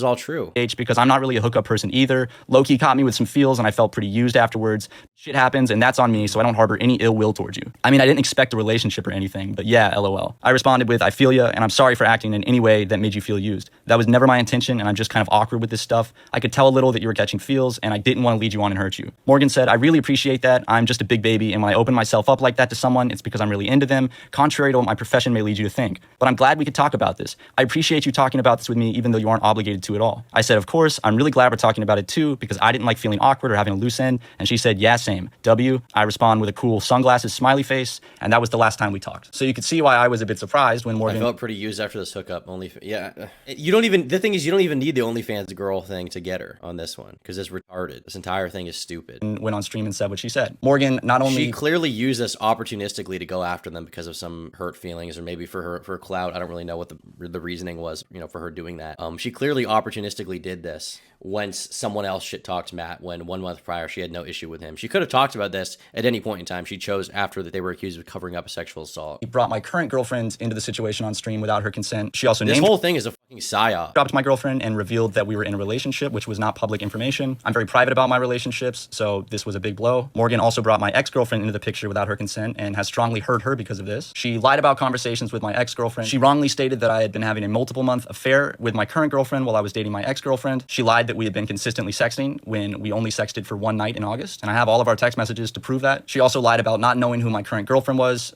all true. Because I'm not really a hookup person either. Loki caught me with some feels and I felt pretty used afterwards. Shit happens and that's on me, so I don't harbor any ill will towards you. I mean, I didn't expect a relationship or anything, but yeah, LOL. I responded with, I feel ya, and I'm sorry for acting in any way that made you feel used. That was never my intention, and I'm just kind of awkward with this stuff. I could tell a little that you were catching feels, and I didn't want to lead you on and hurt you. Morgan said, I really appreciate that. I'm just a big baby, and when I open myself up like that to someone, it's because I'm really into them, contrary to what my profession may lead you to think. But I'm glad we could talk about this. I appreciate you talking about this with me, even though you aren't obligated to at all. I said, of course, I'm really glad we're talking about it too, because I didn't like feeling awkward or having a loose end, and she said, yeah, same. W. I respond with a cool sunglasses smiley face, and that was the last time we talked. So you could see why I was a bit surprised when Morgan... I felt pretty used after this hookup. The thing is, you don't even need the OnlyFans girl thing to get her on this one, because it's retarded. This entire thing is stupid. Went on stream and said what she said. Morgan not only... She clearly used this opportunistically to go after them because of some hurt feelings, or maybe for clout. I don't really know what the reasoning was, for her doing that. She clearly opportunistically did this once someone else shit talked Matt, when 1 month prior she had no issue with him. She could have talked about this at any point in time. She chose after that they were accused of covering up a sexual assault. He brought my current girlfriend into the situation on stream without her consent. She also This whole thing is a fucking psyop. Dropped my girlfriend and revealed that we were in a relationship, which was not public information. I'm very private about my relationships, so this was a big blow. Morgan also brought my ex-girlfriend into the picture without her consent and has strongly hurt her because of this. She lied about conversations with my ex-girlfriend. She wrongly stated that I had been having a multiple-month affair with my current girlfriend while I was dating my ex-girlfriend. She lied that we had been consistently sexting when we only sexted for one night in August, and I have all of our text messages to prove that. She also lied about not knowing who my current girlfriend was,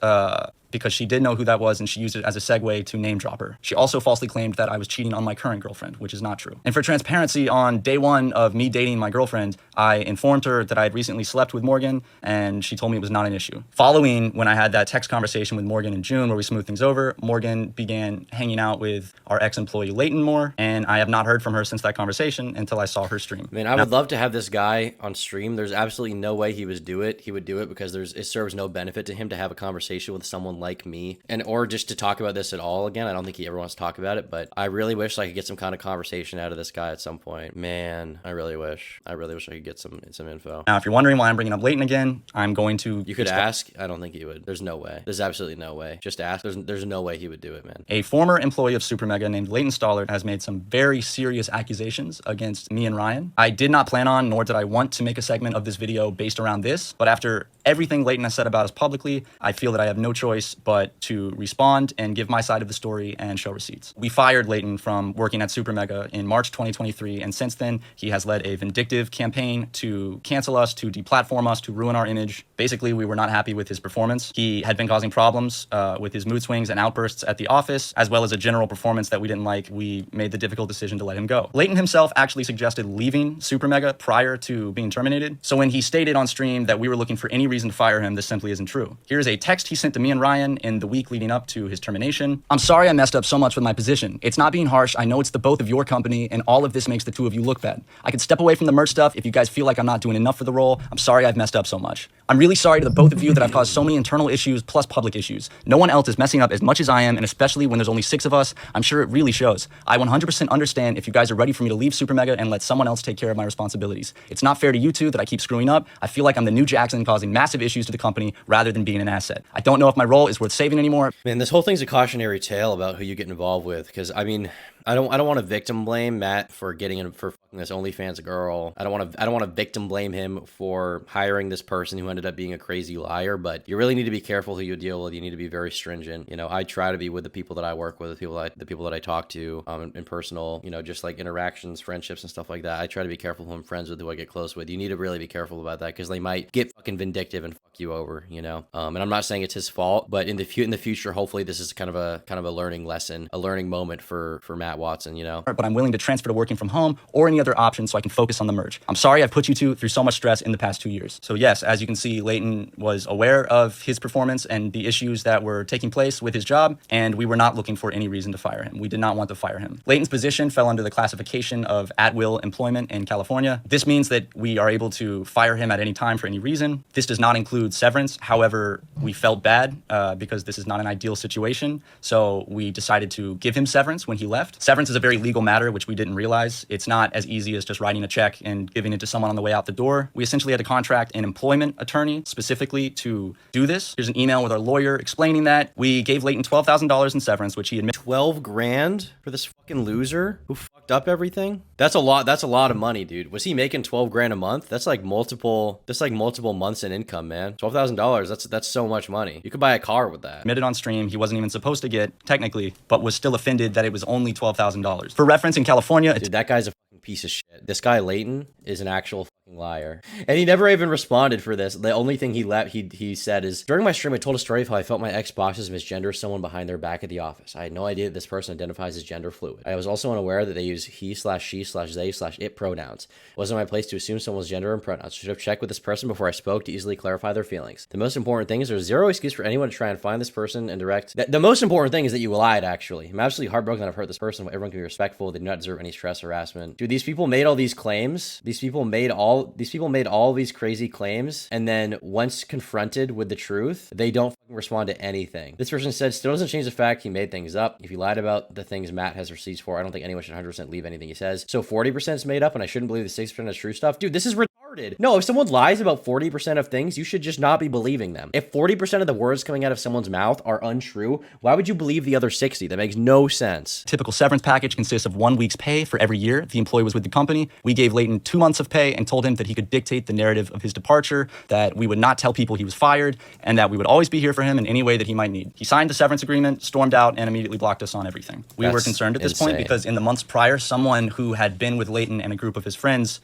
because she did know who that was and she used it as a segue to name drop her. She also falsely claimed that I was cheating on my current girlfriend, which is not true. And for transparency, on day one of me dating my girlfriend, I informed her that I had recently slept with Morgan, and she told me it was not an issue. Following when I had that text conversation with Morgan in June where we smoothed things over, Morgan began hanging out with our ex-employee Leighton more, and I have not heard from her since that conversation until I saw her stream. Man, I would love to have this guy on stream. There's absolutely no way he would do it because it serves no benefit to him to have a conversation with someone like me, or just to talk about this at all again. I don't think he ever wants to talk about it, but I really wish I could get some kind of conversation out of this guy at some point. Man, I really wish I could get some info. Now, if you're wondering why I'm bringing up Leighton again, I'm going to... You could ask. I don't think he would. There's no way. There's absolutely no way. Just ask. There's no way he would do it, man. A former employee of SuperMega named Leighton Stollard has made some very serious accusations against me and Ryan. I did not plan on, nor did I want to make a segment of this video based around this, but after everything Leighton has said about us publicly, I feel that I have no choice but to respond and give my side of the story and show receipts. We fired Leighton from working at SuperMega in March 2023, and since then, he has led a vindictive campaign to cancel us, to deplatform us, to ruin our image. Basically, we were not happy with his performance. He had been causing problems with his mood swings and outbursts at the office, as well as a general performance that we didn't like. We made the difficult decision to let him go. Leighton himself actually suggested leaving SuperMega prior to being terminated. So when he stated on stream that we were looking for any reason to fire him, this simply isn't true. Here's a text he sent to me and Ryan in the week leading up to his termination. I'm sorry I messed up so much with my position. It's not being harsh. I know it's the both of your company, and all of this makes the two of you look bad. I could step away from the merch stuff if you guys feel like I'm not doing enough for the role. I'm sorry I've messed up so much. I'm really sorry to the both of you that I've caused so many internal issues plus public issues. No one else is messing up as much as I am, and especially when there's only 6 of us, I'm sure it really shows. I 100% understand if you guys are ready for me to leave SuperMega and let someone else take care of my responsibilities. It's not fair to you two that I keep screwing up. I feel like I'm the new Jackson causing massive issues to the company rather than being an asset. I don't know if my role is worth saving anymore. Man, this whole thing's a cautionary tale about who you get involved with, because, I mean, I don't want to victim blame Matt for for fucking this OnlyFans girl. I don't want to victim blame him for hiring this person who ended up being a crazy liar, but you really need to be careful who you deal with. You need to be very stringent. You know, I try to be with the people that I work with, the people that I talk to in personal, you know, just like interactions, friendships and stuff like that. I try to be careful who I'm friends with, who I get close with. You need to really be careful about that because they might get fucking vindictive and fuck you over, you know. And I'm not saying it's his fault, but in the future, hopefully this is kind of a learning lesson, a learning moment for Matt Watson, you know. But I'm willing to transfer to working from home or any other option so I can focus on the merge. I'm sorry I've put you two through so much stress in the past 2 years. So yes, as you can see, Leighton was aware of his performance and the issues that were taking place with his job, and we were not looking for any reason to fire him. We did not want to fire him. Leighton's position fell under the classification of at-will employment in California. This means that we are able to fire him at any time for any reason. This does not include severance. However, we felt bad because this is not an ideal situation, so we decided to give him severance when he left. Severance is a very legal matter, which we didn't realize. It's not as easy as just writing a check and giving it to someone on the way out the door. We essentially had to contract an employment attorney specifically to do this. Here's an email with our lawyer explaining that. We gave Leighton $12,000 in severance, which he admitted. 12 grand for this fucking loser who fucked up everything? That's a lot of money, dude. Was he making 12 grand a month? That's like multiple months in income, man. $12,000, that's so much money. You could buy a car with that. Admitted on stream he wasn't even supposed to get, technically, but was still offended that it was only $12,000. For reference, in California, dude, that guy's a fucking piece of shit. This guy Leighton is an actual fucking liar, and he never even responded for this. The only thing he said is, during my stream I told a story of how I felt my ex bosses misgender someone behind their back at the office. I had no idea that this person identifies as gender fluid. I was also unaware that they use he/she/they/it pronouns. It wasn't my place to assume someone's gender and pronouns. I should have checked with this person before I spoke to easily clarify their feelings. The most important thing is there's zero excuse for anyone to try and find this person and direct. The most important thing is that you lied, actually. I'm absolutely heartbroken that I've hurt this person, but everyone can be respectful. They do not deserve any stress or harassment. Dude, these people made all these claims. These people made all these crazy claims, and then once confronted with the truth, they don't fucking respond to anything. This person said, still doesn't change the fact he made things up. If he lied about the things Matt has receipts for, I don't think anyone should 100% believe anything he says. So 40% is made up, and I shouldn't believe the 60% is true stuff. Dude, this is retarded. No, if someone lies about 40% of things, you should just not be believing them. If 40% of the words coming out of someone's mouth are untrue, why would you believe the other 60? That makes no sense. Typical severance package consists of 1 week's pay for every year the employee was with the company. We gave Leighton 2 months of pay and told him that he could dictate the narrative of his departure, that we would not tell people he was fired, and that we would always be here for him in any way that he might need. He signed the severance agreement, stormed out, and immediately blocked us on everything. We were concerned at this point because in the months prior, someone who had been with Leighton and a group of his friends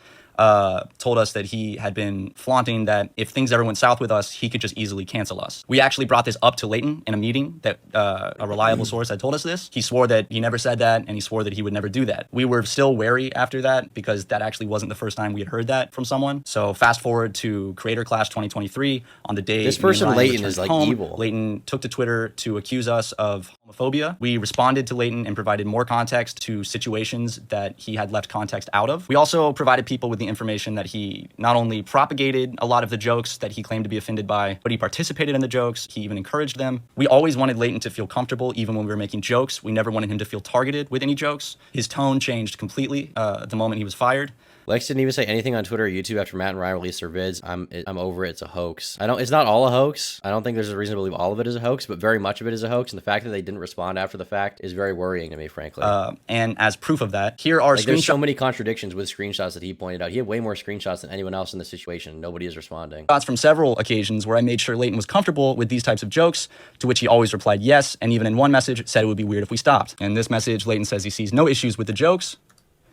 told us that he had been flaunting that if things ever went south with us, he could just easily cancel us. We actually brought this up to Leighton in a meeting that a reliable source had told us this. He swore that he never said that, and he swore that he would never do that. We were still wary after that because that actually wasn't the first time we had heard that from someone. So fast forward to Creator Clash 2023, on the day this person Leighton is like home, evil. Leighton took to Twitter to accuse us of homophobia. We responded to Leighton and provided more context to situations that he had left context out of. We also provided people with the information that he not only propagated a lot of the jokes that he claimed to be offended by, but he participated in the jokes. He even encouraged them. We always wanted Leighton to feel comfortable even when we were making jokes. We never wanted him to feel targeted with any jokes. His tone changed completely the moment he was fired. Lex didn't even say anything on Twitter or YouTube after Matt and Ryan released their vids. I'm over it. It's a hoax. It's not all a hoax. I don't think there's a reason to believe all of it is a hoax, but very much of it is a hoax. And the fact that they didn't respond after the fact is very worrying to me, frankly. And as proof of that, here are screenshots. There's so many contradictions with screenshots that he pointed out. He had way more screenshots than anyone else in the situation. Nobody is responding. From several occasions where I made sure Leighton was comfortable with these types of jokes, to which he always replied yes, and even in one message said it would be weird if we stopped. In this message, Leighton says he sees no issues with the jokes.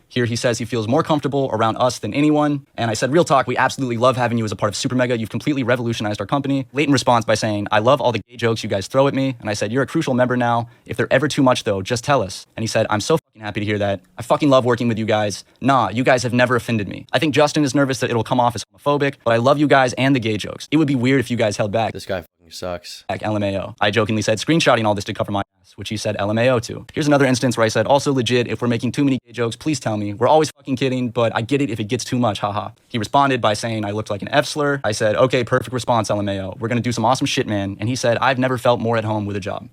Here he says he feels more comfortable around us than anyone. And I said, real talk, we absolutely love having you as a part of SuperMega. You've completely revolutionized our company. Leighton responds by saying, I love all the gay jokes you guys throw at me. And I said, you're a crucial member now. If they're ever too much though, just tell us. And he said, I'm so fucking happy to hear that. I fucking love working with you guys. Nah, you guys have never offended me. I think Justin is nervous that it'll come off as homophobic, but I love you guys and the gay jokes. It would be weird if you guys held back. This guy fucking sucks. LMAO. I jokingly said, screenshotting all this to cover my ass, which he said LMAO to. Here's another instance where I said, also legit, if we're making too many gay jokes, please tell me. We're always fucking kidding, but I get it if it gets too much, haha. He responded by saying I looked like an F slur. I said, okay, perfect response, LMAO. We're gonna do some awesome shit, man. And he said, I've never felt more at home with a job.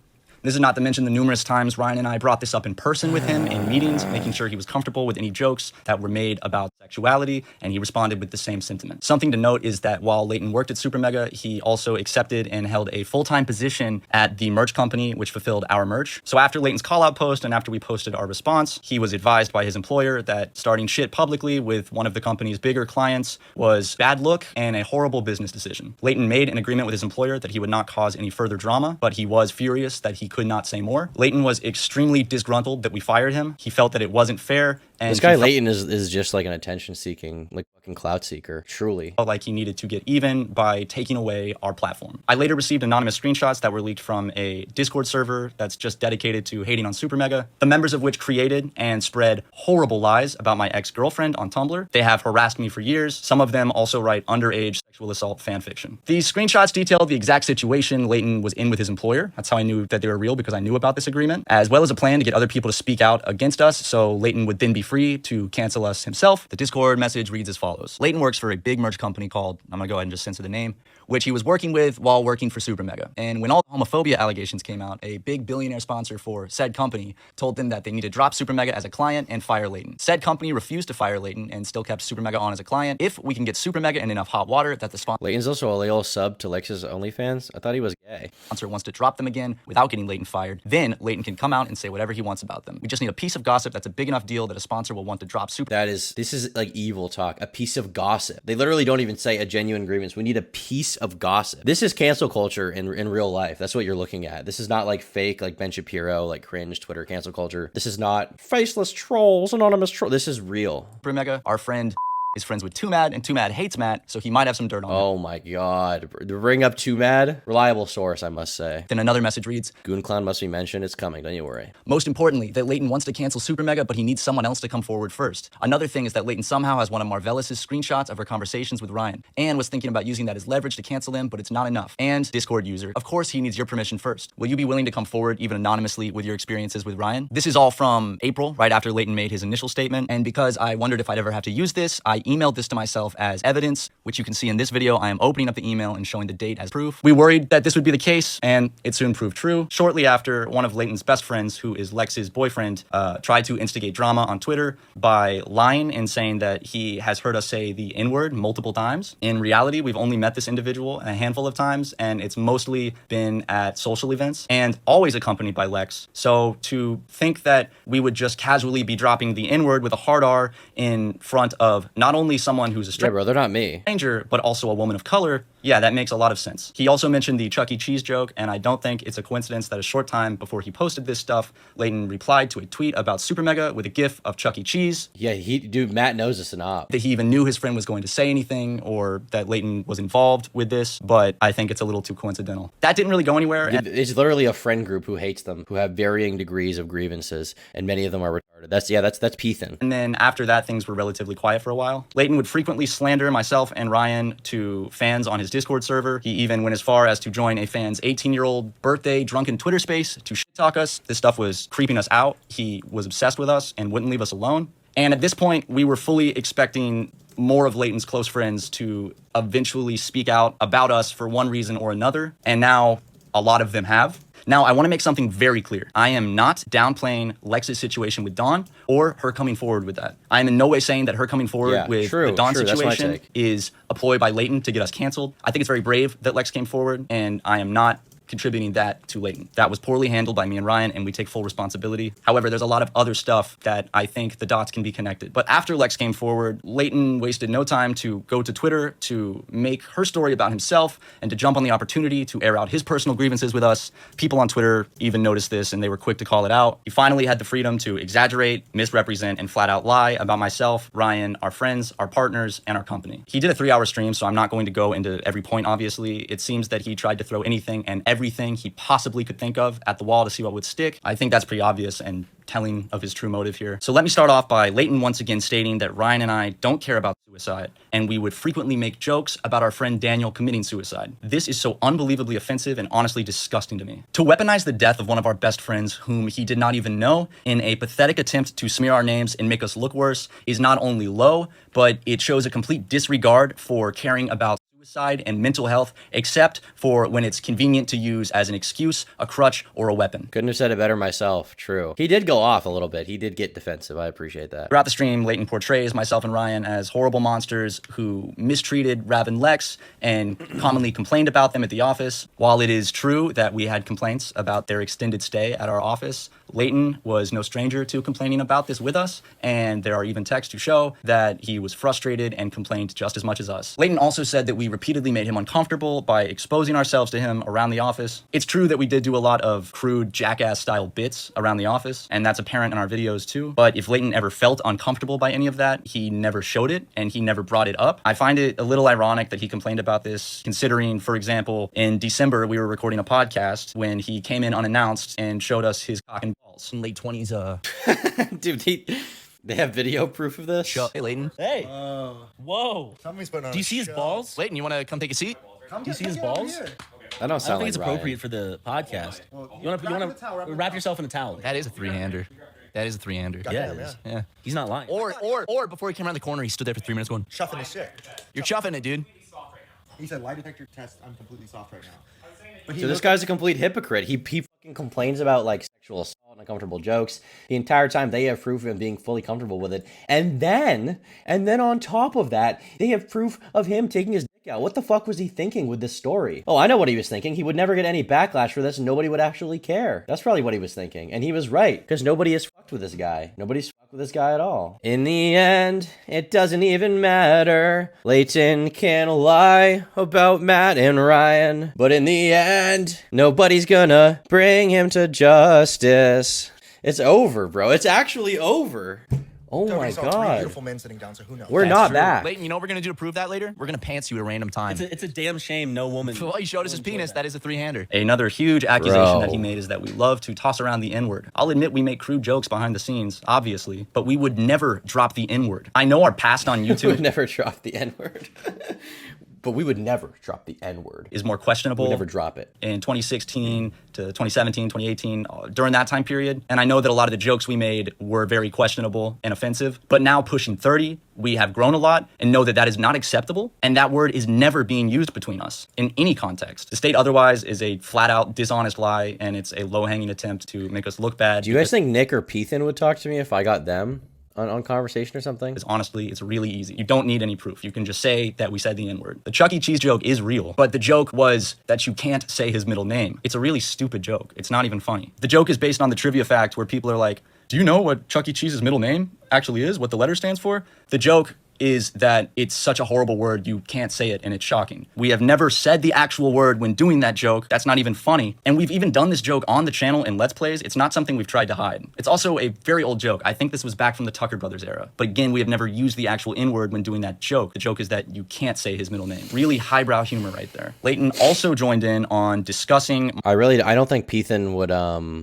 This is not to mention the numerous times Ryan and I brought this up in person with him in meetings, making sure he was comfortable with any jokes that were made about sexuality, and he responded with the same sentiment. Something to note is that while Leighton worked at SuperMega, he also accepted and held a full-time position at the merch company, which fulfilled our merch. So after Leighton's call-out post and after we posted our response, he was advised by his employer that starting shit publicly with one of the company's bigger clients was bad look and a horrible business decision. Leighton made an agreement with his employer that he would not cause any further drama, but he was furious that he could not say more. Leighton was extremely disgruntled that we fired him. He felt that it wasn't fair. And this guy Leighton is just like an attention-seeking, like fucking clout seeker, truly. Felt like he needed to get even by taking away our platform. I later received anonymous screenshots that were leaked from a Discord server that's just dedicated to hating on SuperMega, the members of which created and spread horrible lies about my ex-girlfriend on Tumblr. They have harassed me for years. Some of them also write underage sexual assault fanfiction. These screenshots detail the exact situation Leighton was in with his employer. That's how I knew that they were real, because I knew about this agreement, as well as a plan to get other people to speak out against us, so Leighton would then be free to cancel us himself. The Discord message reads as follows. Leighton works for a big merch company called, I'm gonna go ahead and just censor the name, which he was working with while working for SuperMega. And when all the homophobia allegations came out, a big billionaire sponsor for said company told them that they need to drop SuperMega as a client and fire Leighton. Said company refused to fire Leighton and still kept SuperMega on as a client if we can get SuperMega in enough hot water that the Leighton's also a little sub to Lex's OnlyFans. I thought he was gay. sponsor wants to drop them again without getting Leighton fired. Then Leighton can come out and say whatever he wants about them. We just need a piece of gossip that's a big enough deal that a sponsor will want to drop This is like evil talk. A piece of gossip. They literally don't even say a genuine grievance. We need a piece of gossip. This is cancel culture in real life. That's what you're looking at. This is not like fake, like Ben Shapiro, like cringe Twitter cancel culture. This is not faceless trolls, anonymous trolls. This is real. SuperMega. Our friend is friends with Too Mad, and Too Mad hates Matt, so he might have some dirt on him. Oh my god. Bring up Too Mad. Reliable source, I must say. Then another message reads, Goon Clown must be mentioned. It's coming. Don't you worry. most importantly, that Leighton wants to cancel SuperMega, but he needs someone else to come forward first. Another thing is that Leighton somehow has one of Marvelous' screenshots of her conversations with Ryan, and was thinking about using that as leverage to cancel them, but it's not enough. And Discord user, of course he needs your permission first. Will you be willing to come forward, even anonymously, with your experiences with Ryan? This is all from April, right after Leighton made his initial statement, and because I wondered if I'd ever have to use this, I emailed this to myself as evidence, which you can see in this video. I am opening up the email and showing the date as proof. We worried that this would be the case, and it soon proved true. Shortly after, one of Leighton's best friends, who is Lex's boyfriend, tried to instigate drama on Twitter by lying and saying that he has heard us say the N-word multiple times. In reality, we've only met this individual a handful of times, and it's mostly been at social events and always accompanied by Lex. So to think that we would just casually be dropping the N-word with a hard R in front of not only someone who's a Yeah, bro, they're not me. stranger, but also a woman of color, yeah, that makes a lot of sense. He also mentioned the Chuck E. Cheese joke, and I don't think it's a coincidence that a short time before he posted this stuff, Leighton replied to a tweet about SuperMega with a gif of Chuck E. Cheese. Yeah, dude, Matt knows this and op. That he even knew his friend was going to say anything, or that Leighton was involved with this, but I think it's a little too coincidental. That didn't really go anywhere. And It's literally a friend group who hates them, who have varying degrees of grievances, and many of them are retarded. That's Pethan. And then after that, things were relatively quiet for a while. Leighton would frequently slander myself and Ryan to fans on his Discord server. He even went as far as to join a fan's 18-year-old birthday drunken Twitter space to shit talk us. This stuff was creeping us out. He was obsessed with us and wouldn't leave us alone. And at this point, we were fully expecting more of Leighton's close friends to eventually speak out about us for one reason or another. And now a lot of them have. Now, I want to make something very clear. I am not downplaying Lex's situation with Dawn or her coming forward with that. I am in no way saying that her coming forward with the Dawn situation is a ploy by Leighton to get us canceled. I think it's very brave that Lex came forward, and I am not contributing that to Leighton. That was poorly handled by me and Ryan, and we take full responsibility. However, there's a lot of other stuff that I think the dots can be connected. But after Lex came forward, Leighton wasted no time to go to Twitter to make her story about himself and to jump on the opportunity to air out his personal grievances with us. People on Twitter even noticed this, and they were quick to call it out. He finally had the freedom to exaggerate, misrepresent, and flat out lie about myself, Ryan, our friends, our partners, and our company. He did a 3-hour stream, so I'm not going to go into every point, obviously. It seems that he tried to throw anything and everything he possibly could think of at the wall to see what would stick. I think that's pretty obvious and telling of his true motive here. So let me start off by Leighton once again stating that Ryan and I don't care about suicide, and we would frequently make jokes about our friend Daniel committing suicide. This is so unbelievably offensive and honestly disgusting to me. To weaponize the death of one of our best friends whom he did not even know in a pathetic attempt to smear our names and make us look worse is not only low, but it shows a complete disregard for caring about suicide and mental health, except for when it's convenient to use as an excuse, a crutch, or a weapon. Couldn't have said it better myself. True. He did go off a little bit. He did get defensive. I appreciate that. Throughout the stream, Leighton portrays myself and Ryan as horrible monsters who mistreated Rav and Lex and commonly complained about them at the office. While it is true that we had complaints about their extended stay at our office, Leighton was no stranger to complaining about this with us, and there are even texts to show that he was frustrated and complained just as much as us. Leighton also said that we repeatedly made him uncomfortable by exposing ourselves to him around the office. It's true that we did do a lot of crude jackass-style bits around the office, and that's apparent in our videos too. But if Leighton ever felt uncomfortable by any of that, he never showed it, and he never brought it up. I find it a little ironic that he complained about this, considering, for example, in December, we were recording a podcast when he came in unannounced and showed us his cock and balls. In late 20s, Dude, they have video proof of this? Hey, Leighton. Hey. Whoa. Somebody's putting on Do you a see his show. balls? Leighton, you want to come take a seat? Do you see his balls? That don't I don't sound think like it's Ryan. appropriate for the podcast. You want to wrap yourself in a towel. That is a three-hander. That is a three-hander. Yeah, it is. Yeah. He's not lying. Or before he came around the corner, he stood there for 3 minutes going, Chuffing his shit. "You're chuffing it, dude." He said, lie detector test, I'm completely soft right now. But he So this guy's a complete hypocrite. He fucking complains about like sexual assault and uncomfortable jokes. The entire time they have proof of him being fully comfortable with it. And then on top of that, they have proof of him taking his dick out. What the fuck was he thinking with this story? Oh, I know what he was thinking. He would never get any backlash for this and nobody would actually care. That's probably what he was thinking. And he was right, because nobody has fucked with this guy. Nobody's fucked with this guy at all. In the end, it doesn't even matter. Leighton can lie about Matt and Ryan, but in the end, nobody's gonna bring him to justice. It's over, bro. It's actually over. Oh my Nobody saw three god. beautiful men sitting down, so who knows? We're That's not true. back. Leighton, you know what we're going to do to prove that later? We're going to pants you at a random time. It's a damn shame no woman. Well, he showed us his enjoy penis. that. That is a three-hander. Another huge accusation Bro. that he made is that we love to toss around the N-word. I'll admit we make crude jokes behind the scenes, obviously, but we would never drop the N-word. I know our past on We would YouTube never drop the N-word. But we would never drop the N-word. is more questionable. We never drop it. In 2016 to 2017, 2018, during that time period. And I know that a lot of the jokes we made were very questionable and offensive. But now pushing 30, we have grown a lot and know that that is not acceptable. And that word is never being used between us in any context. To state otherwise is a flat out dishonest lie, and it's a low-hanging attempt to make us look bad. Do you guys think Nick or Pethan would talk to me if I got them on conversation or something? Because honestly, it's really easy. You don't need any proof. You can just say that we said the N-word. The Chuck E. Cheese joke is real, but the joke was that you can't say his middle name. It's a really stupid joke. It's not even funny. The joke is based on the trivia fact where people are like, do you know what Chuck E. Cheese's middle name actually is? What the letter stands for? The joke is that it's such a horrible word, you can't say it, and it's shocking. We have never said the actual word when doing that joke. That's not even funny. And we've even done this joke on the channel in Let's Plays. It's not something we've tried to hide. It's also a very old joke. I think this was back from the Tucker Brothers era. But again, we have never used the actual N-word when doing that joke. The joke is that you can't say his middle name. Really highbrow humor right there. Leighton also joined in on discussing I don't think Pethan would,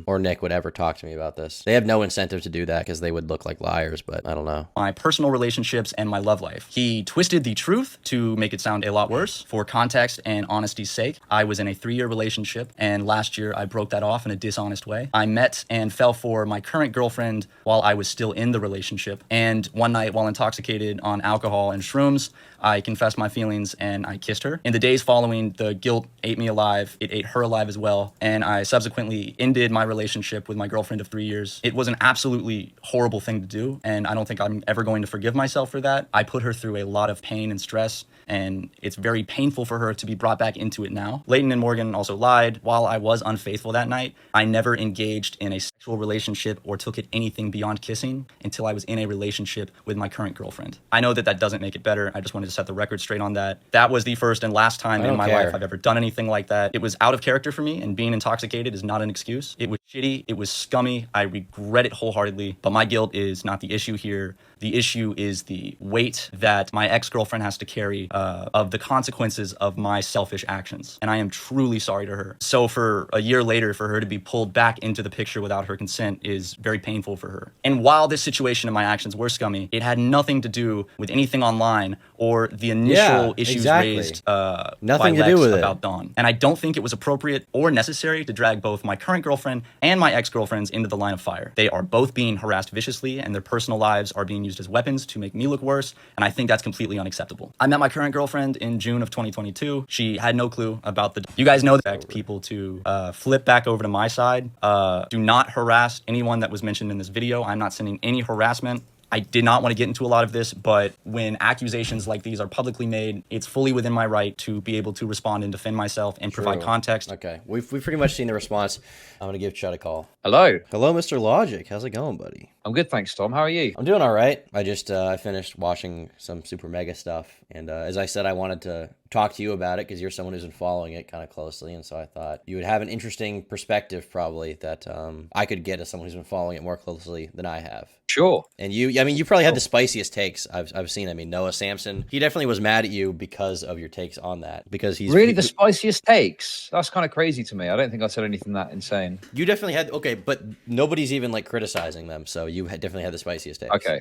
or Nick would ever talk to me about this. They have no incentive to do that because they would look like liars, but I don't know. my personal relationships and my love life. He twisted the truth to make it sound a lot worse. For context and honesty's sake, I was in a 3-year relationship, and last year I broke that off in a dishonest way. I met and fell for my current girlfriend while I was still in the relationship, and one night while intoxicated on alcohol and shrooms, I confessed my feelings and I kissed her. In the days following, the guilt ate me alive. It ate her alive as well, and I subsequently ended my relationship with my girlfriend of 3 years. It was an absolutely horrible thing to do, and I don't think I'm ever going to forgive myself for that. I put her through a lot of pain and stress, and it's very painful for her to be brought back into it now. Leighton and Morgan also lied. While I was unfaithful that night, I never engaged in a sexual relationship or took it anything beyond kissing until I was in a relationship with my current girlfriend. I know that that doesn't make it better. I just wanted to set the record straight on that. That was the first and last time I in don't my care. life I've ever done anything like that. It was out of character for me, and being intoxicated is not an excuse. It was shitty. It was scummy. I regret it wholeheartedly, but my guilt is not the issue here. The issue is the weight that my ex-girlfriend has to carry of the consequences of my selfish actions. And I am truly sorry to her. So for a year later, for her to be pulled back into the picture without her consent is very painful for her. And while this situation and my actions were scummy, it had nothing to do with anything online or the initial issues exactly. raised Nothing by to do Lex with it. about Dawn. And I don't think it was appropriate or necessary to drag both my current girlfriend and my ex-girlfriends into the line of fire. They are both being harassed viciously, and their personal lives are being used used as weapons to make me look worse, and I think that's completely unacceptable. I met my current girlfriend in June of 2022. She had no clue about the... You guys know that people to flip back over to my side. Do not harass anyone that was mentioned in this video. I'm not sending any harassment. I did not want to get into a lot of this, but when accusations like these are publicly made, it's fully within my right to be able to respond and defend myself and provide context. Okay, we've pretty much seen the response. I'm gonna give Chad a call. Hello. Hello, Mr. Logic. How's it going, buddy? I'm good, thanks, Tom. How are you? I'm doing all right. I just I finished watching some Super Mega stuff, and as I said, I wanted to talk to you about it because you're someone who's been following it kind of closely, and so I thought you would have an interesting perspective probably that I could get as someone who's been following it more closely than I have. Sure. And you, I mean, you probably had the spiciest takes I've seen. I mean, Noah Samson, he definitely was mad at you because of your takes on that. Because he's really the spiciest takes. That's kind of crazy to me. I don't think I said anything that insane. You definitely had but nobody's even like criticizing them, so you definitely had the spiciest takes. Okay.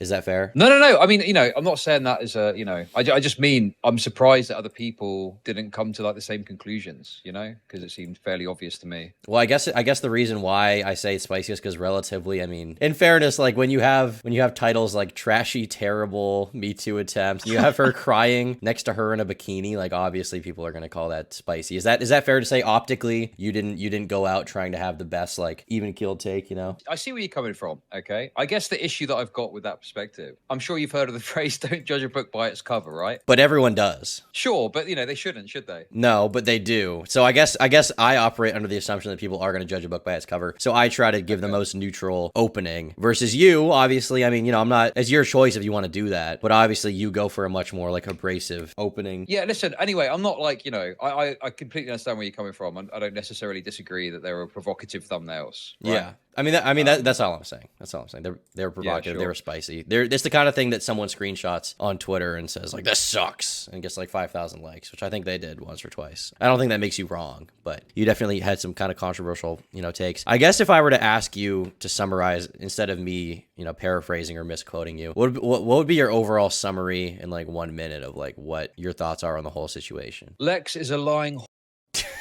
Is that fair? No. I mean, I'm not saying that as a, I just mean I'm surprised that other people didn't come to like the same conclusions, because it seemed fairly obvious to me. Well, I guess the reason why I say it's spiciest because relatively, I mean, in fairness, like when you have titles like trashy, terrible, Me Too attempt, you have her crying next to her in a bikini, like obviously people are gonna call that spicy. Is that fair to say? Optically, you didn't go out trying to have the best like even keeled take, I see where you're coming from. Okay, I guess the issue that I've got with that perspective, I'm sure you've heard of the phrase "don't judge a book by its cover," right? But everyone does. Sure, but they shouldn't, should they? No, but they do. So I guess I operate under the assumption that people are going to judge a book by its cover. So I try to give the most neutral opening versus you. Obviously, I mean, I'm not. It's your choice if you want to do that. But obviously, you go for a much more like abrasive opening. Yeah. Listen. Anyway, I'm not like I completely understand where you're coming from. I don't necessarily disagree that there are provocative thumbnails. Right? Yeah. That's all I'm saying. That's all I'm saying. They were provocative. Yeah, sure. They were spicy. It's the kind of thing that someone screenshots on Twitter and says like, "This sucks," and gets like 5,000 likes, which I think they did once or twice. I don't think that makes you wrong, but you definitely had some kind of controversial, takes. I guess if I were to ask you to summarize instead of me, paraphrasing or misquoting you, what would be your overall summary in like 1 minute of like what your thoughts are on the whole situation? Lex is a lying.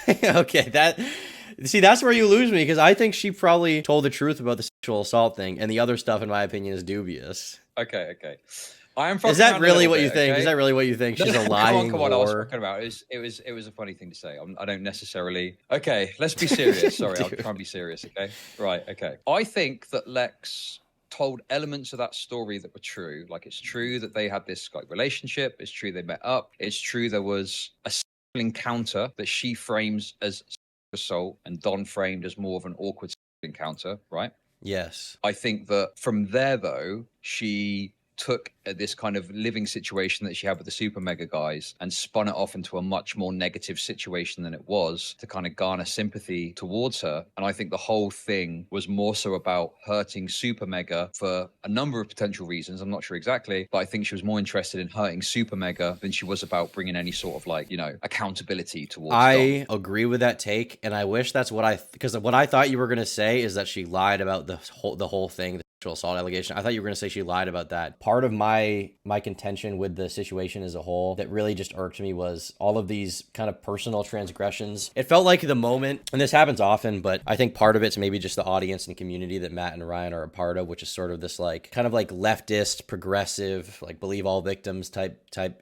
Okay, that's where you lose me because I think she probably told the truth about the sexual assault thing, and the other stuff, in my opinion, is dubious. Okay. I am. Is that really what you think? Okay? Is that really what you think? She's a lying Come on, I was talking about it was a funny thing to say. I don't necessarily. Okay, let's be serious. Sorry, I'll try and be serious. Okay, right. Okay, I think that Lex told elements of that story that were true. Like it's true that they had this like relationship. It's true they met up. It's true there was a encounter that she frames as assault and Don framed as more of an awkward encounter, right? Yes. I think that from there, though, she took this kind of living situation that she had with the Super Mega guys and spun it off into a much more negative situation than it was to kind of garner sympathy towards her. And I think the whole thing was more so about hurting Super Mega for a number of potential reasons. I'm not sure exactly, but I think she was more interested in hurting Super Mega than she was about bringing any sort of like, accountability towards I agree with that take. And I wish that's because what I thought you were going to say is that she lied about the whole thing. Assault allegation. I thought you were going to say she lied about that. Part of my contention with the situation as a whole that really just irked me was all of these kind of personal transgressions. It felt like the moment, and this happens often, but I think part of it's maybe just the audience and community that Matt and Ryan are a part of, which is sort of this like kind of like leftist, progressive, like believe all victims type kind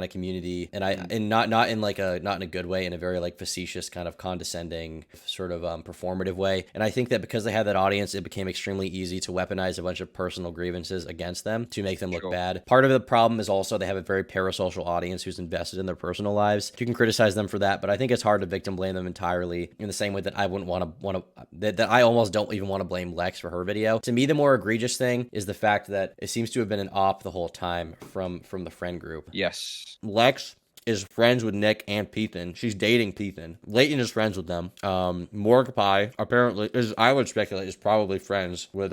of community. And not in a good way, in a very like facetious kind of condescending sort of performative way. And I think that because they had that audience, it became extremely easy to weaponize a bunch of personal grievances against them to make them look bad. Part of the problem is also they have a very parasocial audience who's invested in their personal lives. You can criticize them for that, but I think it's hard to victim blame them entirely in the same way that I wouldn't want to that I almost don't even want to blame Lex for her video. To me, the more egregious thing is the fact that it seems to have been an op the whole time from the friend group. Yes. Lex is friends with Nick and Pethan. She's dating Pethan. Leighton is friends with them. Mordecai apparently I would speculate, is probably friends with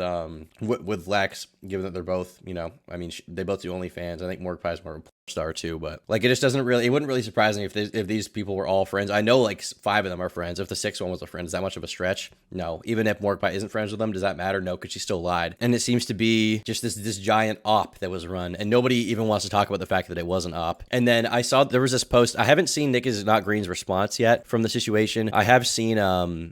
Lex, given that they're both, they both do OnlyFans. I think Mordecai is more star too, but like it just doesn't really, it wouldn't really surprise me if these people were all friends. I know like 5 of them are friends. If the 6th one was a friend, is that much of a stretch? No. Even if Morkbite isn't friends with them, does that matter? No, because she still lied. And it seems to be just this giant op that was run, and nobody even wants to talk about the fact that it was an op. And then I saw there was this post. I haven't seen Nick is Not Green's response yet from the situation. I have seen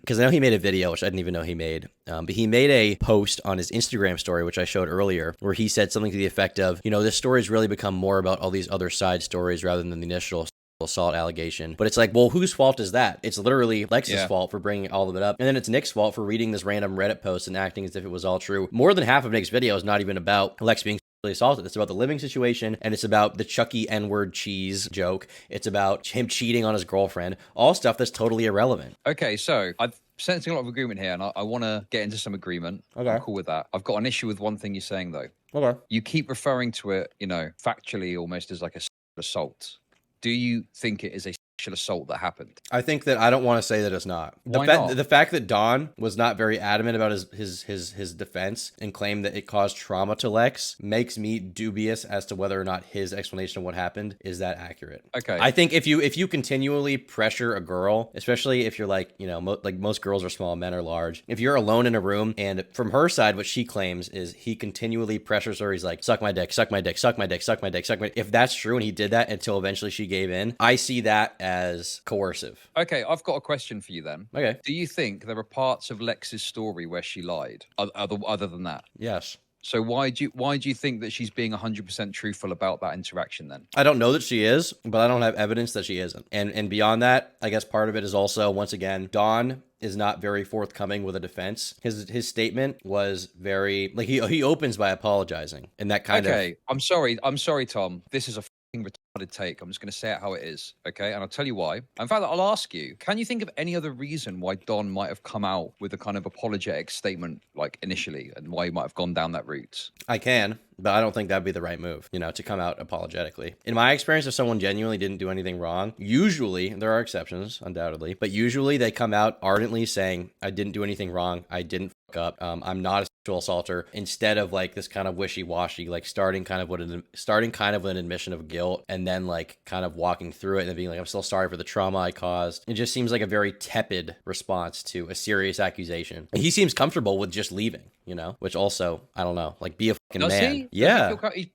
because I know he made a video, which I didn't even know he made. But he made a post on his Instagram story, which I showed earlier, where he said something to the effect of, you know, this story's really become more about all these other side stories rather than the initial assault allegation. But it's like, well, whose fault is that? It's literally Lex's fault for bringing all of it up, and then it's Nick's fault for reading this random Reddit post and acting as if it was all true. More than half of Nick's video is not even about Lex being assaulted. It's about the living situation, and it's about the Chucky N-word cheese joke. It's about him cheating on his girlfriend. All stuff that's totally irrelevant. Okay, so I've sensing a lot of agreement here, and I want to get into some agreement. Okay. I'm cool with that. I've got an issue with one thing you're saying, though. Okay. You keep referring to it, you know, factually almost as like a sexual assault. Do you think it is a sexual assault that happened? I think that I don't want to say that it's not. Why not? The fact that Don was not very adamant about his defense and claimed that it caused trauma to Lex makes me dubious as to whether or not his explanation of what happened is that accurate. Okay. I think if you continually pressure a girl, especially if you're like, you know, like most girls are small, men are large. If you're alone in a room, and from her side, what she claims is he continually pressures her. He's like, suck my dick, suck my dick, suck my dick, suck my dick, suck my dick. If that's true and he did that until eventually she gave in, I see that as coercive. Okay, I've got a question for you then. Okay. Do you think there are parts of Lex's story where she lied, other than that? Yes. So why do you think that she's being 100% truthful about that interaction then? I don't know that she is, but I don't have evidence that she isn't. And beyond that, I guess part of it is also, once again, Dawn is not very forthcoming with a defense. His statement was very, like, he opens by apologizing, and that kind of... Okay, I'm sorry, Tom. This is a retarded take. I'm just going to say it how it is, okay? And I'll tell you why. In fact, I'll ask you, can you think of any other reason why Don might have come out with a kind of apologetic statement, like, initially, and why he might have gone down that route? I can, but I don't think that'd be the right move, you know, to come out apologetically. In my experience, if someone genuinely didn't do anything wrong, usually, there are exceptions, undoubtedly, but usually they come out ardently saying, I didn't do anything wrong, I didn't fuck up, I'm not a sexual assaulter, instead of like this kind of wishy-washy, like starting kind of with an admission of guilt, and then like kind of walking through it and then being like, I'm still sorry for the trauma I caused. It just seems like a very tepid response to a serious accusation. And he seems comfortable with just leaving, you know, which also, I don't know, like, be a fucking Does man. he? Yeah. He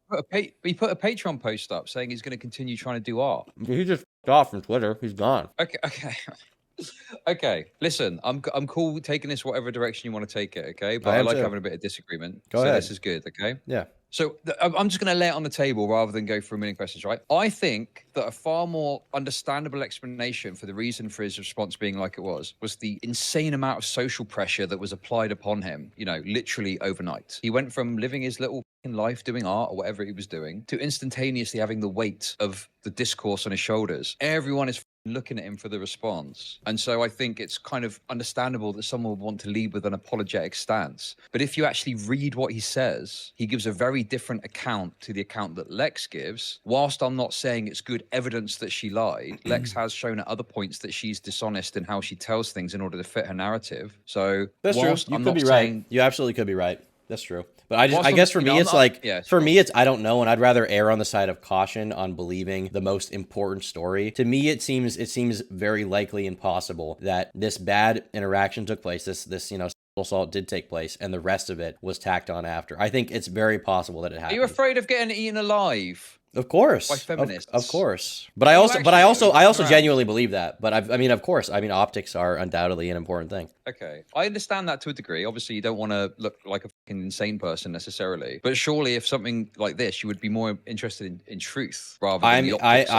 put a Patreon post up saying he's going to continue trying to do art. He just f***ed off from Twitter. He's gone. Okay. Okay, listen, I'm cool taking this whatever direction you want to take it, okay? But I like having a bit of disagreement. Go ahead. This is good, okay? Yeah. So I'm just going to lay it on the table rather than go through a million questions, right? I think that a far more understandable explanation for the reason for his response being like it was the insane amount of social pressure that was applied upon him, you know, literally overnight. He went from living his little life doing art or whatever he was doing to instantaneously having the weight of the discourse on his shoulders. Everyone is looking at him for the response. And so I think it's kind of understandable that someone would want to lead with an apologetic stance. But if you actually read what he says, he gives a very different account to the account that Lex gives. Whilst I'm not saying it's good evidence that she lied, Lex has shown at other points that she's dishonest in how she tells things in order to fit her narrative. So That's true. You could be right. You absolutely could be right. That's true. But I guess for me, it's like, for me, it's, I don't know. And I'd rather err on the side of caution on believing the most important story. To me, it seems very likely and possible that this bad interaction took place. This, you know, sexual assault did take place, and the rest of it was tacked on after. I think it's very possible that it happened. Are you afraid of getting eaten alive? Of course, by feminists. Of course. But I also genuinely believe that. But I mean, of course, I mean, optics are undoubtedly an important thing. Okay, I understand that to a degree. Obviously, you don't want to look like a fucking insane person necessarily. But surely, if something like this, you would be more interested in truth rather than the optics.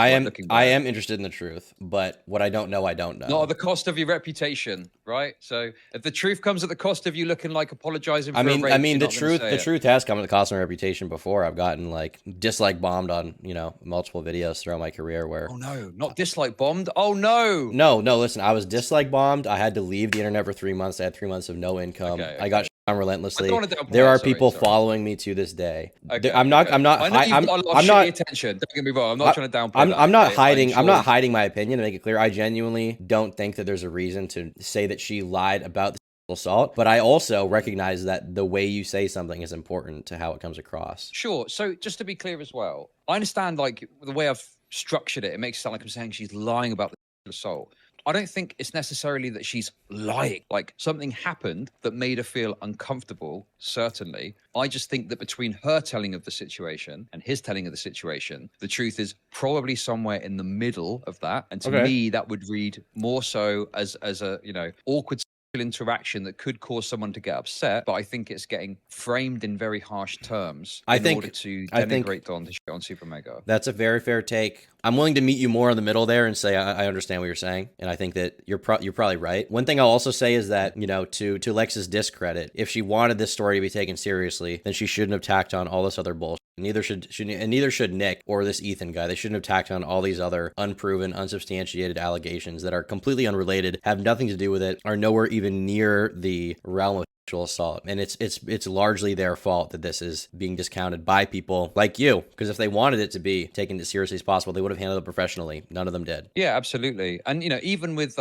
I am interested in the truth, but what I don't know, I don't know. Not at the cost of your reputation, right? So if the truth comes at the cost of you looking like apologizing for a rape, I mean, the truth has come at the cost of my reputation before. I've gotten like dislike bombed on, you know, multiple videos throughout my career where... Oh no, not dislike bombed. Oh no. No, listen, I was dislike bombed. I had to leave the internet for 3 months. I had 3 months of no income. Okay. I got on relentlessly. There are people following me to this day. Okay, I'm not attention. Don't get me wrong. I'm not trying to downplay I'm not hiding. I'm not hiding my opinion, to make it clear. I genuinely don't think that there's a reason to say that she lied about the assault, but I also recognize that the way you say something is important to how it comes across. Sure. So just to be clear as well, I understand like the way I've structured it, it makes it sound like I'm saying she's lying about the assault. I don't think it's necessarily that she's lying. Like something happened that made her feel uncomfortable, certainly. I just think that between her telling of the situation and his telling of the situation, the truth is probably somewhere in the middle of that. And to me, that would read more so as a, you know, awkward interaction that could cause someone to get upset, but I think it's getting framed in very harsh terms in order to denigrate Don to shit on Super Mega. That's a very fair take. I'm willing to meet you more in the middle there and say I understand what you're saying, and I think that you're probably right. One thing I'll also say is that, you know, to Lex's discredit, if she wanted this story to be taken seriously, then she shouldn't have tacked on all this other bullshit. Neither should Nick or this Ethan guy. They shouldn't have tacked on all these other unproven, unsubstantiated allegations that are completely unrelated, have nothing to do with it, are nowhere even near the realm of sexual assault. And it's largely their fault that this is being discounted by people like you. Because if they wanted it to be taken as seriously as possible, they would have handled it professionally. None of them did. Yeah, absolutely. And you know, even with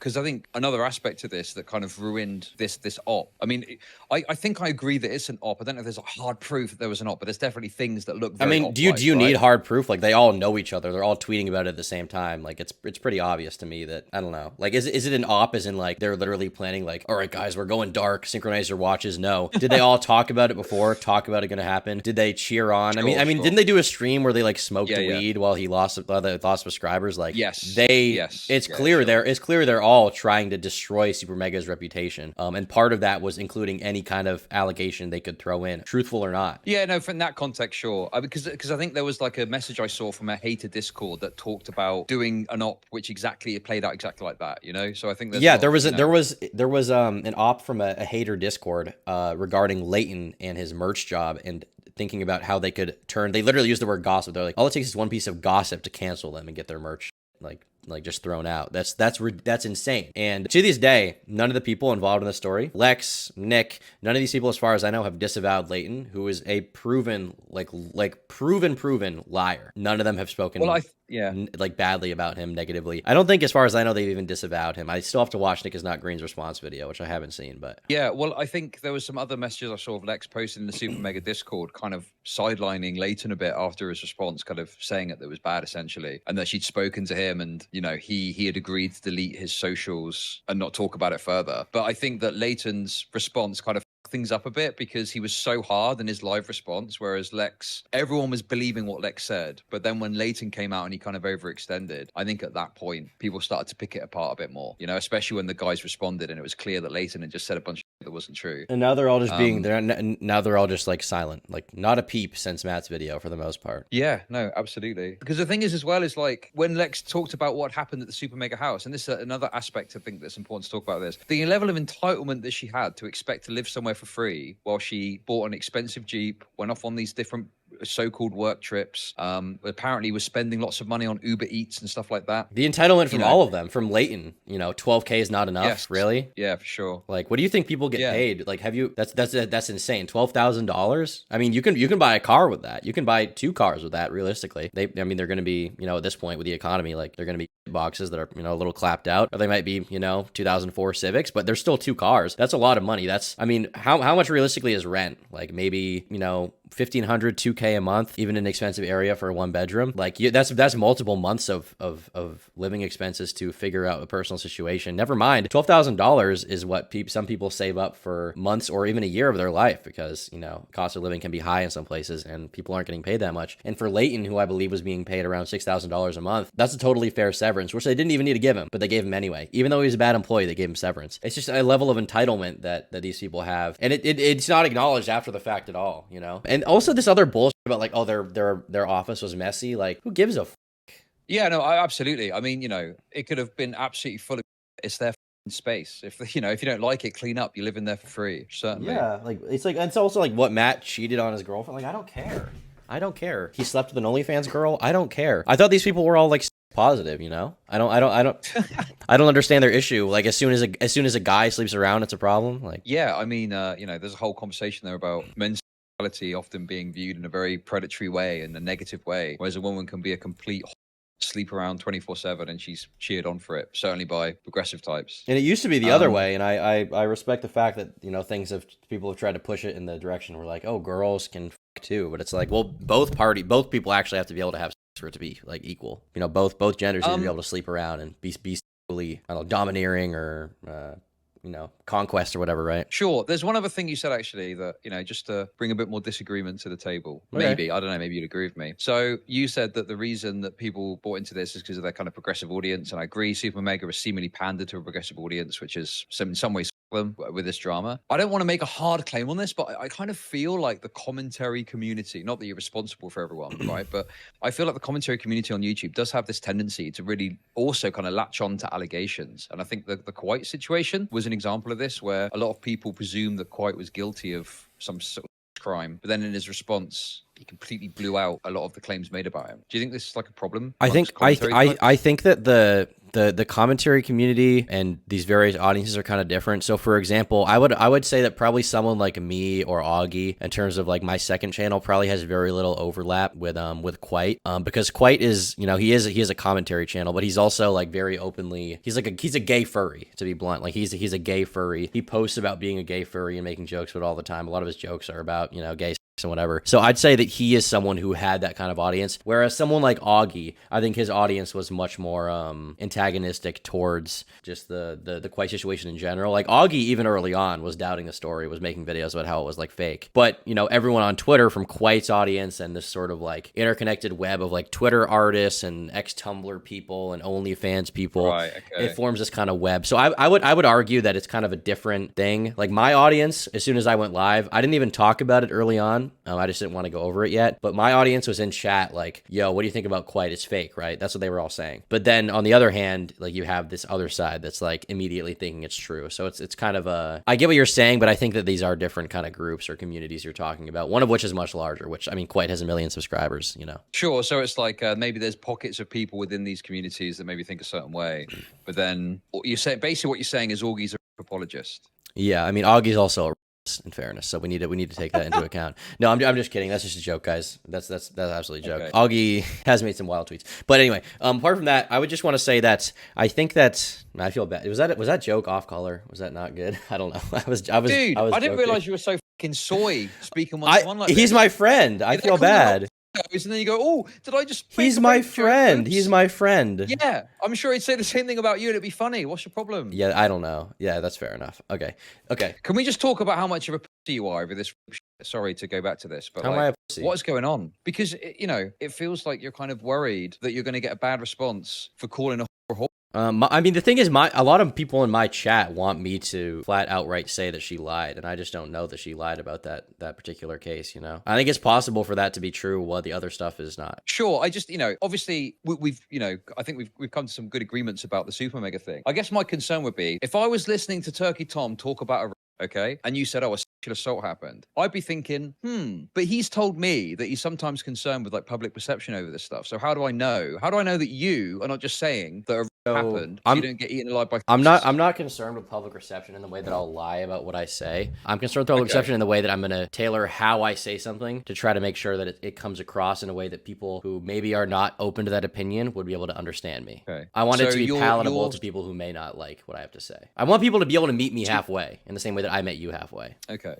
because I think another aspect to this that kind of ruined this op. I mean, I think I agree that it's an op. I don't know if there's a hard proof that there was an op, but there's definitely things that look very do you need hard proof? Like, they all know each other. They're all tweeting about it at the same time. Like, it's pretty obvious to me that, I don't know. Like, is it an op as in, like, they're literally planning, like, all right, guys, we're going dark, synchronize your watches? No. Did they all talk about it before? Talk about it going to happen? Did they cheer on? Sure, I mean, didn't they do a stream where they, like, smoked weed while he lost subscribers? Like, it's clear they're all trying to destroy Super Mega's reputation. And part of that was including any kind of allegation they could throw in, truthful or not. Yeah, no, from that context, sure. Because I think there was like a message I saw from a hater Discord that talked about doing an op which exactly played out exactly like that, you know? So I think there was an op from a hater Discord regarding Leighton and his merch job, and thinking about how they could they literally used the word gossip. They're like, all it takes is one piece of gossip to cancel them and get their merch like just thrown out. That's insane. And to this day, none of the people involved in the story, Lex, Nick, none of these people, as far as I know, have disavowed Leighton, who is a proven liar. None of them have spoken like badly about him, negatively. I don't think, as far as I know, they've even disavowed him. I still have to watch Nick is Not Green's response video, which I haven't seen. But yeah, well, I think there was some other messages I saw of Lex posted in the Super Mega Discord, kind of sidelining Leighton a bit after his response, kind of saying that it was bad, essentially, and that she'd spoken to him, and you know, he had agreed to delete his socials and not talk about it further. But I think that Leighton's response kind of things up a bit, because he was so hard in his live response, whereas everyone was believing what Lex said. But then when Leighton came out and he kind of overextended, I think at that point people started to pick it apart a bit more, you know, especially when the guys responded and it was clear that Leighton had just said a bunch of shit that wasn't true. And now they're all just now they're all just like silent, like not a peep since Matt's video for the most part. Yeah, no, absolutely. Because the thing is, as well, is like when Lex talked about what happened at the Super Mega house, and this is another aspect I think that's important to talk about this, the level of entitlement that she had to expect to live somewhere for free while she bought an expensive Jeep, went off on these different so-called work trips, apparently was spending lots of money on Uber Eats and stuff like that. The entitlement from all of them, from Leighton, you know, 12K is not enough. Yes. Really? Yeah, for sure. Like, what do you think people get paid? Like, have you, that's insane. $12,000. I mean, you can buy a car with that. You can buy 2 cars with that, realistically. They're going to be, you know, at this point with the economy, like, they're going to be boxes that are, you know, a little clapped out, or they might be, you know, 2004 Civics, but they're still 2 cars. That's a lot of money. I mean, how much realistically is rent? Like, maybe, you know, $1,500, $2K a month, even in an expensive area for a 1-bedroom. Like, that's multiple months of living expenses to figure out a personal situation. Never mind, $12,000 is what some people save up for months or even a year of their life, because, you know, cost of living can be high in some places and people aren't getting paid that much. And for Leighton, who I believe was being paid around $6,000 a month, that's a totally fair severance, which they didn't even need to give him, but they gave him anyway. Even though he was a bad employee, they gave him severance. It's just a level of entitlement that these people have, and it's not acknowledged after the fact at all, you know. And also this other bullshit about like, oh, their office was messy. Like, who gives a f? Yeah, no, absolutely. I mean, you know, it could have been absolutely full of. It's their space. If you don't like it, clean up. You live in there for free, certainly. Yeah, like it's also like what Matt cheated on his girlfriend. Like, I don't care. He slept with an OnlyFans girl. I don't care. I thought these people were all like positive, you know. I don't I don't understand their issue. Like, as soon as a guy sleeps around, it's a problem. Like, yeah, I mean, you know, there's a whole conversation there about men's often being viewed in a very predatory way, in a negative way, whereas a woman can be a complete sleep around 24/7, and she's cheered on for it, certainly by progressive types. And it used to be the other way, and I respect the fact that, you know, people have tried to push it in the direction where like, oh, girls can fuck too, but it's like, well, both people actually have to be able to have sex for it to be like equal. You know, both genders need to be able to sleep around and be sexually, I don't know, domineering or you know, conquest or whatever, right? Sure. There's one other thing you said, actually, that, you know, just to bring a bit more disagreement to the table. Okay. Maybe, I don't know, maybe you'd agree with me. So you said that the reason that people bought into this is because of their kind of progressive audience. And I agree, SuperMega has seemingly pandered to a progressive audience, which is in some ways them with this drama. I don't want to make a hard claim on this, but I kind of feel like the commentary community, not that you're responsible for everyone, right? But I feel like the commentary community on YouTube does have this tendency to really also kind of latch on to allegations. And I think the Kuwait situation was an example of this, where a lot of people presumed that Kuwait was guilty of some sort of crime, but then in his response, he completely blew out a lot of the claims made about him. Do you think this is like a problem? I think that the commentary community and these various audiences are kind of different. So for example, I would say that probably someone like me or Augie, in terms of like my second channel, probably has very little overlap with Quite, because Quite is, you know, he is a commentary channel, but he's also like very openly, he's a gay furry, to be blunt. Like he's a gay furry. He posts about being a gay furry and making jokes with it all the time. A lot of his jokes are about, you know, gay and whatever. So I'd say that he is someone who had that kind of audience, whereas someone like Augie, I think his audience was much more antagonistic towards just the Quite situation in general. Like Augie, even early on, was doubting the story, was making videos about how it was like fake. But, you know, everyone on Twitter from Quite's audience and this sort of like interconnected web of like Twitter artists and ex-Tumblr people and OnlyFans people, right, okay. It forms this kind of web. So I would argue that it's kind of a different thing. Like my audience, as soon as I went live, I didn't even talk about it early on. I just didn't want to go over it yet. But my audience was in chat like, yo, what do you think about Quite? It's fake, right? That's what they were all saying. But then on the other hand, like you have this other side that's like immediately thinking it's true. So it's kind of I get what you're saying, but I think that these are different kind of groups or communities you're talking about. One of which is much larger, which, I mean, Quite has 1 million subscribers, you know. Sure. So it's like maybe there's pockets of people within these communities that maybe think a certain way. But then you say basically what you're saying is Augie's a apologist. Yeah, I mean, Augie's also a in fairness, so we need to take that into account. No, I'm just kidding. That's just a joke, guys. That's absolutely a joke. Okay. Augie has made some wild tweets, but anyway, apart from that, I would just want to say that I think that I feel bad. Was that joke off color? Was that not good? I don't know. Dude, I didn't realize you were so fucking soy speaking one like he's this. My friend. I feel bad. And then you go, oh, did I just... He's my friend. He's my friend. Yeah, I'm sure he'd say the same thing about you and it'd be funny. What's your problem? Yeah, I don't know. Yeah, that's fair enough. Okay. Can we just talk about how much of a pussy you are over this? Sorry to go back to this, but how am I a pussy? What is going on? Because, you know, it feels like you're kind of worried that you're going to get a bad response for calling a whore. I mean, the thing is, a lot of people in my chat want me to flat outright say that she lied, and I just don't know that she lied about that particular case, you know? I think it's possible for that to be true while the other stuff is not. Sure. I just, you know, obviously we've, you know, I think we've come to some good agreements about the SuperMega thing. I guess my concern would be if I was listening to Turkey Tom talk about okay, and you said, oh, a sexual assault happened, I'd be thinking, but he's told me that he's sometimes concerned with like public perception over this stuff. So how do I know? How do I know that you are not just saying that happened so you don't get eaten alive by I'm not concerned with public reception in the way that I'll lie about what I say. I'm concerned with public reception in the way that I'm going to tailor how I say something to try to make sure that it comes across in a way that people who maybe are not open to that opinion would be able to understand me. Okay. I want it to be palatable to people who may not like what I have to say. I want people to be able to meet me halfway in the same way that I met you halfway. Okay.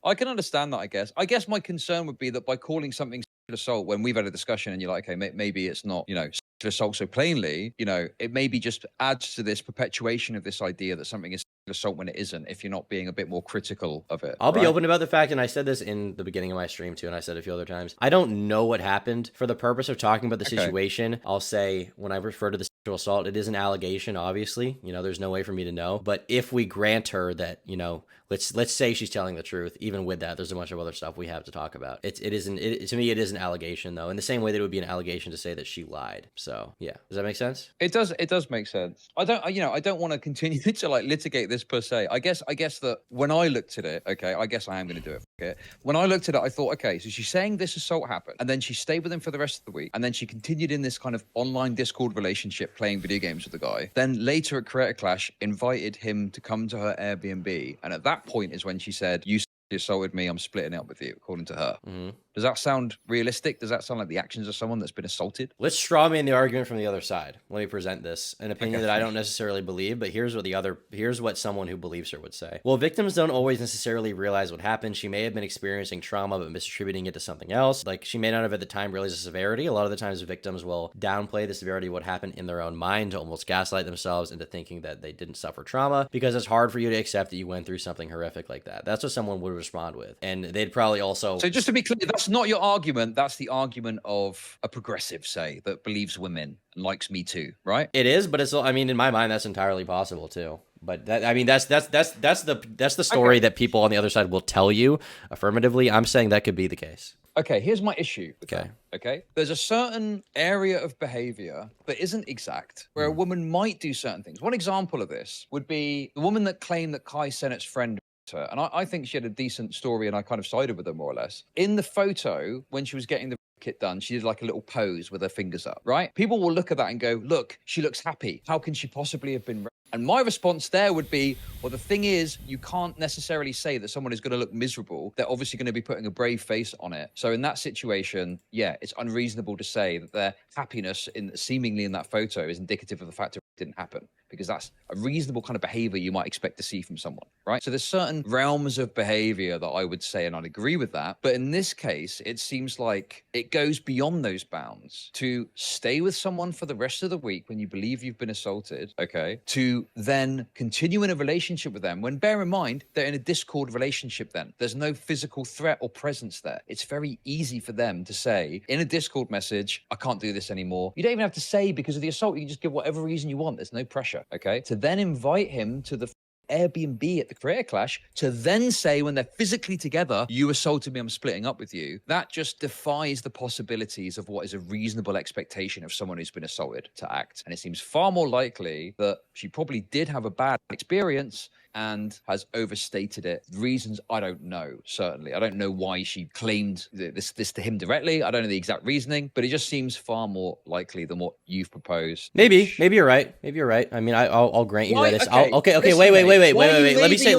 I can understand that, I guess. I guess my concern would be that by calling something sexual assault, when we've had a discussion and you're like, okay, maybe it's not, you know, sexual assault so plainly, you know, it maybe just adds to this perpetuation of this idea that something is sexual assault when it isn't, if you're not being a bit more critical of it. I'll be open about the fact, and I said this in the beginning of my stream too, and I said it a few other times, I don't know what happened. For the purpose of talking about the situation, I'll say when I refer to the sexual assault, it is an allegation, obviously. You know, there's no way for me to know. But if we grant her that, you know, let's say she's telling the truth, even with that, there's a bunch of other stuff we have to talk about. To me, it is an allegation, though, in the same way that it would be an allegation to say that she lied. So, yeah. Does that make sense? It does make sense. I don't want to continue to like litigate this per se. I guess that when I looked at it, okay, I guess I am going to do it. Okay. When I looked at it, I thought, okay, so she's saying this assault happened, and then she stayed with him for the rest of the week, and then she continued in this kind of online Discord relationship playing video games with the guy. Then later at Creator Clash, invited him to come to her Airbnb, and at that point is when she said, you you assaulted me, I'm splitting it up with you, according to her. Mm-hmm. Does that sound realistic? Does that sound like the actions of someone that's been assaulted? Let's straw man the argument from the other side. Let me present this, an opinion Okay. that I don't necessarily believe, but here's what someone who believes her would say. Well, victims don't always necessarily realize what happened. She may have been experiencing trauma, but misattributing it to something else. Like, she may not have at the time realized the severity. A lot of the times victims will downplay the severity of what happened in their own mind to almost gaslight themselves into thinking that they didn't suffer trauma, because it's hard for you to accept that you went through something horrific like that. That's what someone would respond with. And they'd probably also... So just to be clear, that's not your argument. That's the argument of a progressive, say, that believes women and likes Me Too, right? It is, but it's, I mean, in my mind, that's entirely possible too. But that, I mean, that's the story that people on the other side will tell you affirmatively. I'm saying that could be the case. Okay, here's my issue with Okay. that. Okay, there's a certain area of behavior that isn't exact, where a woman might do certain things. One example of this would be the woman that claimed that Kai Sennett's friend her. And I think she had a decent story, and I kind of sided with her more or less. In the photo, when she was getting the kit done, she did like a little pose with her fingers up, right? People will look at that and go, look, she looks happy. How can she possibly have been... And my response there would be, well, the thing is, you can't necessarily say that someone is going to look miserable. They're obviously going to be putting a brave face on it. So in that situation, yeah, it's unreasonable to say that their happiness seemingly in that photo is indicative of the fact that it didn't happen, because that's a reasonable kind of behavior you might expect to see from someone, right? So there's certain realms of behavior that I would say, and I'd agree with that. But in this case, it seems like it goes beyond those bounds to stay with someone for the rest of the week when you believe you've been assaulted, okay, to then continue in a relationship with them, when, bear in mind, they're in a Discord relationship then. There's no physical threat or presence there. It's very easy for them to say in a Discord message, I can't do this anymore. You don't even have to say because of the assault. You can just give whatever reason you want. There's no pressure, okay? To then invite him to the Airbnb at the Creator Clash, to then say when they're physically together, you assaulted me, I'm splitting up with you, that just defies the possibilities of what is a reasonable expectation of someone who's been assaulted to act. And it seems far more likely that she probably did have a bad experience and has overstated it. Reasons I don't know, certainly. I don't know why she claimed this to him directly. I don't know the exact reasoning, but it just seems far more likely than what you've proposed. Maybe you're right. Maybe you're right. I mean, I'll grant you Why? that it's... Okay, Okay, listen, wait. mate. Let me say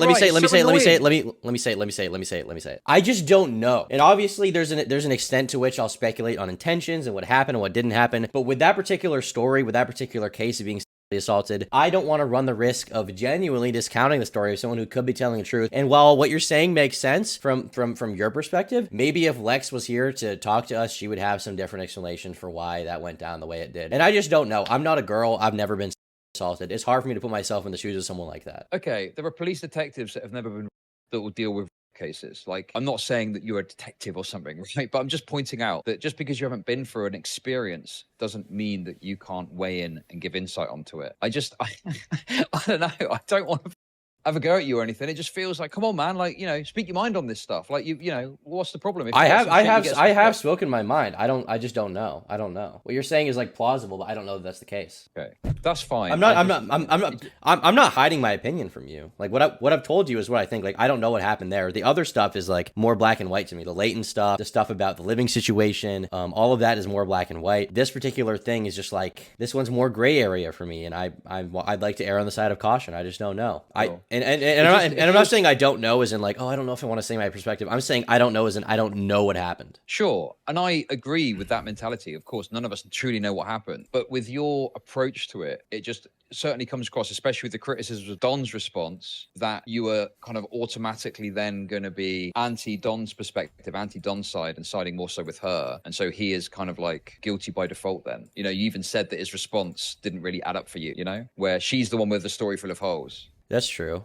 it. I just don't know. And obviously there's an extent to which I'll speculate on intentions and what happened and what didn't happen. But with that particular story, with that particular case of being assaulted, I don't want to run the risk of genuinely discounting the story of someone who could be telling the truth. And while what you're saying makes sense from your perspective, maybe if Lex was here to talk to us, she would have some different explanation for why that went down the way it did. And I just don't know. I'm not a girl. I've never been assaulted. It's hard for me to put myself in the shoes of someone like that. Okay, there are police detectives that have never been that will deal with cases. Like, I'm not saying that you're a detective or something, right? But I'm just pointing out that just because you haven't been through an experience doesn't mean that you can't weigh in and give insight onto it. I don't know. I don't want to have a go at you or anything. It just feels like, come on, man, like, you know, speak your mind on this stuff. Like, you know, what's the problem? If I have spoken my mind. I just don't know. I don't know. What you're saying is like plausible, but I don't know that that's the case. Okay, that's fine. I'm not hiding my opinion from you. Like what I've told you is what I think. Like, I don't know what happened there. The other stuff is like more black and white to me. The latent stuff, the stuff about the living situation, all of that is more black and white. This particular thing is just like, this one's more gray area for me, and I'd like to err on the side of caution. I just don't know. Cool. I'm not saying I don't know as in like, oh, I don't know if I want to say my perspective. I'm saying I don't know as in I don't know what happened. Sure. And I agree with that mentality. Of course, none of us truly know what happened. But with your approach to it, it just certainly comes across, especially with the criticisms of Don's response, that you were kind of automatically then going to be anti-Don's perspective, anti-Don's side, and siding more so with her. And so he is kind of like guilty by default then. You know, you even said that his response didn't really add up for you, you know, where she's the one with the story full of holes. That's true.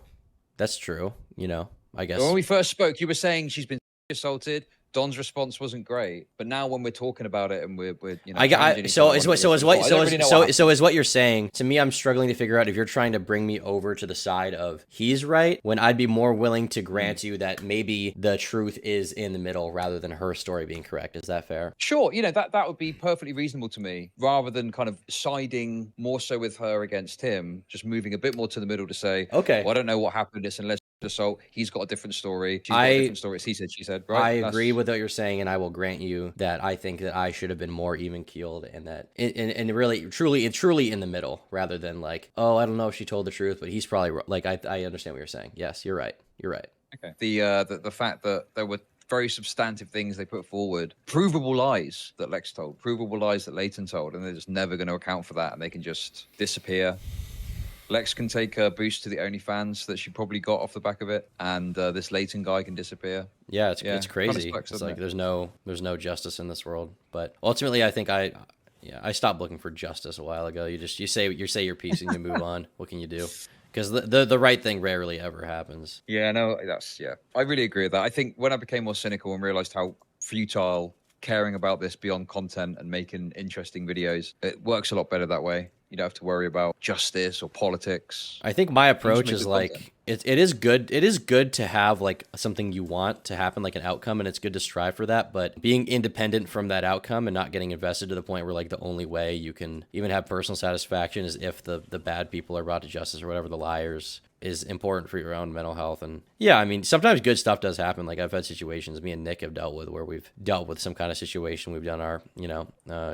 That's true. You know, I guess. When we first spoke, you were saying she's been assaulted. Don's response wasn't great, but now when we're talking about it and we're you know, so is what you're saying to me. I'm struggling to figure out if you're trying to bring me over to the side of he's right, when I'd be more willing to grant you that maybe the truth is in the middle rather than her story being correct. Is that fair? Sure. You know, that would be perfectly reasonable to me, rather than kind of siding more so with her against him, just moving a bit more to the middle to say, okay, well, I don't know what happened. This unless assault, he's got a different story. She's got a different story. It's he said, she said, right? I agree with what you're saying, and I will grant you that I think that I should have been more even keeled, and that and really truly in the middle, rather than like, oh, I don't know if she told the truth, but he's probably like, I understand what you're saying. Yes, you're right. Okay. The fact that there were very substantive things they put forward, provable lies that Lex told, provable lies that Leighton told, and they're just never going to account for that, and they can just disappear. Lex can take a boost to the OnlyFans that she probably got off the back of it, and this Leighton guy can disappear. Yeah, it's crazy. Sucks, It's like it? there's no justice in this world. But ultimately, I think I stopped looking for justice a while ago. You say your piece and you move on. What can you do? Because the right thing rarely ever happens. Yeah, no, I really agree with that. I think when I became more cynical and realized how futile caring about this beyond content and making interesting videos, it works a lot better that way. You don't have to worry about justice or politics. I think my approach is like it is good. It is good to have like something you want to happen, like an outcome, and it's good to strive for that. But being independent from that outcome and not getting invested to the point where like the only way you can even have personal satisfaction is if the bad people are brought to justice or whatever, the liars, is important for your own mental health. And yeah, I mean, sometimes good stuff does happen. Like I've had situations me and Nick have dealt with where we've dealt with some kind of situation. We've done our,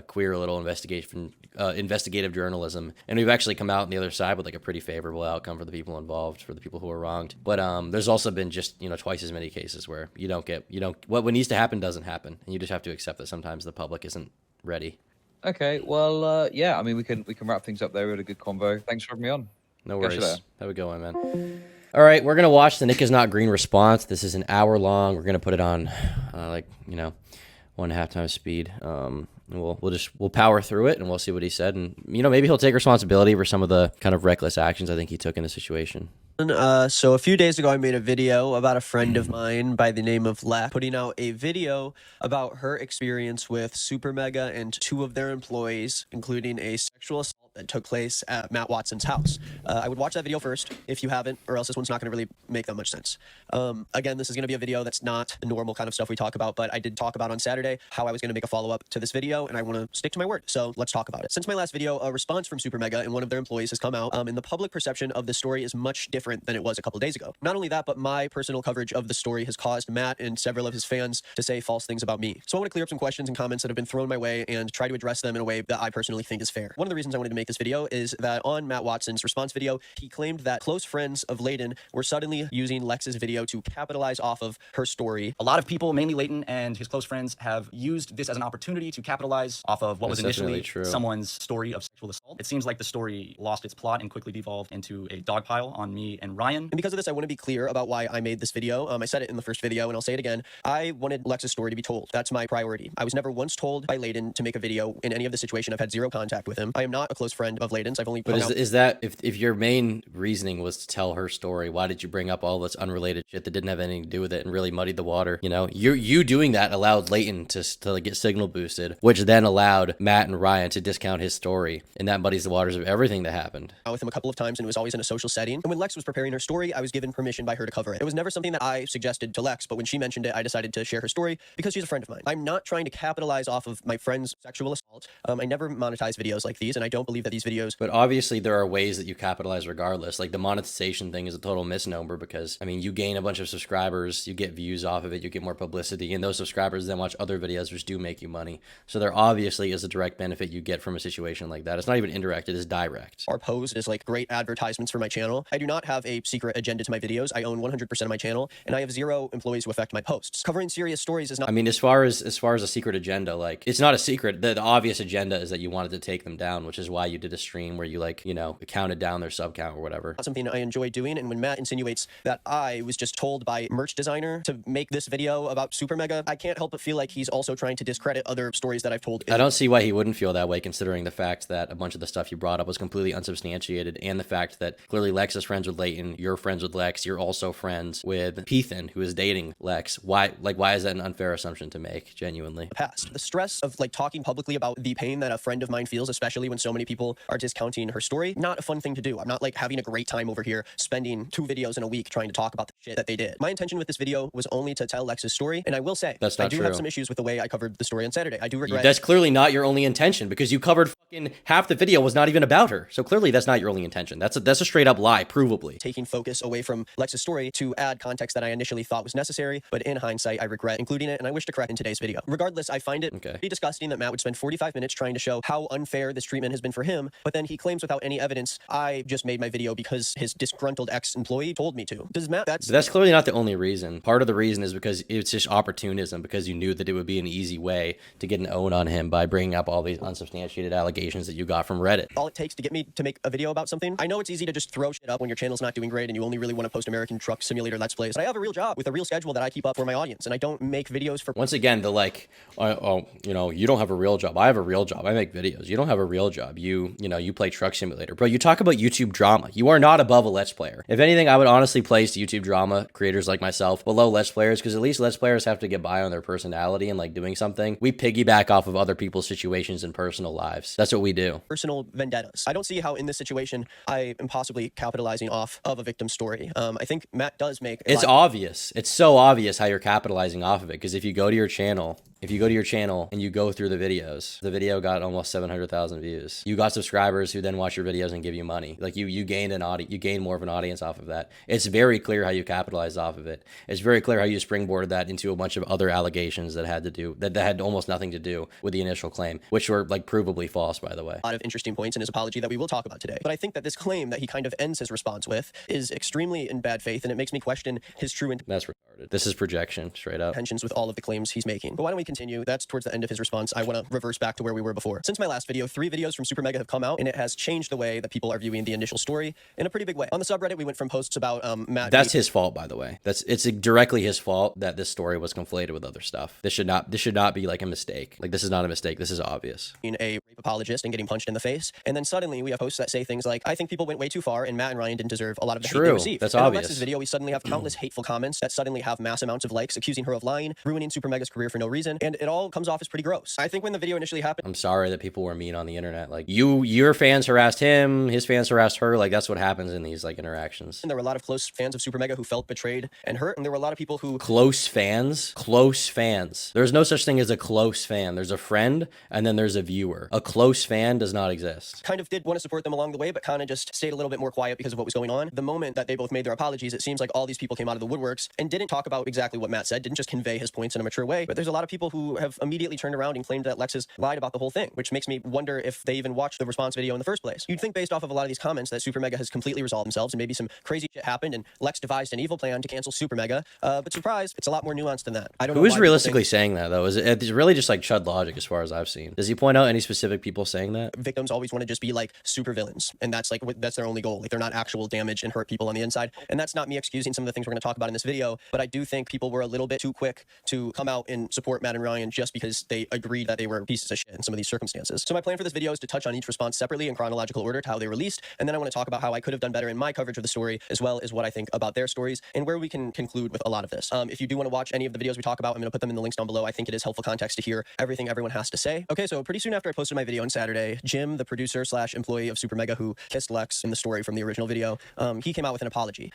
queer little investigative journalism, and we've actually come out on the other side with like a pretty favorable outcome for the people involved, for the people who are wronged. But there's also been just, twice as many cases where what needs to happen doesn't happen. And you just have to accept that sometimes the public isn't ready. Okay, well, yeah, I mean, we can wrap things up there. We had a good convo. Thanks for having me on. No worries. Have a good one, man. All right, we're gonna watch the Nick is not green response. This is an hour long. We're gonna put it on 1.5 times speed. We'll power through it and we'll see what he said, and maybe he'll take responsibility for some of the kind of reckless actions I think he took in the situation. So a few days ago, I made a video about a friend of mine by the name of Lex, putting out a video about her experience with SuperMega and 2 of their employees, including a sexual assault that took place at Matt Watson's house. I would watch that video first if you haven't, or else this one's not going to really make that much sense. Again, this is going to be a video that's not the normal kind of stuff we talk about, but I did talk about on Saturday how I was going to make a follow-up to this video, and I want to stick to my word. So let's talk about it. Since my last video, a response from SuperMega and one of their employees has come out, and the public perception of the story is much different than it was a couple days ago. Not only that, but my personal coverage of the story has caused Matt and several of his fans to say false things about me. So I want to clear up some questions and comments that have been thrown my way and try to address them in a way that I personally think is fair. One of the reasons I wanted to make this video is that on Matt Watson's response video, he claimed that close friends of Leighton were suddenly using Lex's video to capitalize off of her story. A lot of people, mainly Leighton and his close friends, have used this as an opportunity to capitalize off of what was initially someone's story of sexual assault. It seems like the story lost its plot and quickly devolved into a dogpile on me and Ryan. And because of this, I want to be clear about why I made this video. I said it in the first video, and I'll say it again. I wanted Lex's story to be told. That's my priority. I was never once told by Leighton to make a video in any of the situation. I've had zero contact with him. I am not a close friend of Leighton's. I've only. But is that if your main reasoning was to tell her story, why did you bring up all this unrelated shit that didn't have anything to do with it and really muddied the water? You doing that allowed Leighton to get signal boosted, which then allowed Matt and Ryan to discount his story, and that muddies the waters of everything that happened. With him a couple of times, and it was always in a social setting. And when Lex was preparing her story, I was given permission by her to cover it. It was never something that I suggested to Lex, but when she mentioned it, I decided to share her story because she's a friend of mine. I'm not trying to capitalize off of my friend's sexual assault. I never monetize videos like these, and I don't believe that these videos. But obviously, there are ways that you capitalize regardless. Like the monetization thing is a total misnomer because, I mean, you gain a bunch of subscribers, you get views off of it, you get more publicity, and those subscribers then watch other videos which do make you money. So there obviously is a direct benefit you get from a situation like that. It's not even indirect, it is direct. Are posed as like great advertisements for my channel. I do not have a secret agenda to my videos. I own 100% of my channel, and I have 0 employees who affect my posts. Covering serious stories is not. I mean, as far as a secret agenda, like it's not a secret. The obvious agenda is that you wanted to take them down, which is why you did a stream where you counted down their sub count or whatever. Not something I enjoy doing. And when Matt insinuates that I was just told by merch designer to make this video about SuperMega, I can't help but feel like he's also trying to discredit other stories that I've told. I don't see why he wouldn't feel that way, considering the fact that a bunch of the stuff you brought up was completely unsubstantiated, and the fact that clearly Lex is friends with Leighton, you're friends with Lex, you're also friends with Ethan, who is dating Lex. Why is that an unfair assumption to make, genuinely? Past. The stress of talking publicly about the pain that a friend of mine feels, especially when so many people are discounting her story, not a fun thing to do. I'm not having a great time over here spending 2 videos in a week trying to talk about the shit that they did. My intention with this video was only to tell Lex's story, and I will say that's not I do true. Have some issues with the way I covered the story on Saturday. I do regret. That's clearly not your only intention, because you covered fucking half the video was not even about her. So clearly that's not your only intention. That's a straight up lie, provably. Taking focus away from Lex's story to add context that I initially thought was necessary, but in hindsight, I regret including it, and I wish to correct in today's video. Regardless, I find it pretty disgusting that Matt would spend 45 minutes trying to show how unfair this treatment has been for him. him, but then he claims without any evidence, I just made my video because his disgruntled ex-employee told me to. Does Matt, But that's clearly not the only reason. Part of the reason is because it's just opportunism, because you knew that it would be an easy way to get an own on him by bringing up all these unsubstantiated allegations that you got from Reddit. all it takes to get me to make a video about something. I know it's easy to just throw shit up when your channel's not doing great and you only really want to post American Truck Simulator Let's Plays. But I have a real job with a real schedule that I keep up for my audience, and I don't make videos for... Once again, the like, you know, you don't have a real job. I have a real job. I make videos. You don't have a real job. You know, you play Truck Simulator. Bro, you talk about YouTube drama. You are not above a Let's Player. If anything, I would honestly place YouTube drama creators like myself below Let's Players, because at least Let's Players have to get by on their personality and like doing something. We piggyback off of other people's situations and personal lives. That's what we do. Personal vendettas. I don't see how in this situation I am possibly capitalizing off of a victim story. I think Matt does make... It's obvious. It's so obvious how you're capitalizing off of it, because if you go to your channel and you go through the videos, the video got almost 700,000 views. You got subscribers who then watch your videos and give you money. Like you gained you gained more of an audience off of that. It's very clear how you capitalized off of it. It's very clear how you springboarded that into a bunch of other allegations that had almost nothing to do with the initial claim, which were like provably false, by the way. A lot of interesting points in his apology that we will talk about today. But I think that this claim that he kind of ends his response with is extremely in bad faith, and it makes me question his true That's retarded. This is projection, straight up. intentions with all of the claims he's making. But why don't we continue? That's towards the end of his response. I want to reverse back to where we were before. Since my last video, 3 videos from SuperMega have come out, and it has changed the way that people are viewing the initial story in a pretty big way. On the subreddit, we went from posts about Matt... That's his fault, by the way. It's directly his fault that this story was conflated with other stuff. This should not be like a mistake. Like, this is not a mistake. This is obvious. being a rape apologist and getting punched in the face. And then suddenly we have posts that say things like, I think people went way too far and Matt and Ryan didn't deserve a lot of the hate they received. That's and obvious. On Lex's video, we suddenly have countless hateful comments that suddenly have mass amounts of likes, accusing her of lying, ruining SuperMega's career for no reason. And it all comes off as pretty gross. I think when the video initially happened... I'm sorry that people were mean on the internet. Like, your fans harassed him, his fans harassed her. Like, that's what happens in these, like, interactions. And there were a lot of close fans of SuperMega who felt betrayed and hurt. And there were a lot of people who... Close fans? Close fans. There's no such thing as a close fan. There's a friend, and then there's a viewer. A close fan does not exist. kind of did want to support them along the way, but kind of just stayed a little bit more quiet because of what was going on. The moment that they both made their apologies, it seems like all these people came out of the woodworks and didn't talk about exactly what Matt said, didn't just convey his points in a mature way. But there's a lot of people who have immediately turned around and claimed that Lex has lied about the whole thing, which makes me wonder if they even watched the response video in the first place. You'd think based off of a lot of these comments that SuperMega has completely resolved themselves and maybe some crazy shit happened and Lex devised an evil plan to cancel SuperMega. But surprise, it's a lot more nuanced than that. I don't know. Who is realistically saying that, though? It's really just like Chud logic as far as I've seen. Does he point out any specific people saying that? Victims always want to just be like super villains, and that's their only goal. Like, they're not actual damage and hurt people on the inside. And that's not me excusing some of the things we're going to talk about in this video, but I do think people were a little bit too quick to come out and support Matt and Ryan just because they agreed that they were pieces of shit in some of these circumstances. So my plan for this video is to touch on each response separately in chronological order to how they released, and then I want to talk about how I could have done better in my coverage of the story, as well as what I think about their stories and where we can conclude with a lot of this. If you do want to watch any of the videos we talk about, I'm going to put them in the links down below. I think it is helpful context to hear everything everyone has to say. Okay, so pretty soon after I posted my video on Saturday, Jim, the producer / employee of SuperMega who kissed Lex in the story from the original video, he came out with an apology.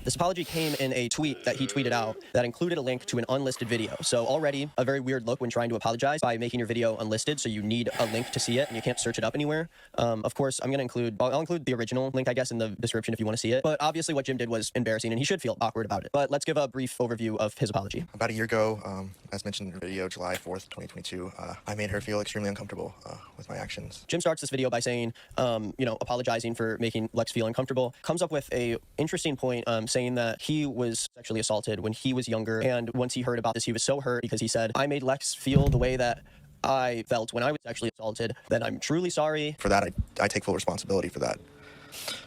This apology came in a tweet that he tweeted out that included a link to an unlisted video. So already a very weird look when trying to apologize by making your video unlisted, so you need a link to see it and you can't search it up anywhere. Of course, I'll include the original link, I guess, in the description if you want to see it. But obviously what Jim did was embarrassing and he should feel awkward about it. But let's give a brief overview of his apology. About a year ago, as mentioned in the video, July 4th, 2022, I made her feel extremely uncomfortable with my actions. Jim starts this video by saying, apologizing for making Lex feel uncomfortable, comes up with a interesting point, saying that he was sexually assaulted when he was younger, and once he heard about this, he was so hurt because he said, I made Lex feel the way that I felt when I was sexually assaulted, that I'm truly sorry. For that, I take full responsibility for that.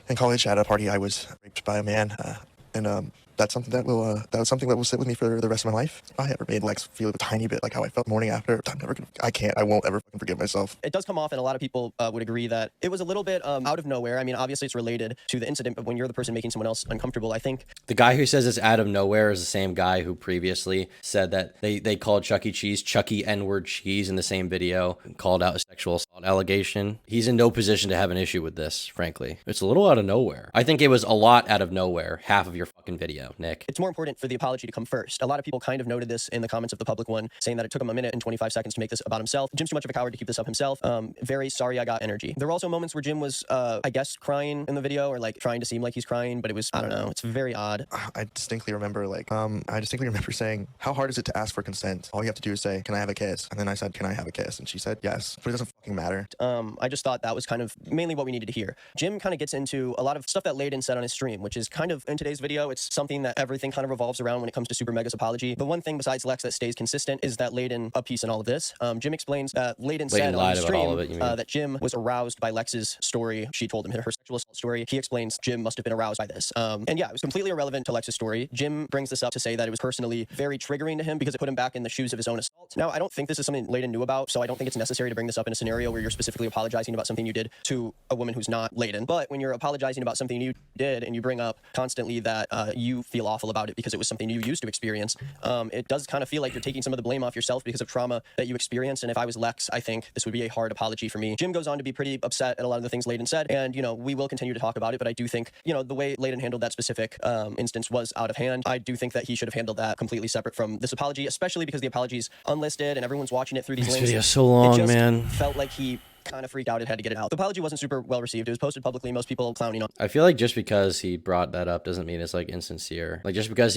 In college, at a party, I was raped by a man, and that's something that will sit with me for the rest of my life. If I ever made Lex feel a tiny bit like how I felt the morning after, I won't ever fucking forgive myself. It does come off, and a lot of people would agree that it was a little bit out of nowhere. I mean, obviously it's related to the incident, but when you're the person making someone else uncomfortable, I think... The guy who says it's out of nowhere is the same guy who previously said that they called Chuck E. Cheese Chucky N-word cheese in the same video, and called out a sexual assault allegation. He's in no position to have an issue with this, frankly. It's a little out of nowhere. I think it was a lot out of nowhere, half of your fucking video. video, Nick. It's more important for the apology to come first. A lot of people kind of noted this in the comments of the public one, saying that it took him a minute and 25 seconds to make this about himself. Jim's too much of a coward to keep this up himself. Very sorry I got energy. There were also moments where Jim was, I guess, crying in the video, or like trying to seem like he's crying, but it was, I don't know, it's very odd. I distinctly remember saying, how hard is it to ask for consent? All you have to do is say, can I have a kiss? And then I said, can I have a kiss? And she said, yes, but it doesn't fucking matter. I just thought that was kind of mainly what we needed to hear. Jim kind of gets into a lot of stuff that Layden said on his stream, which is kind of in today's video. It's something that everything kind of revolves around when it comes to Super Mega's apology. The one thing besides Lex that stays consistent is that Layden a piece in all of this. Jim explains that Layden said on the stream that Jim was aroused by Lex's story. She told him her sexual assault story. He explains Jim must have been aroused by this. And yeah, it was completely irrelevant to Lex's story. Jim brings this up to say that it was personally very triggering to him because it put him back in the shoes of his own assault. Now, I don't think this is something Layden knew about, so I don't think it's necessary to bring this up in a scenario where you're specifically apologizing about something you did to a woman who's not Layden. But when you're apologizing about something you did and you bring up constantly that you feel awful about it because it was something you used to experience, it does kind of feel like you're taking some of the blame off yourself because of trauma that you experienced. And if I was Lex, I think this would be a hard apology for me. Jim goes on to be pretty upset at a lot of the things Layden said, and we will continue to talk about it, but I do think the way Layden handled that specific instance was out of hand. I do think that he should have handled that completely separate from this apology, especially because the apology is unlisted and everyone's watching it through these links. This video's so long, it just man. felt like he kind of freaked out and had to get it out. The apology wasn't super well received. It was posted publicly, most people clowning on. I feel like just because he brought that up doesn't mean it's like insincere. Like just because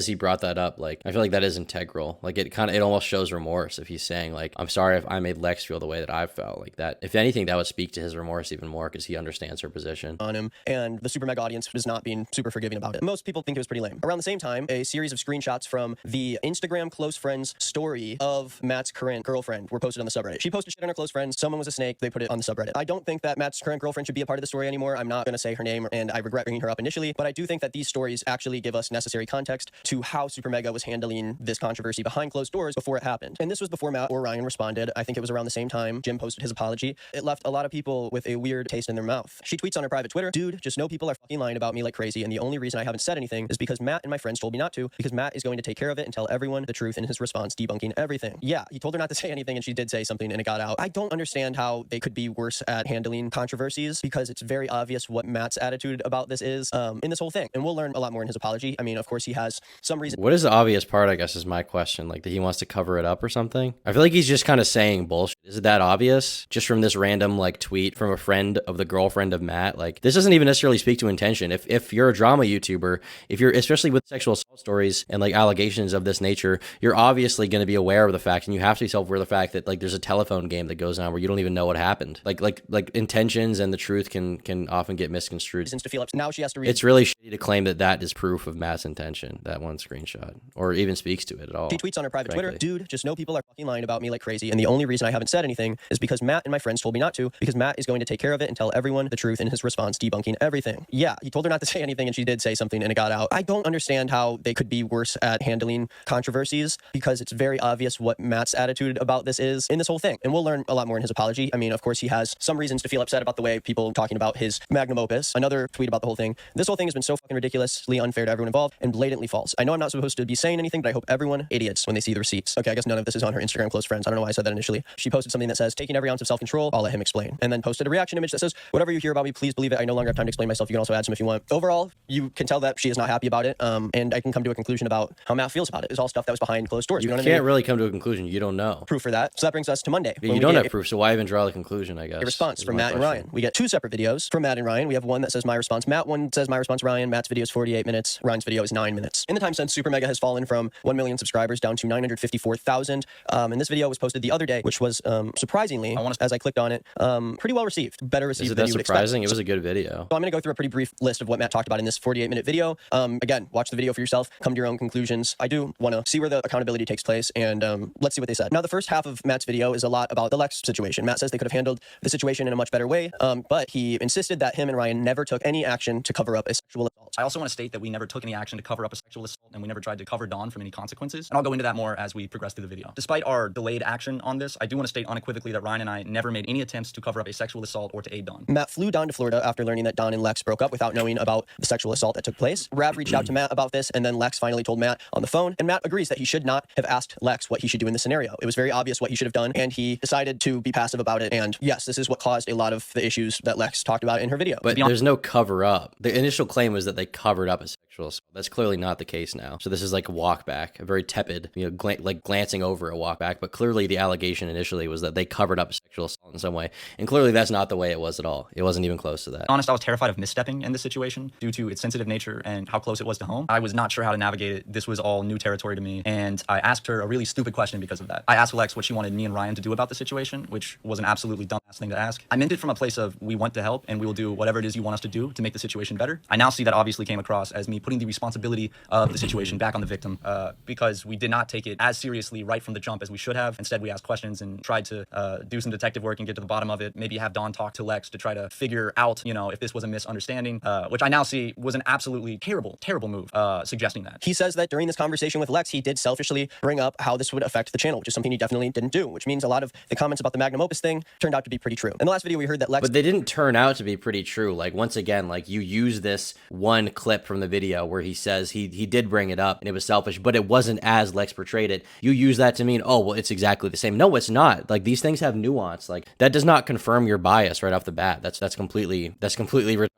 he brought that up, like I feel like that is integral. Like it almost shows remorse if he's saying like, I'm sorry if I made Lex feel the way that I felt. Like that, if anything, that would speak to his remorse even more because he understands her position on him, and the Super Mega audience was not being super forgiving about it. Most people think it was pretty lame. Around the same time, a series of screenshots from the Instagram close friends story of Matt's current girlfriend were posted on the subreddit. She posted shit on her close friends. Someone was a snake. They put it on the subreddit. I don't think that Matt's current girlfriend should be a part of the story anymore. I'm not going to say her name, and I regret bringing her up initially, but I do think that these stories actually give us necessary context to how Super Mega was handling this controversy behind closed doors before it happened. And this was before Matt or Ryan responded. I think it was around the same time Jim posted his apology. It left a lot of people with a weird taste in their mouth. She tweets on her private Twitter, dude, just know people are fucking lying about me like crazy, and the only reason I haven't said anything is because Matt and my friends told me not to, because Matt is going to take care of it and tell everyone the truth in his response, debunking everything. Yeah, he told her not to say anything, and she did say something, and it got out. I don't understand how they could be worse at handling controversies, because it's very obvious what Matt's attitude about this is in this whole thing, and we'll learn a lot more in his apology. I mean, of course, he has some reason. What is the obvious part, I guess, is my question. Like, that he wants to cover it up or something? I feel like he's just kind of saying bullshit. Is it that obvious? Just from this random, like, tweet from a friend of the girlfriend of Matt? Like, this doesn't even necessarily speak to intention. If you're a drama YouTuber, if you're, especially with sexual assault stories and, like, allegations of this nature, you're obviously going to be aware of the fact, and you have to be self-aware of the fact that, like, there's a telephone game that goes on where you don't even know what happened. Like intentions and the truth can often get misconstrued. To feel now she has to read. It's really shitty to claim that is proof of Matt's intention, that one screenshot, or even speaks to it at all. She tweets on her private Twitter, dude, just know people are fucking lying about me like crazy, and the only reason I haven't said anything is because Matt and my friends told me not to, because Matt is going to take care of it and tell everyone the truth in his response, debunking everything. Yeah, he told her not to say anything, and she did say something, and it got out. I don't understand how they could be worse at handling controversies, because it's very obvious what Matt's attitude about this is in this whole thing, and we'll learn a lot more in his apology. I mean, of course, he has some reasons to feel upset about the way people talking about his magnum opus. Another tweet about the whole thing. This whole thing has been so fucking ridiculously unfair to everyone involved and blatantly false. I know I'm not supposed to be saying anything, but I hope everyone idiots when they see the receipts. Okay, I guess none of this is on her Instagram close friends. I don't know why I said that initially. She posted something that says, taking every ounce of self-control, I'll let him explain. And then posted a reaction image that says, whatever you hear about me, please believe it. I no longer have time to explain myself. You can also add some if you want. Overall, you can tell that she is not happy about it. And I can come to a conclusion about how Matt feels about it. It's all stuff that was behind closed doors. You can't really come to a conclusion. You don't know. Proof for that. So that brings us to Monday. You don't have proof, so why even draw the conclusion, I guess? A response from Matt and Ryan. We get two separate videos from Matt and Ryan. We have one that says my response Matt, one says my response Ryan. Matt's video is 48 minutes. Ryan's video is 9 minutes. In the time since, Super Mega has fallen from 1 million subscribers down to 954,000. And this video was posted the other day, which was surprisingly, as I clicked on it, pretty well received. Better received than you would expect. Surprising? It was a good video. So I'm going to go through a pretty brief list of what Matt talked about in this 48-minute video. Again, watch the video for yourself. Come to your own conclusions. I do want to see where the accountability takes place, and let's see what they said. Now, the first half of Matt's video is a lot about the Lex situation. Matt says they could have handled the situation in a much better way, but he insisted that him and Ryan never took any action to cover up a sexual assault. I also want to state that we never took any action to cover up a sexual assault, and we never tried to cover Dawn from any consequences. And I'll go into that more as we progress through the video. Despite our delayed action on this, I do want to state unequivocally that Ryan and I never made any attempts to cover up a sexual assault or to aid Dawn. Matt flew down to Florida after learning that Dawn and Lex broke up without knowing about the sexual assault that took place. Rav reached out to Matt about this, and then Lex finally told Matt on the phone, and Matt agrees that he should not have asked Lex what he should do in this scenario. It was very obvious what he should have done, and he decided to be passive about about it. And yes, this is what caused a lot of the issues that Lex talked about in her video. But there's no cover up. The initial claim was that they covered up a sexual assault. That's clearly not the case now. So this is like a walk back, a very tepid, like glancing over a walk back. But clearly the allegation initially was that they covered up a sexual assault in some way. And clearly that's not the way it was at all. It wasn't even close to that. Honest, I was terrified of misstepping in this situation due to its sensitive nature and how close it was to home. I was not sure how to navigate it. This was all new territory to me. And I asked her a really stupid question because of that. I asked Lex what she wanted me and Ryan to do about the situation, which was an absolutely dumbass thing to ask. I meant it from a place of we want to help and we will do whatever it is you want us to do to make the situation better. I now see that obviously came across as me putting the responsibility of the situation back on the victim because we did not take it as seriously right from the jump as we should have. Instead, we asked questions and tried to do some detective work and get to the bottom of it. Maybe have Dawn talk to Lex to try to figure out, if this was a misunderstanding, which I now see was an absolutely terrible move, suggesting that. He says that during this conversation with Lex, he did selfishly bring up how this would affect the channel, which is something he definitely didn't do, which means a lot of the comments about the magnum opus thing turned out to be pretty true. In the last video, we heard that Lex... But they didn't turn out to be pretty true. Like, once again, like, you use this one clip from the video where he says he did bring it up and it was selfish, but it wasn't as Lex portrayed it. You use that to mean, oh, well, it's exactly the same. No, it's not. Like, these things have nuance. Like, that does not confirm your bias right off the bat. That's completely retarded.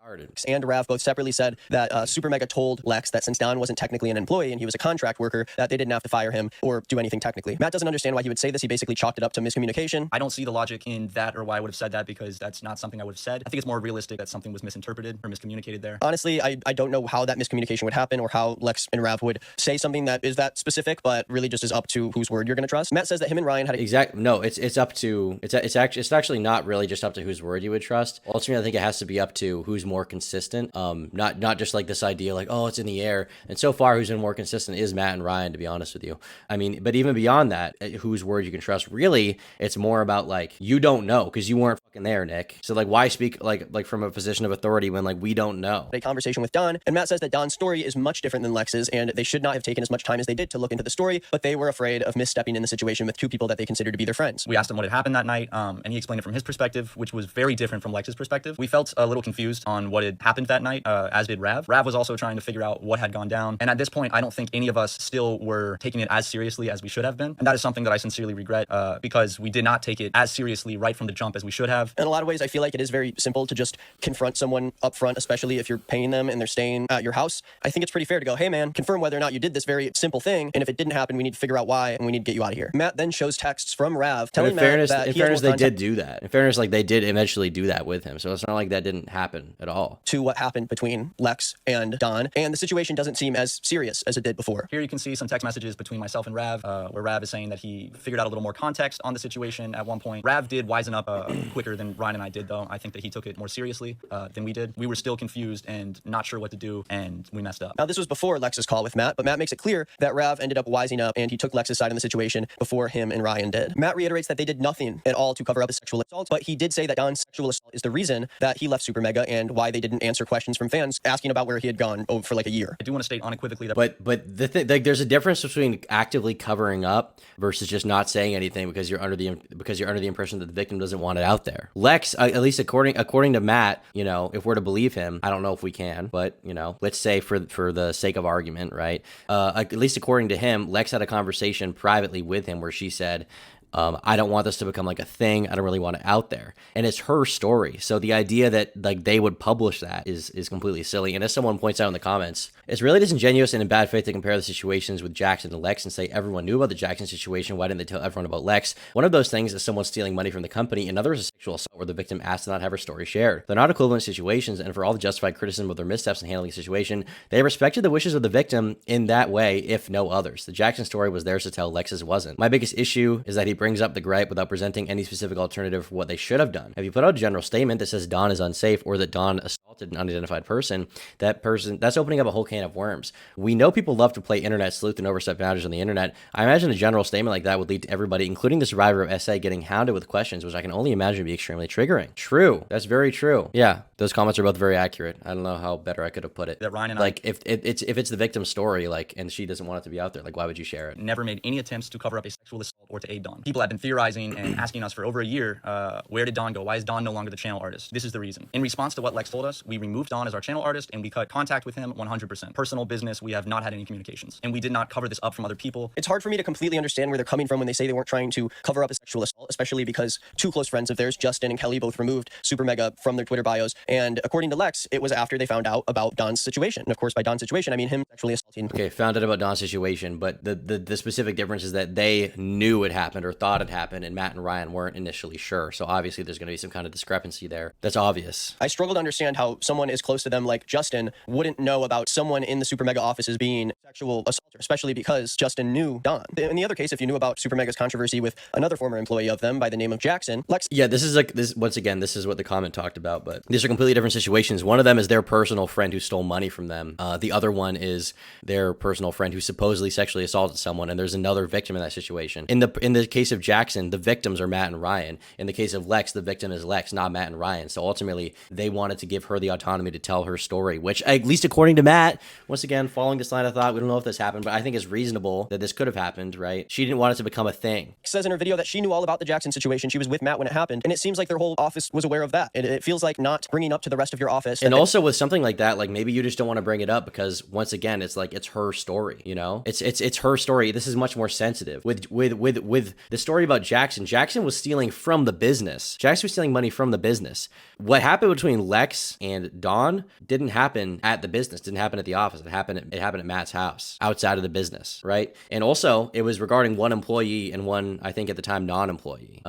And Rav both separately said that SuperMega told Lex that since Don wasn't technically an employee and he was a contract worker, that they didn't have to fire him or do anything technically. Matt doesn't understand why he would say this. He basically chalked it up to miscommunication. I don't see the logic in that or why I would have said that because that's not something I would have said. I think it's more realistic that something was misinterpreted or miscommunicated there. Honestly, I don't know how that miscommunication would happen or how Lex and Rav would say something that is that specific, but really just is up to whose word you're going to trust. Matt says that him and Ryan had No, it's up to it's actually not really just up to whose word you would trust. Ultimately, I think it has to be up to who's more consistent. Not just like this idea like, oh, it's in the air. And so far, who's been more consistent is Matt and Ryan, to be honest with you. I mean, but even beyond that, whose word you can trust, really, it's more about like, you don't know because you weren't fucking there, Nick. So like, why speak like from a position of authority when like we don't know? A conversation with Don, and Matt says that Don's story is much different than Lex's, and they should not have taken as much time as they did to look into the story, but they were afraid of misstepping in the situation with two people that they considered to be their friends. We asked him what had happened that night, and he explained it from his perspective, which was very different from Lex's perspective. We felt a little confused on what had happened that night, as did Rav. Rav was also trying to figure out what had gone down, and at this point, I don't think any of us still were taking it as seriously as we should have been, and that is something that I sincerely regret, because we did not take it as seriously right from the jump as we should have. In a lot of ways, I feel like it is very simple to just confront someone up front, especially if you're paying them and they're staying at your house. I think it's pretty fair to go, hey man, confirm whether or not you did this very simple thing, and if it didn't happen, we need to figure out why, and we need to get you out of here. Matt then shows texts from Rav telling Matt that in fairness, they did do that. In fairness, like they did eventually do that with him, so it's not like that didn't happen at all. To what happened between Lex and Don, and the situation doesn't seem as serious as it did before. Here you can see some text messages between myself and Rav, where Rav is saying that he figured out a little more context on the situation at one point. Rav did wisen up quicker than Ryan and I did, though. I think that he took it more seriously than we did. We were still confused and not sure what to do, and we messed up. Now, this was before Lex's call with Matt, but Matt makes it clear that Rav ended up wising up and he took Lex's side in the situation before him and Ryan did. Matt reiterates that they did nothing at all to cover up his sexual assault, but he did say that Don's sexual assault is the reason that he left SuperMega and why they didn't answer questions from fans asking about where he had gone for like a year. I do want to state unequivocally that. But the thing, like, there's a difference between actively covering up versus just not saying anything because you're under the impression that the victim doesn't want it out there. Lex, at least according to Matt, if we're to believe him, I don't know if we can, but let's say for the sake of argument, right? At least according to him, Lex had a conversation privately with him where she said, I don't want this to become like a thing. I don't really want it out there. And it's her story. So the idea that like they would publish that is completely silly. And as someone points out in the comments, it's really disingenuous and in bad faith to compare the situations with Jackson and Lex and say everyone knew about the Jackson situation. Why didn't they tell everyone about Lex? One of those things is someone stealing money from the company. Another is a sexual assault where the victim asked to not have her story shared. They're not equivalent situations. And for all the justified criticism of their missteps in handling the situation, they respected the wishes of the victim in that way, if no others. The Jackson story was theirs to tell. Lex's wasn't. My biggest issue is that he brings up the gripe without presenting any specific alternative for what they should have done. If you put out a general statement that says Don is unsafe or that Don assaulted an unidentified person, that's opening up a whole can of worms. We know people love to play internet sleuth and overstep boundaries on the internet. I imagine a general statement like that would lead to everybody, including the survivor of SA, getting hounded with questions, which I can only imagine would be extremely triggering. True. That's very true. Yeah, those comments are both very accurate. I don't know how better I could have put it. That Ryan and if it's the victim's story, like, and she doesn't want it to be out there, like, why would you share it? Never made any attempts to cover up a sexual assault or to aid Dawn. People have been theorizing and asking us for over a year, where did Dawn go? Why is Dawn no longer the channel artist? This is the reason. In response to what Lex told us, we removed Dawn as our channel artist and we cut contact with him 100%. Personal business, we have not had any communications. And we did not cover this up from other people. It's hard for me to completely understand where they're coming from when they say they weren't trying to cover up a sexual assault, especially because two close friends of theirs, Justin and Kelly, both removed SuperMega from their Twitter bios. And according to Lex, it was after they found out about Don's situation. And of course, by Don's situation, I mean him sexually assaulting. Okay, found out about Don's situation, but the specific difference is that they knew it happened or thought it happened, and Matt and Ryan weren't initially sure. So obviously there's going to be some kind of discrepancy there. That's obvious. I struggle to understand how someone as close to them like Justin wouldn't know about someone in the SuperMega offices being sexual assaulter, especially because Justin knew Don. In the other case, if you knew about SuperMega's controversy with another former employee of them by the name of Jackson, Lex... Yeah, this is once again, this is what the comment talked about, but these are completely different situations. One of them is their personal friend who stole money from them. The other one is their personal friend who supposedly sexually assaulted someone, and there's another victim in that situation. In the case of Jackson, the victims are Matt and Ryan. In the case of Lex, the victim is Lex, not Matt and Ryan. So ultimately, they wanted to give her the autonomy to tell her story, which, at least according to Matt, once again, following this line of thought, we don't know if this happened, but I think it's reasonable that this could have happened, right? She didn't want it to become a thing. Says in her video that she knew all about the Jackson situation. She was with Matt when it happened, and it seems like their whole office was aware of that. It feels like not bringing up to the rest of your office. And also with something like that, like maybe you just don't want to bring it up because once again, it's like it's her story, you know? It's her story. This is much more sensitive. With the story about Jackson, Jackson was stealing from the business. Jackson was stealing money from the business. What happened between Lex and Dawn didn't happen at the business, didn't happen at the office. It happened at Matt's house, outside of the business, right? And also it was regarding one employee and one, I think at the time, non-employee,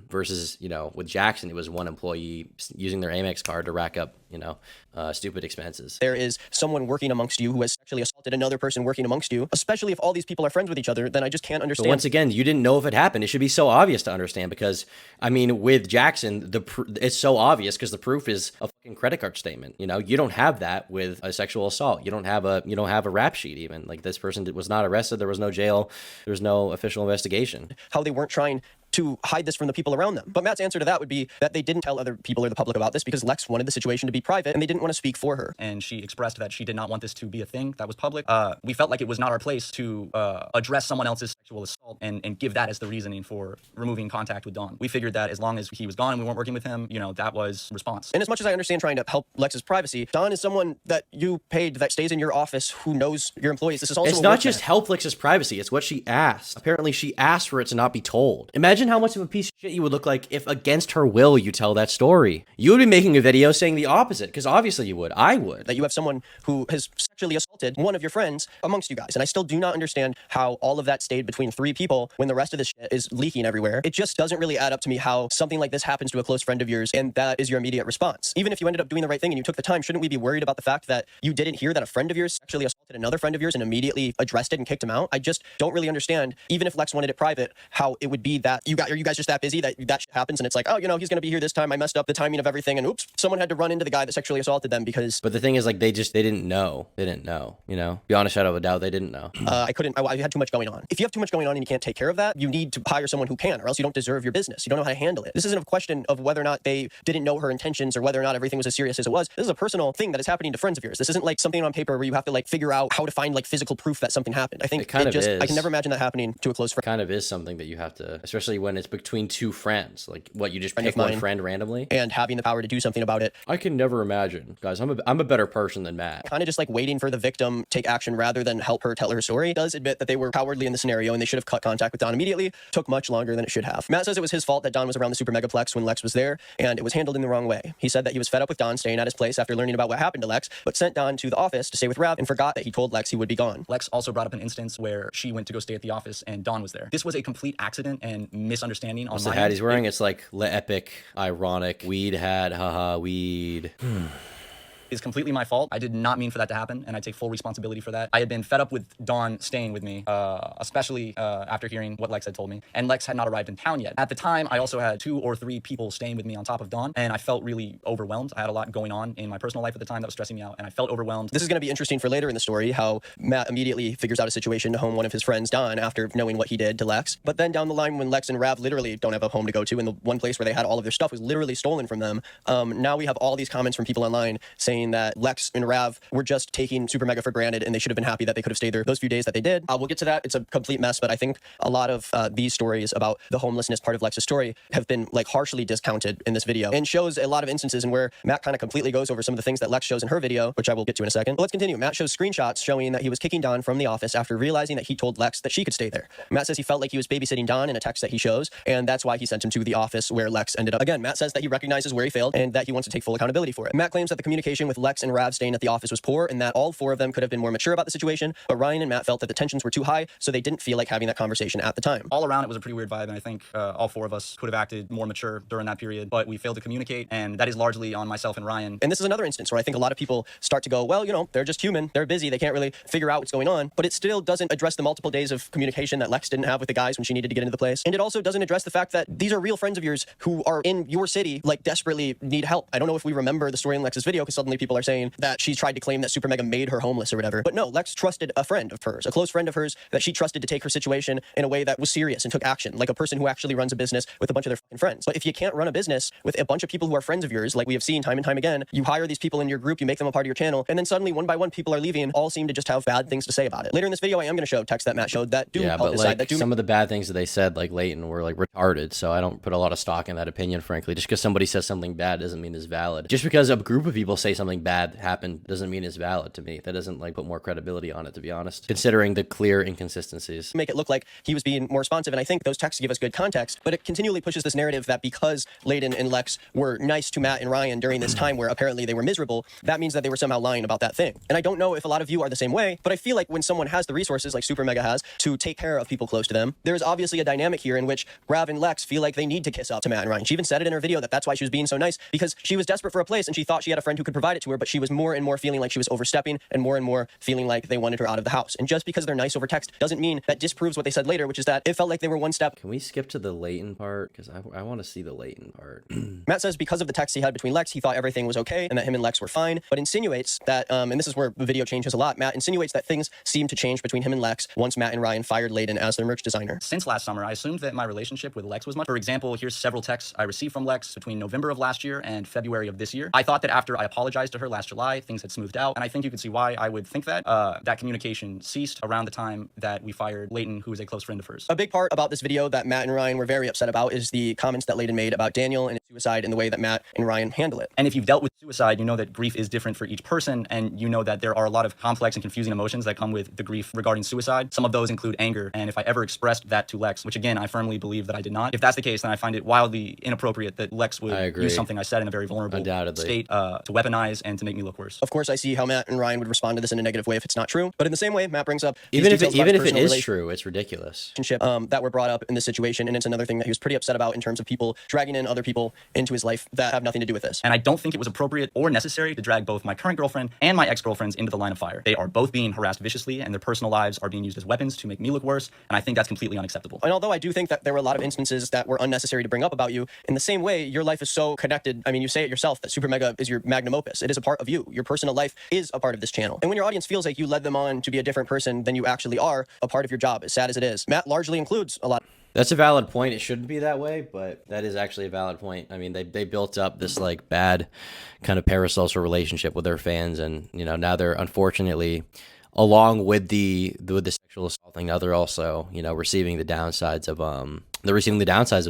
versus, you know, with Jackson, it was one employee using their Amex card to rack up, you know, stupid expenses. There is someone working amongst you who has sexually assaulted another person working amongst you, especially if all these people are friends with each other, then I just can't understand. But once again, you didn't know if it happened. It should be so obvious to understand because, I mean, with Jackson, it's so obvious because the proof is a fucking credit card statement. You know, you don't have that with a sexual assault. You don't have a rap sheet even. Like this person was not arrested. There was no jail. There was no official investigation. How they weren't trying to hide this from the people around them. But Matt's answer to that would be that they didn't tell other people or the public about this because Lex wanted the situation to be private and they didn't want to speak for her. And she expressed that she did not want this to be a thing that was public. We felt like it was not our place to address someone else's sexual assault and give that as the reasoning for removing contact with Don. We figured that as long as he was gone and we weren't working with him, you know, that was response. And as much as I understand trying to help Lex's privacy, Don is someone that you paid that stays in your office who knows your employees. This is also it's not just help Lex's privacy. It's what she asked. Apparently she asked for it to not be told. Imagine how much of a piece of shit you would look like if against her will you tell that story. You would be making a video saying the opposite because obviously you would. I would. That you have someone who has sexually assaulted one of your friends amongst you guys. And I still do not understand how all of that stayed between three people when the rest of this shit is leaking everywhere. It just doesn't really add up to me how something like this happens to a close friend of yours and that is your immediate response. Even if you ended up doing the right thing and you took the time, shouldn't we be worried about the fact that you didn't hear that a friend of yours sexually assaulted another friend of yours and immediately addressed it and kicked him out? I just don't really understand, even if Lex wanted it private, how it would be that are you guys just that busy that shit happens and it's like, oh, you know, he's going to be here this time. I messed up the timing of everything and oops, someone had to run into the guy that sexually assaulted them because... But the thing is, like, they didn't know. They didn't know, you know? Beyond a shadow of a doubt, they didn't know. I had too much going on. If you have too much going on and you can't take care of that, you need to hire someone who can, or else you don't deserve your business. You don't know how to handle it. This isn't a question of whether or not they didn't know her intentions or whether or not everything was as serious as it was. This is a personal thing that is happening to friends of yours. This isn't like something on paper where you have to like figure out how to find like physical proof that something happened. I think I can never imagine that happening to a close friend. It kind of is something that you have to, especially when it's between two friends. Like, what, you just pick one friend randomly? And having the power to do something about it. I can never imagine. Guys, I'm a better person than Matt. Kind of just like waiting for the victim take action rather than help her tell her story. Does admit that they were cowardly in the scenario and they should have cut contact with Don immediately. Took much longer than it should have. Matt says it was his fault that Don was around the Super Megaplex when Lex was there and it was handled in the wrong way. He said that he was fed up with Don staying at his place after learning about what happened to Lex, but sent Don to the office to stay with Rav and forgot that he told Lex he would be gone. Lex also brought up an instance where she went to go stay at the office and Don was there. This was a complete accident and misunderstanding on What's my the hat end. he's wearing? It's like epic, ironic, weed hat, haha, weed. Is completely my fault. I did not mean for that to happen, and I take full responsibility for that. I had been fed up with Dawn staying with me, especially after hearing what Lex had told me, and Lex had not arrived in town yet. At the time, I also had 2 or 3 people staying with me on top of Dawn, and I felt really overwhelmed. I had a lot going on in my personal life at the time that was stressing me out, and I felt overwhelmed. This is going to be interesting for later in the story, how Matt immediately figures out a situation to home one of his friends, Don, after knowing what he did to Lex. But then down the line, when Lex and Rav literally don't have a home to go to, and the one place where they had all of their stuff was literally stolen from them, now we have all these comments from people online saying saying that Lex and Rav were just taking SuperMega for granted and they should have been happy that they could have stayed there those few days that they did. We'll get to that. It's a complete mess, but I think a lot of these stories about the homelessness part of Lex's story have been like harshly discounted in this video, and shows a lot of instances in where Matt kind of completely goes over some of the things that Lex shows in her video, which I will get to in a second. But let's continue. Matt shows screenshots showing that he was kicking Don from the office after realizing that he told Lex that she could stay there. Matt says he felt like he was babysitting Don in a text that he shows, and that's why he sent him to the office where Lex ended up. Again, Matt says that he recognizes where he failed and that he wants to take full accountability for it. Matt claims that the communication with Lex and Rav staying at the office was poor and that all four of them could have been more mature about the situation, but Ryan and Matt felt that the tensions were too high, so they didn't feel like having that conversation at the time. All around, it was a pretty weird vibe, and I think all four of us could have acted more mature during that period, but we failed to communicate, and that is largely on myself and Ryan. And this is another instance where I think a lot of people start to go, well, you know, they're just human, they're busy, they can't really figure out what's going on, but it still doesn't address the multiple days of communication that Lex didn't have with the guys when she needed to get into the place. And it also doesn't address the fact that these are real friends of yours who are in your city, like desperately need help. I don't know if we remember the story in Lex's video, because suddenly people are saying that she tried to claim that SuperMega made her homeless or whatever. But no, Lex trusted a friend of hers, a close friend of hers that she trusted to take her situation in a way that was serious and took action, like a person who actually runs a business with a bunch of their fucking friends. But if you can't run a business with a bunch of people who are friends of yours, like we have seen time and time again, you hire these people in your group, you make them a part of your channel, and then suddenly one by one people are leaving, all seem to just have bad things to say about it. Later in this video, I am going to show texts that Matt showed that do help his side. That do some of the bad things that they said, like Leighton, were like retarded. So I don't put a lot of stock in that opinion, frankly. Just because somebody says something bad doesn't mean it's valid. Just because a group of people say something bad happened doesn't mean it's valid to me. That doesn't like put more credibility on it, to be honest, considering the clear inconsistencies. Make it look like he was being more responsive, and I think those texts give us good context, but it continually pushes this narrative that because Leighton and Lex were nice to Matt and Ryan during this time where apparently they were miserable, that means that they were somehow lying about that thing. And I don't know if a lot of you are the same way, but I feel like when someone has the resources like SuperMega has to take care of people close to them, there's obviously a dynamic here in which Rav and Lex feel like they need to kiss up to Matt and Ryan. She even said it in her video that that's why she was being so nice, because she was desperate for a place and she thought she had a friend who could provide it to her, but she was more and more feeling like she was overstepping and more feeling like they wanted her out of the house. And just because they're nice over text doesn't mean that disproves what they said later, which is that it felt like they were one step. Can we skip to the Leighton part? Because I want to see the Leighton part. Matt says because of the text he had between Lex, he thought everything was okay and that him and Lex were fine, but insinuates that, and this is where the video changes a lot, Matt insinuates that things seemed to change between him and Lex once Matt and Ryan fired Leighton as their merch designer. Since last summer, I assumed that my relationship with Lex was much. For example, here's several texts I received from Lex between November of last year and February of this year. I thought that after I apologized to her last July, things had smoothed out, and I think you can see why I would think that. That communication ceased around the time that we fired Leighton, who is a close friend of hers. A big part about this video that Matt and Ryan were very upset about is the comments that Leighton made about Daniel and his suicide and the way that Matt and Ryan handle it. And if you've dealt with suicide, you know that grief is different for each person, and you know that there are a lot of complex and confusing emotions that come with the grief regarding suicide. Some of those include anger, and if I ever expressed that to Lex, which again, I firmly believe that I did not, if that's the case, then I find it wildly inappropriate that Lex would use something I said in a very vulnerable state to weaponize and to make me look worse. Of course, I see how Matt and Ryan would respond to this in a negative way if it's not true, but in the same way, Matt brings up even if it is true, it's ridiculous. That were brought up in this situation, and it's another thing that he was pretty upset about in terms of people dragging in other people into his life that have nothing to do with this. And I don't think it was appropriate or necessary to drag both my current girlfriend and my ex-girlfriends into the line of fire. They are both being harassed viciously, and their personal lives are being used as weapons to make me look worse, and I think that's completely unacceptable. And although I do think that there were a lot of instances that were unnecessary to bring up about you, in the same way, your life is so connected. I mean, you say it yourself that SuperMega is your magnum opus. It is a part of you. Your personal life is a part of this channel. And when your audience feels like you led them on to be a different person than you actually are, a part of your job, as sad as it is, Matt largely includes a lot. That's a valid point. It shouldn't be that way, but that is actually a valid point. I mean, they built up this like bad kind of parasocial relationship with their fans, and you know now they're unfortunately, along with the sexual assault thing, now they're also receiving the downsides of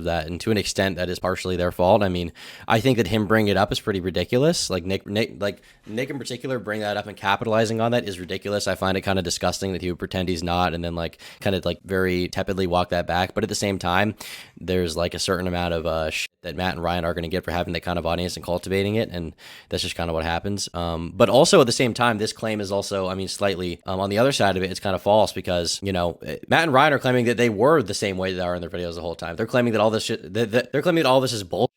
that, and to an extent that is partially their fault. I mean, I think that him bringing it up is pretty ridiculous. Like Nick in particular, bring that up and capitalizing on that is ridiculous. I find it kind of disgusting that he would pretend he's not, and then kind of very tepidly walk that back. But at the same time, there's like a certain amount of shit that Matt and Ryan are going to get for having that kind of audience and cultivating it, and that's just kind of what happens. But also at the same time, this claim is also, I mean, slightly on the other side of it, it's kind of false because Matt and Ryan are claiming that they were the same way they are in their videos the whole time. They're claiming that all this shit, they're claiming that all this is bullshit.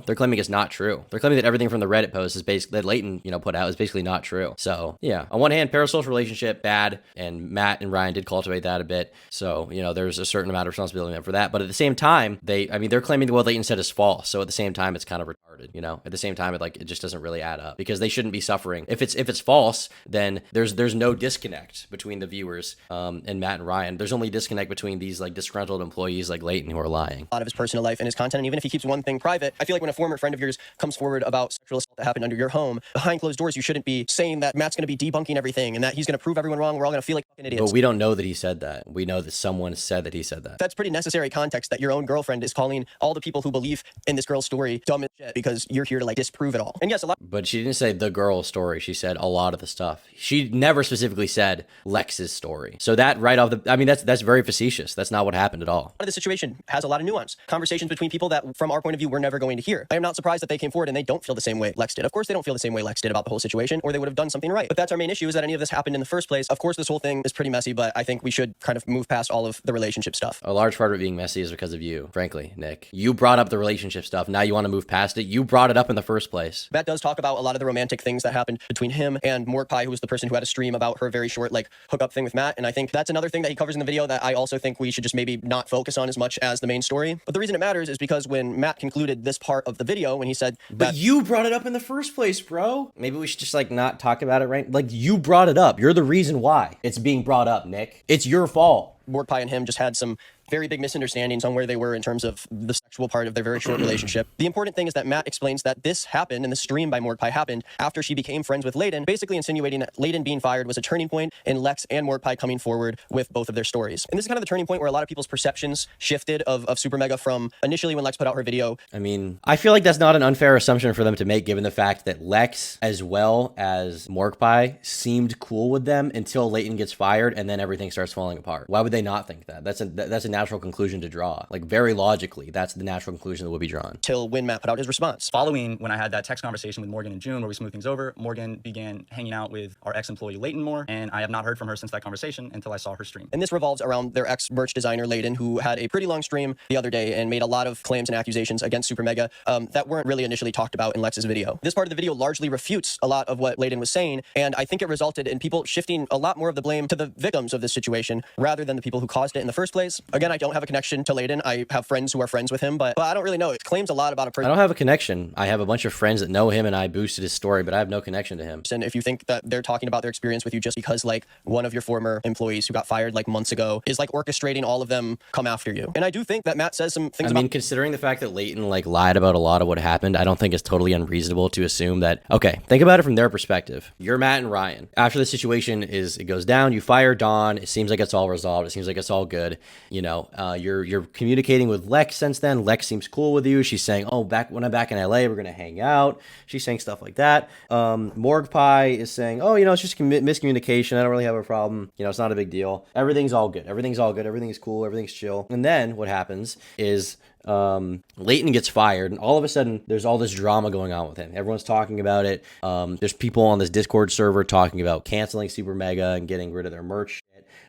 They're claiming it's not true. They're claiming that everything from the Reddit post is basically that Leighton, put out is basically not true. So yeah, on one hand, parasocial relationship bad, and Matt and Ryan did cultivate that a bit. So there's a certain amount of responsibility for that. But at the same time, they're claiming that what Leighton said is false. So at the same time, it's kind of retarded. retarded, you know? At the same time, it just doesn't really add up because they shouldn't be suffering. If it's false, then there's no disconnect between the viewers and Matt and Ryan. There's only disconnect between these like disgruntled employees like Leighton who are lying. A lot of his personal life and his content, and even if he keeps one thing private, I feel like when a former friend of yours comes forward about sexual assault that happened under your home, behind closed doors, you shouldn't be saying that Matt's going to be debunking everything and that he's going to prove everyone wrong. We're all going to feel like fucking idiots. But we don't know that he said that. We know that someone said that he said that. That's pretty necessary context that your own girlfriend is calling all the people who believe in this girl's story dumb as shit because you're here to like disprove it all. And yes, a lot. But she didn't say the girl's story. She said a lot of the stuff. She never specifically said Lex's story. So that right off the, I mean, that's very facetious. That's not what happened at all. The situation has a lot of nuance. Conversations between people that, from our point of view, we're never going to hear. I am not surprised that they came forward and they don't feel the same way Lex did. Of course, they don't feel the same way Lex did about the whole situation, or they would have done something right. But that's our main issue, is that any of this happened in the first place. Of course, this whole thing is pretty messy, but I think we should kind of move past all of the relationship stuff. A large part of it being messy is because of you, frankly, Nick. You brought up the relationship stuff. Now you want to move past it. You brought it up in the first place. Matt does talk about a lot of the romantic things that happened between him and Morgpie, who was the person who had a stream about her very short like hookup thing with Matt. And I think that's another thing that he covers in the video that I also think we should just maybe not focus on as much as the main story. But the reason it matters is because when Matt concluded this part of the video, when he said but you brought it up in the first place, bro. Maybe we should just like not talk about it, right? Like you brought it up. You're the reason why it's being brought up, Nick. It's your fault. Morgpie and him just had some very big misunderstandings on where they were in terms of the sexual part of their very short relationship. The important thing is that Matt explains that this happened, and the stream by Morgpie happened after she became friends with Leighton, basically insinuating that Leighton being fired was a turning point in Lex and Morgpie coming forward with both of their stories. And this is kind of the turning point where a lot of people's perceptions shifted of SuperMega from initially when Lex put out her video. I mean, I feel like that's not an unfair assumption for them to make, given the fact that Lex, as well as Morgpie, seemed cool with them until Leighton gets fired, and then everything starts falling apart. Why would they not think that? That's a natural conclusion to draw. Like, very logically, that's the natural conclusion that would be drawn. Till when Matt put out his response. Following when I had that text conversation with Morgan in June where we smoothed things over, Morgan began hanging out with our ex-employee Leighton more, and I have not heard from her since that conversation until I saw her stream. And this revolves around their ex-merch designer Leighton, who had a pretty long stream the other day and made a lot of claims and accusations against SuperMega that weren't really initially talked about in Lex's video. This part of the video largely refutes a lot of what Leighton was saying, and I think it resulted in people shifting a lot more of the blame to the victims of this situation rather than the people who caused it in the first place. Again, I don't have a connection to Leighton. I have friends who are friends with him, but I don't really know. It claims a lot about a person. I don't have a connection. I have a bunch of friends that know him, and I boosted his story, but I have no connection to him. And if you think that they're talking about their experience with you just because like one of your former employees who got fired like months ago is like orchestrating all of them come after you. And I do think that Matt says some things I mean, considering the fact that Leighton like lied about a lot of what happened, I don't think it's totally unreasonable to assume that, okay, think about it from their perspective. You're Matt and Ryan. After the situation it goes down, you fire Dawn. It seems like it's all resolved. It seems like it's all good. You know, you're communicating with Lex since then. Lex seems cool with you. She's saying, oh, when I'm back in LA, we're going to hang out. She's saying stuff like that. Morgpie is saying, oh, you know, it's just miscommunication. I don't really have a problem. You know, it's not a big deal. Everything's all good. Everything's all good. Everything's cool. Everything's chill. And then what happens is Leighton gets fired, and all of a sudden there's all this drama going on with him. Everyone's talking about it. There's people on this Discord server talking about canceling SuperMega and getting rid of their merch.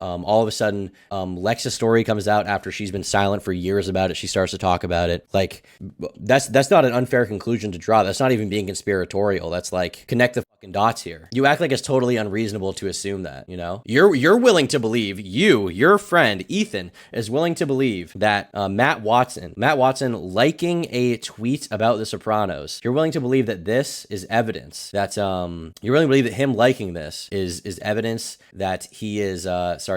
All of a sudden, Lex's story comes out after she's been silent for years about it. She starts to talk about it. Like, that's not an unfair conclusion to draw. That's not even being conspiratorial. That's like, connect the fucking dots here. You act like it's totally unreasonable to assume that, you know? You're willing to believe, your friend, Ethan, is willing to believe that Matt Watson liking a tweet about The Sopranos, you're willing to believe that this is evidence. That's, you're willing to believe that him liking this is evidence that he is,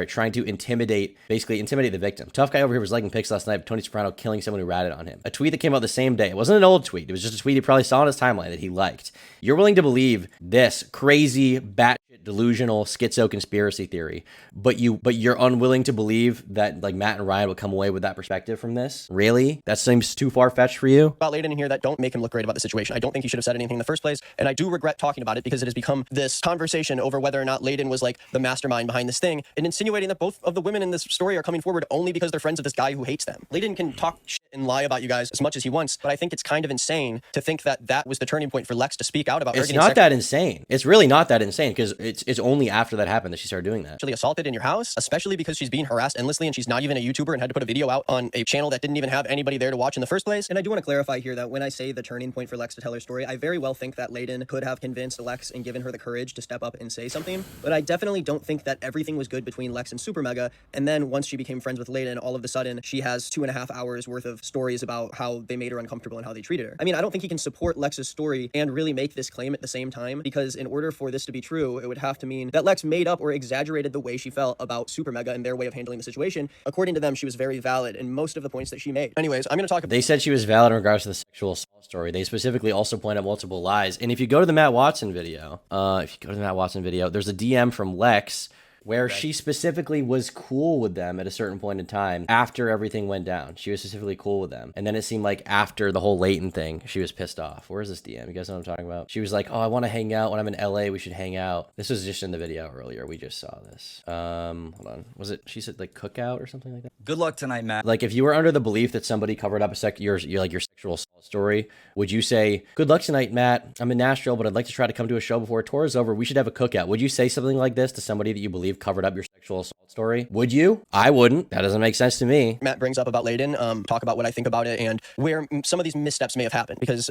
trying to intimidate the victim. Tough Guy over here was liking pics last night of Tony Soprano killing someone who ratted on him. A tweet that came out the same day. It wasn't an old tweet. It was just a tweet he probably saw on his timeline that he liked. You're willing to believe this crazy, batshit, delusional, schizo conspiracy theory, but you're unwilling to believe that like Matt and Ryan would come away with that perspective from this? Really? That seems too far-fetched for you? About Leighton in here that don't make him look great about the situation. I don't think he should have said anything in the first place, and I do regret talking about it because it has become this conversation over whether or not Leighton was like the mastermind behind this thing, and insinuating that both of the women in this story are coming forward only because they're friends with this guy who hates them. Leighton can talk shit and lie about you guys as much as he wants, but I think it's kind of insane to think that that was the turning point for Lex to speak out about. It's not that insane. It's really not that insane, because it's only after that happened that she started doing that. Actually assaulted in your house, especially because she's being harassed endlessly and she's not even a YouTuber and had to put a video out on a channel that didn't even have anybody there to watch in the first place. And I do want to clarify here that when I say the turning point for Lex to tell her story, I very well think that Leighton could have convinced Lex and given her the courage to step up and say something, but I definitely don't think that everything was good between Lex and SuperMega, and then once she became friends with Leighton, all of a sudden she has 2.5 hours worth of of stories about how they made her uncomfortable and how they treated her. I mean, I don't think he can support Lex's story and really make this claim at the same time, because in order for this to be true, it would have to mean that Lex made up or exaggerated the way she felt about SuperMega and their way of handling the situation. According to them, she was very valid in most of the points that she made. Anyways, I'm going to talk about... They said she was valid in regards to the sexual assault story. They specifically also point out multiple lies. And if you go to the Matt Watson video, there's a DM from Lex where she specifically was cool with them at a certain point in time after everything went down. She was specifically cool with them. And then it seemed like after the whole Leighton thing, she was pissed off. Where's this DM? You guys know what I'm talking about? She was like, oh, I want to hang out. When I'm in LA, we should hang out. This was just in the video earlier. We just saw this. Hold on. Was it, she said like cookout or something like that? Good luck tonight, Matt. Like if you were under the belief that somebody covered up your sexual assault story, would you say, good luck tonight, Matt. I'm in Nashville, but I'd like to try to come to a show before a tour is over. We should have a cookout. Would you say something like this to somebody that you believe covered up your sexual assault story? Would you? I wouldn't. That doesn't make sense to me. Matt brings up about Leighton, talk about what I think about it and where some of these missteps may have happened. Because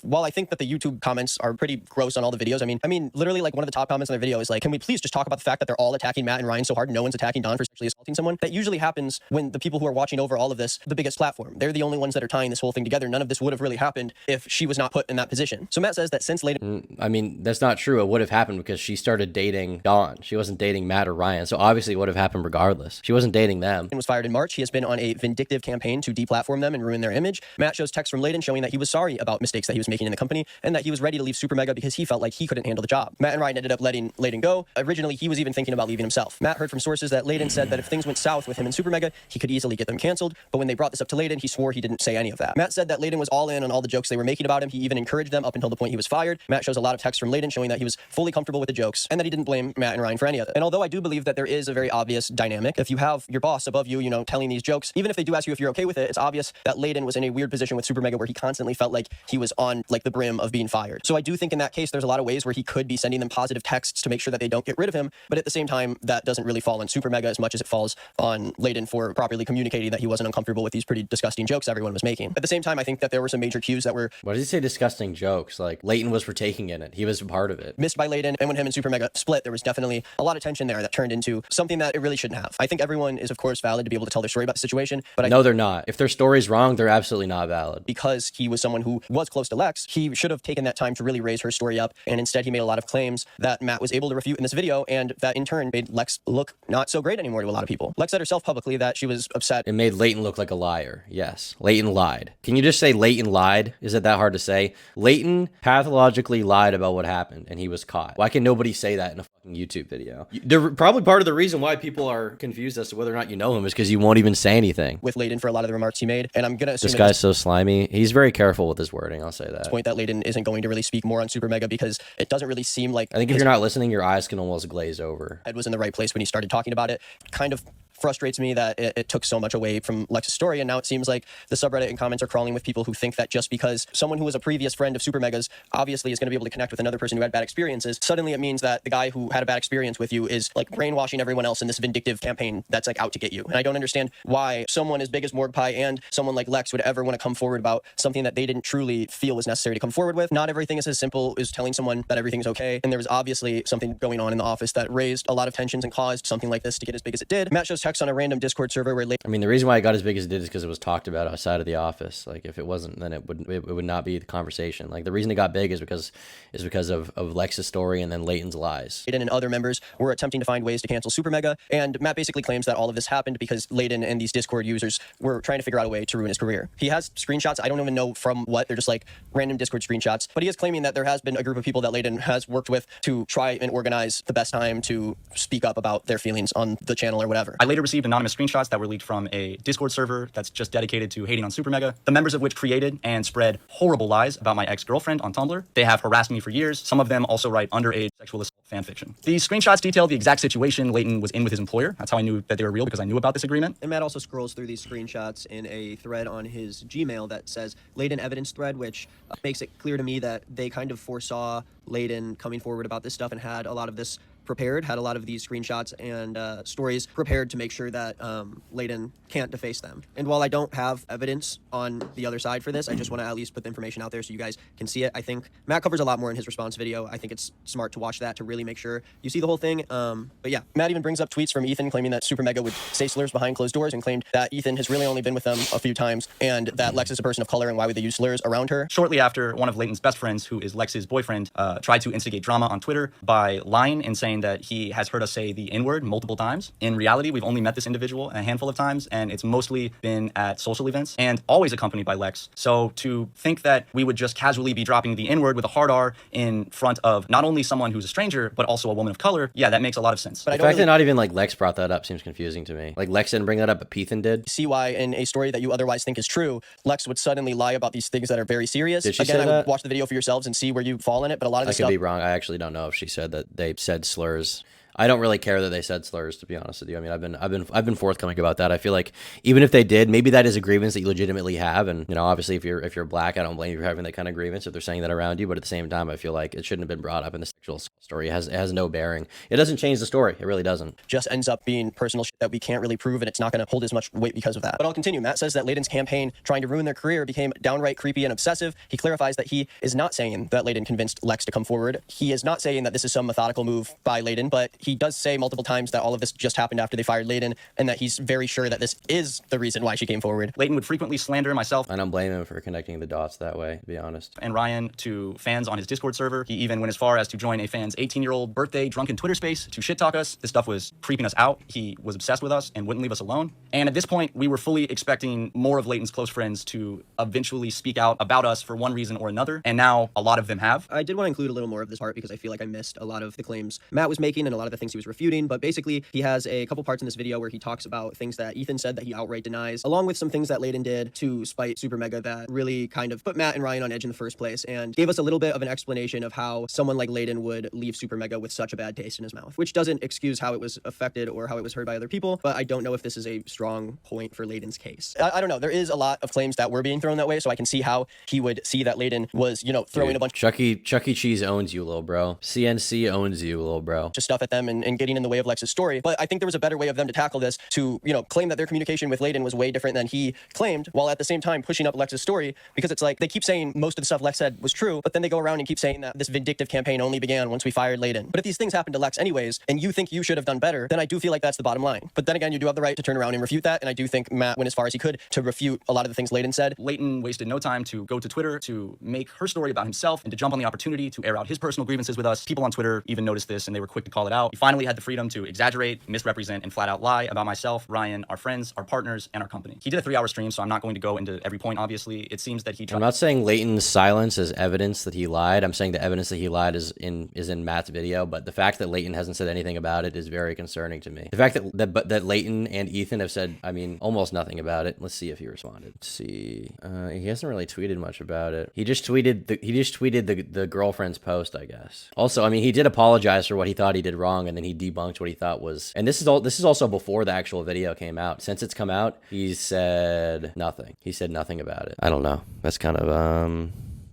while I think that the YouTube comments are pretty gross on all the videos, I mean, literally like one of the top comments on their video is like, can we please just talk about the fact that they're all attacking Matt and Ryan so hard, no one's attacking Don for sexually assaulting someone? That usually happens when the people who are watching over all of this, the biggest platform, they're the only ones that are tying this whole thing together. None of this would have really happened if she was not put in that position. So Matt says that since Leighton... I mean, that's not true. It would have happened because she started dating Dawn. She wasn't dating Matt or Ryan. So obviously it would have happened regardless. She wasn't dating them. Was fired in March. He has been on a vindictive campaign to deplatform them and ruin their image. Matt shows texts from Leighton showing that he was sorry about mistakes that he was making in the company and that he was ready to leave SuperMega because he felt like he couldn't handle the job. Matt and Ryan ended up letting Leighton go. Originally, he was even thinking about leaving himself. Matt heard from sources that Leighton said that if things went south with him and SuperMega, he could easily get them canceled. But when they brought this up to Leighton, he swore he didn't say any of that. Matt said that Leighton was all in on all the jokes they were making about him. He even encouraged them up until the point he was fired. Matt shows a lot of texts from Leighton showing that he was fully comfortable with the jokes and that he didn't blame Matt and Ryan for any of it. And although I do believe that there is a very obvious dynamic, if you have your boss above you, telling these jokes, even if they do ask you if you're okay with it, it's obvious that Leighton was in a weird position with SuperMega where he constantly felt like he was on like the brim of being fired. So I do think in that case, there's a lot of ways where he could be sending them positive texts to make sure that they don't get rid of him. But at the same time, that doesn't really fall on SuperMega as much as it falls on Leighton for properly communicating that he wasn't uncomfortable with these pretty disgusting jokes everyone was making. At the same time, I think that there were some major cues that were... What did he say? Disgusting jokes. Like Leighton was partaking in it. He was a part of it. Missed by Leighton. And when him and SuperMega split, there was definitely a lot of tension there that turned into something that it really shouldn't have. I think everyone is, of course, valid to be able to tell their story about the situation. But no, they're not. If their story's wrong, they're absolutely not valid. Because he was someone who was close to Lex, he should have taken that time to really raise her story up. And instead, he made a lot of claims that Matt was able to refute in this video, and that in turn made Lex look not so great anymore to a lot of people. Lex said herself publicly that she was upset. It made Leighton look like a liar. Yes. Leighton lied. Can you just say Leighton lied? Is it that hard to say? Leighton pathologically lied about what happened, and he was caught. Why can nobody say that in a fucking YouTube video? Probably part of the reason why people are confused as to whether or not you know him is because you won't even say anything. With Leighton for a lot of the remarks he made, and I'm gonna assume this guy's so slimy. He's very careful with his wording. I'll say that. This point that Leighton isn't going to really speak more on SuperMega because it doesn't really seem like... I think if you're not listening, your eyes can almost glaze over. Head was in the right place when he started talking about it. Kind of frustrates me that it took so much away from Lex's story, and now it seems like the subreddit and comments are crawling with people who think that just because someone who was a previous friend of SuperMega's obviously is going to be able to connect with another person who had bad experiences, suddenly it means that the guy who had a bad experience with you is like brainwashing everyone else in this vindictive campaign that's like out to get you. And I don't understand why someone as big as Morgpie and someone like Lex would ever want to come forward about something that they didn't truly feel was necessary to come forward with. Not everything is as simple as telling someone that everything's okay, and there was obviously something going on in the office that raised a lot of tensions and caused something like this to get as big as it did. Matt shows text on a random Discord server where I mean, the reason why it got as big as it did is because it was talked about outside of the office. Like, if it wasn't, then it would not be the conversation. Like, the reason it got big is because of Lex's story and then Leighton's lies. Leighton and other members were attempting to find ways to cancel SuperMega, and Matt basically claims that all of this happened because Leighton and these Discord users were trying to figure out a way to ruin his career. He has screenshots. I don't even know from what. They're just like random Discord screenshots, but he is claiming that there has been a group of people that Leighton has worked with to try and organize the best time to speak up about their feelings on the channel or whatever. I later received anonymous screenshots that were leaked from a Discord server that's just dedicated to hating on SuperMega, the members of which created and spread horrible lies about my ex-girlfriend on Tumblr. They have harassed me for years. Some of them also write underage sexual assault fanfiction. These screenshots detail the exact situation Leighton was in with his employer. That's how I knew that they were real, because I knew about this agreement. And Matt also scrolls through these screenshots in a thread on his Gmail that says Leighton evidence thread, which makes it clear to me that they kind of foresaw Leighton coming forward about this stuff and had a lot of this prepared, had a lot of these screenshots and stories prepared to make sure that Layden can't deface them. And while I don't have evidence on the other side for this, I just want to at least put the information out there so you guys can see it. I think Matt covers a lot more in his response video. I think it's smart to watch that to really make sure you see the whole thing. But yeah, Matt even brings up tweets from Ethan claiming that SuperMega would say slurs behind closed doors and claimed that Ethan has really only been with them a few times and that Lex is a person of color and why would they use slurs around her. Shortly after, one of Leighton's best friends, who is Lex's boyfriend, tried to instigate drama on Twitter by lying and saying that he has heard us say the N-word multiple times. In reality, we've only met this individual a handful of times, and it's mostly been at social events and always accompanied by Lex. So to think that we would just casually be dropping the N-word with a hard R in front of not only someone who's a stranger, but also a woman of color, yeah, that makes a lot of sense. But The fact that not even like Lex brought that up seems confusing to me. Like Lex didn't bring that up, but Pethan did. See why in a story that you otherwise think is true, Lex would suddenly lie about these things that are very serious. Did she Again, say I would that? watch the video for yourselves and see where you fall in it, but a lot of I this could stuff... be wrong. I actually don't know if she said that they said slurs. I don't really care that they said slurs, to be honest with you. I mean, I've been forthcoming about that. I feel like even if they did, maybe that is a grievance that you legitimately have. And, you know, obviously if you're black, I don't blame you for having that kind of grievance if they're saying that around you. But at the same time, I feel like it shouldn't have been brought up in the sexual story. It has no bearing. It doesn't change the story. It really doesn't. Just ends up being personal shit that we can't really prove, and it's not going to hold as much weight because of that. But I'll continue. Matt says that Layden's campaign trying to ruin their career became downright creepy and obsessive. He clarifies that he is not saying that Layden convinced Lex to come forward. He is not saying that this is some methodical move by Layden, but he does say multiple times that all of this just happened after they fired Layden, and that he's very sure that this is the reason why she came forward. Leighton would frequently slander myself I don't blame him for connecting the dots that way, to be honest. and Ryan to fans on his Discord server. He even went as far as to join a fan's 18-year-old birthday drunken Twitter space to shit talk us. This stuff was creeping us out. He was obsessed with us and wouldn't leave us alone. And at this point, we were fully expecting more of Leighton's close friends to eventually speak out about us for one reason or another. And now a lot of them have. I did want to include a little more of this part because I feel like I missed a lot of the claims Matt was making and a lot of the things he was refuting. But basically, he has a couple parts in this video where he talks about things that Ethan said that he outright denies, along with some things that Layden did to spite SuperMega that really kind of put Matt and Ryan on edge in the first place, and gave us a little bit of an explanation of how someone like Layden would leave SuperMega with such a bad taste in his mouth, which doesn't excuse how it was affected or how it was heard by other people, but I don't know if this is a strong point for Layden's case. I don't know. There is a lot of claims that were being thrown that way, so I can see how he would see that Layden was, you know, throwing Dude, a bunch Chuck E. Cheese owns you, little bro. CNC owns you, little bro. of stuff at them and getting in the way of Lex's story. But I think there was a better way of them to tackle this, to, you know, claim that their communication with Layden was way different than he claimed, while at the same time pushing up Lex's story, because it's like they keep saying most of the stuff Lex said was true, but then they go around and keep saying that this vindictive campaign only began once we fired Layden. But if these things happened to Lex anyways, and you think you should have done better, then I do feel like that's the bottom line. But then again, you do have the right to turn around and refute that, and I do think Matt went as far as he could to refute a lot of the things Layden said. Leighton wasted no time to go to Twitter to make her story about himself and to jump on the opportunity to air out his personal grievances with us. People on Twitter even noticed this and they were quick to call it out. He finally had the freedom to exaggerate, misrepresent, and flat out lie about myself, Ryan, our friends, our partners, and our company. He did a 3-hour stream, so I'm not going to go into every point, obviously. It seems that he I'm not saying Leighton's silence is evidence that he lied. I'm saying the evidence that he lied is in Matt's video, but the fact that Leighton hasn't said anything about it is very concerning to me. The fact that Leighton and Ethan have said, I mean, almost nothing about it. Let's see if he responded. Let's see. He hasn't really tweeted much about it. He just tweeted the girlfriend's post, I guess. Also, I mean, he did apologize for what he thought he did wrong, and then he debunked what he thought was. And this is also before the actual video came out. Since it's come out, he said nothing. He said nothing about it. I don't know. That's kind of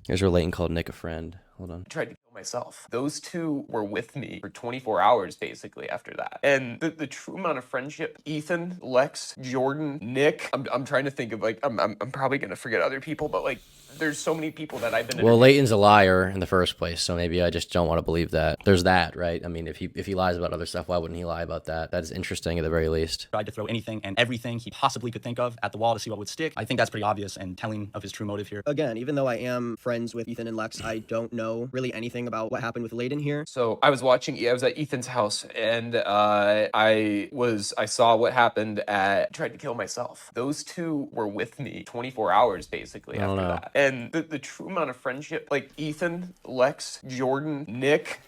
here's where Leighton called Nick a friend. Hold on. I tried to kill myself. Those two were with me for 24 hours basically after that. And the true amount of friendship, Ethan, Lex, Jordan, Nick, I'm trying to think of like, I'm probably gonna forget other people, but like there's so many people that I've been. Well, Leighton's a liar in the first place, so maybe I just don't want to believe that. There's that, right? I mean, if he lies about other stuff, why wouldn't he lie about that? That is interesting at the very least. tried to throw anything and everything he possibly could think of at the wall to see what would stick. I think that's pretty obvious and telling of his true motive here. Again, even though I am friends with Ethan and Lex, I don't know really anything about what happened with Layden here. So I was at Ethan's house and I saw what happened tried to kill myself. Those two were with me 24 hours basically after that. And the true amount of friendship, like Ethan, Lex, Jordan, Nick,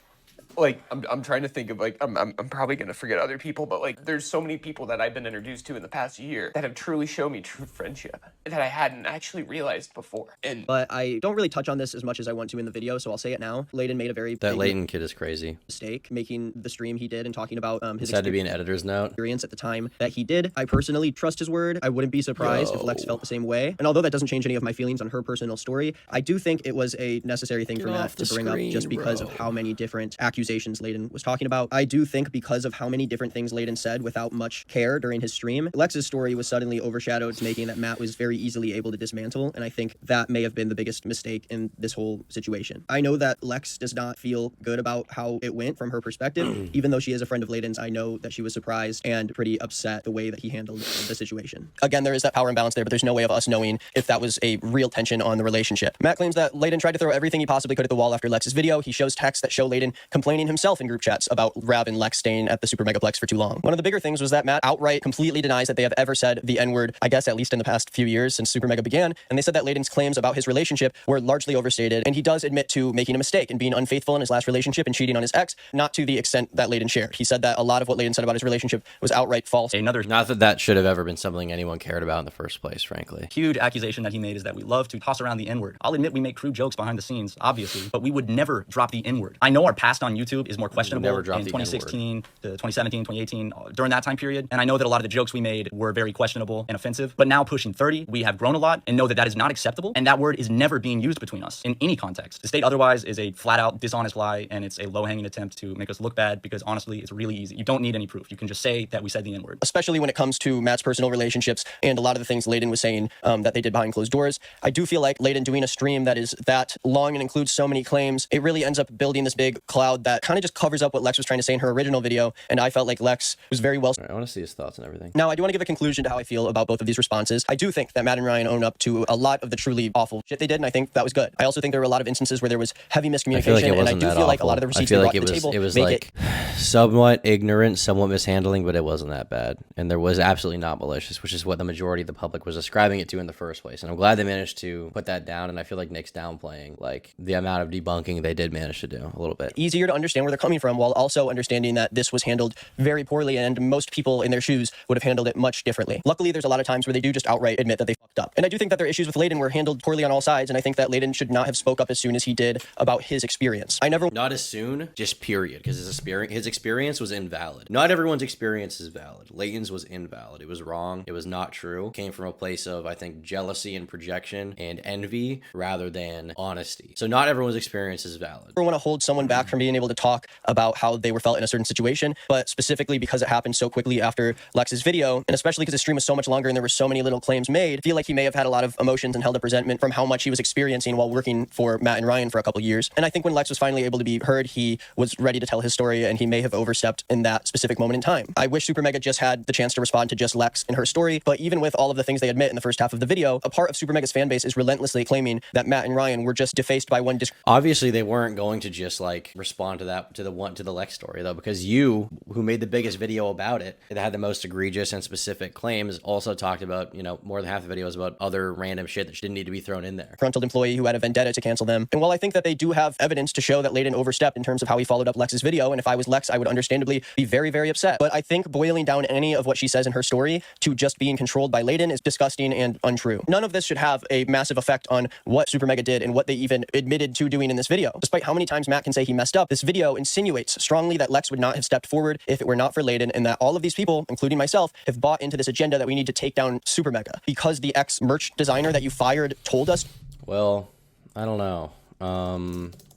like I'm trying to think of like I'm probably gonna forget other people, but like there's so many people that I've been introduced to in the past year that have truly shown me true friendship that I hadn't actually realized before. But I don't really touch on this as much as I want to in the video, so I'll say it now. Layden made a very That big Leighton kid is crazy. mistake making the stream he did and talking about his This had to be an editor's note. experience at the time that he did. I personally trust his word. I wouldn't be surprised if Lex felt the same way. And although that doesn't change any of my feelings on her personal story, I do think it was a necessary thing for Matt to bring up just because of how many different accusations accusations Layden was talking about. I do think because of how many different things Layden said without much care during his stream, Lex's story was suddenly overshadowed, making that Matt was very easily able to dismantle, and I think that may have been the biggest mistake in this whole situation. I know that Lex does not feel good about how it went from her perspective. Even though she is a friend of Layden's, I know that she was surprised and pretty upset the way that he handled the situation. Again, there is that power imbalance there, but there's no way of us knowing if that was a real tension on the relationship. Matt claims that Layden tried to throw everything he possibly could at the wall after Lex's video. He shows texts that show Layden complaining himself in group chats about Rav and Lex staying at the Super Megaplex for too long. One of the bigger things was that Matt outright completely denies that they have ever said the N-word, I guess at least in the past few years since Super Mega began, and they said that Layden's claims about his relationship were largely overstated, and he does admit to making a mistake and being unfaithful in his last relationship and cheating on his ex, not to the extent that Layden shared. He said that a lot of what Layden said about his relationship was outright false. Not that that should have ever been something anyone cared about in the first place, frankly. Huge accusation that he made is that we love to toss around the N-word. I'll admit we make crude jokes behind the scenes, obviously, but we would never drop the N-word. I know our past on YouTube is more questionable in 2016 to 2017, 2018, during that time period, and I know that a lot of the jokes we made were very questionable and offensive, but now pushing 30, we have grown a lot and know that that is not acceptable, and that word is never being used between us in any context. To state otherwise is a flat-out dishonest lie, and it's a low-hanging attempt to make us look bad because honestly, it's really easy. You don't need any proof. You can just say that we said the N-word. Especially when it comes to Matt's personal relationships and a lot of the things Layden was saying that they did behind closed doors. I do feel like Layden doing a stream that is that long and includes so many claims, it really ends up building this big cloud that kind of just covers up what Lex was trying to say in her original video, and I felt like Lex was very well... I want to see his thoughts and everything. Now, I do want to give a conclusion to how I feel about both of these responses. I do think that Matt and Ryan own up to a lot of the truly awful shit they did, and I think that was good. I also think there were a lot of instances where there was heavy miscommunication, and I do feel like a lot of the receipts they brought to the table it was like somewhat ignorant, somewhat mishandling, but it wasn't that bad. And there was absolutely not malicious, which is what the majority of the public was ascribing it to in the first place. And I'm glad they managed to put that down, and I feel like Nick's downplaying like the amount of debunking they did manage to do a little bit. Easier to understand where they're coming from while also understanding that this was handled very poorly, and most people in their shoes would have handled it much differently. Luckily, there's a lot of times where they do just outright admit that they fucked up. And I do think that their issues with Layden were handled poorly on all sides, and I think that Layden should not have spoke up as soon as he did about his experience. Not as soon, just period, because his experience was invalid. Not everyone's experience is valid. Layton's was invalid. It was wrong. It was not true. It came from a place of, I think, jealousy and projection and envy rather than honesty. So not everyone's experience is valid. I don't want to hold someone back from being able to talk about how they were felt in a certain situation, but specifically because it happened so quickly after Lex's video, and especially because the stream was so much longer and there were so many little claims made, I feel like he may have had a lot of emotions and held up resentment from how much he was experiencing while working for Matt and Ryan for a couple years. And I think when Lex was finally able to be heard, he was ready to tell his story, and he may have overstepped in that specific moment in time. I wish SuperMega just had the chance to respond to just Lex and her story, but even with all of the things they admit in the first half of the video, a part of SuperMega's fan base is relentlessly claiming that Matt and Ryan were just defaced by one Obviously, they weren't going to just like respond to that, to the Lex story though, because you, who made the biggest video about it, that had the most egregious and specific claims, also talked about, you know, more than half the videos about other random shit that didn't need to be thrown in there. Disgruntled employee who had a vendetta to cancel them. And while I think that they do have evidence to show that Layden overstepped in terms of how he followed up Lex's video, and if I was Lex, I would understandably be very, very upset. But I think boiling down any of what she says in her story to just being controlled by Layden is disgusting and untrue. None of this should have a massive effect on what SuperMega did and what they even admitted to doing in this video. Despite how many times Matt can say he messed up, this video insinuates strongly that Lex would not have stepped forward if it were not for Layden, and that all of these people, including myself, have bought into this agenda that we need to take down SuperMega because the ex-merch designer that you fired told us. Well, I don't know.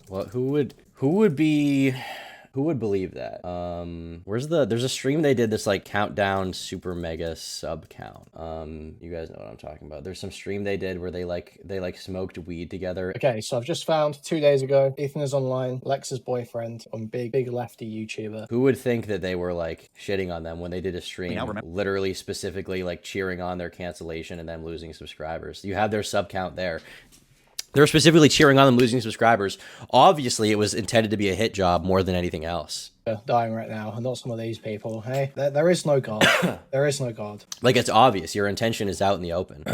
Well, who would believe that? There's a stream they did this like countdown super mega sub count. You guys know what I'm talking about. There's some stream they did where they smoked weed together. Okay, so I've just found 2 days ago, Ethan is online, Lex's boyfriend on big lefty YouTuber. Who would think that they were like shitting on them when they did a stream, literally specifically like cheering on their cancellation and them losing subscribers? You have their sub count there. They're specifically cheering on them losing subscribers. Obviously, it was intended to be a hit job more than anything else. Dying right now, and not some of these people. Hey, there is no God. There is no God. Like, it's obvious. Your intention is out in the open.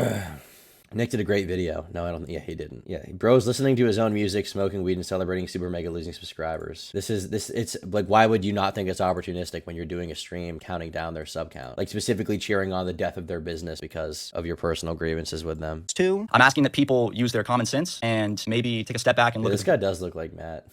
Nick did a great video. No, I don't. Yeah, he didn't. Yeah, bro's listening to his own music, smoking weed, and celebrating Super Mega losing subscribers. It's like, why would you not think it's opportunistic when you're doing a stream counting down their sub count? Like, specifically cheering on the death of their business because of your personal grievances with them. I'm asking that people use their common sense and maybe take a step back and look at this guy does look like Matt.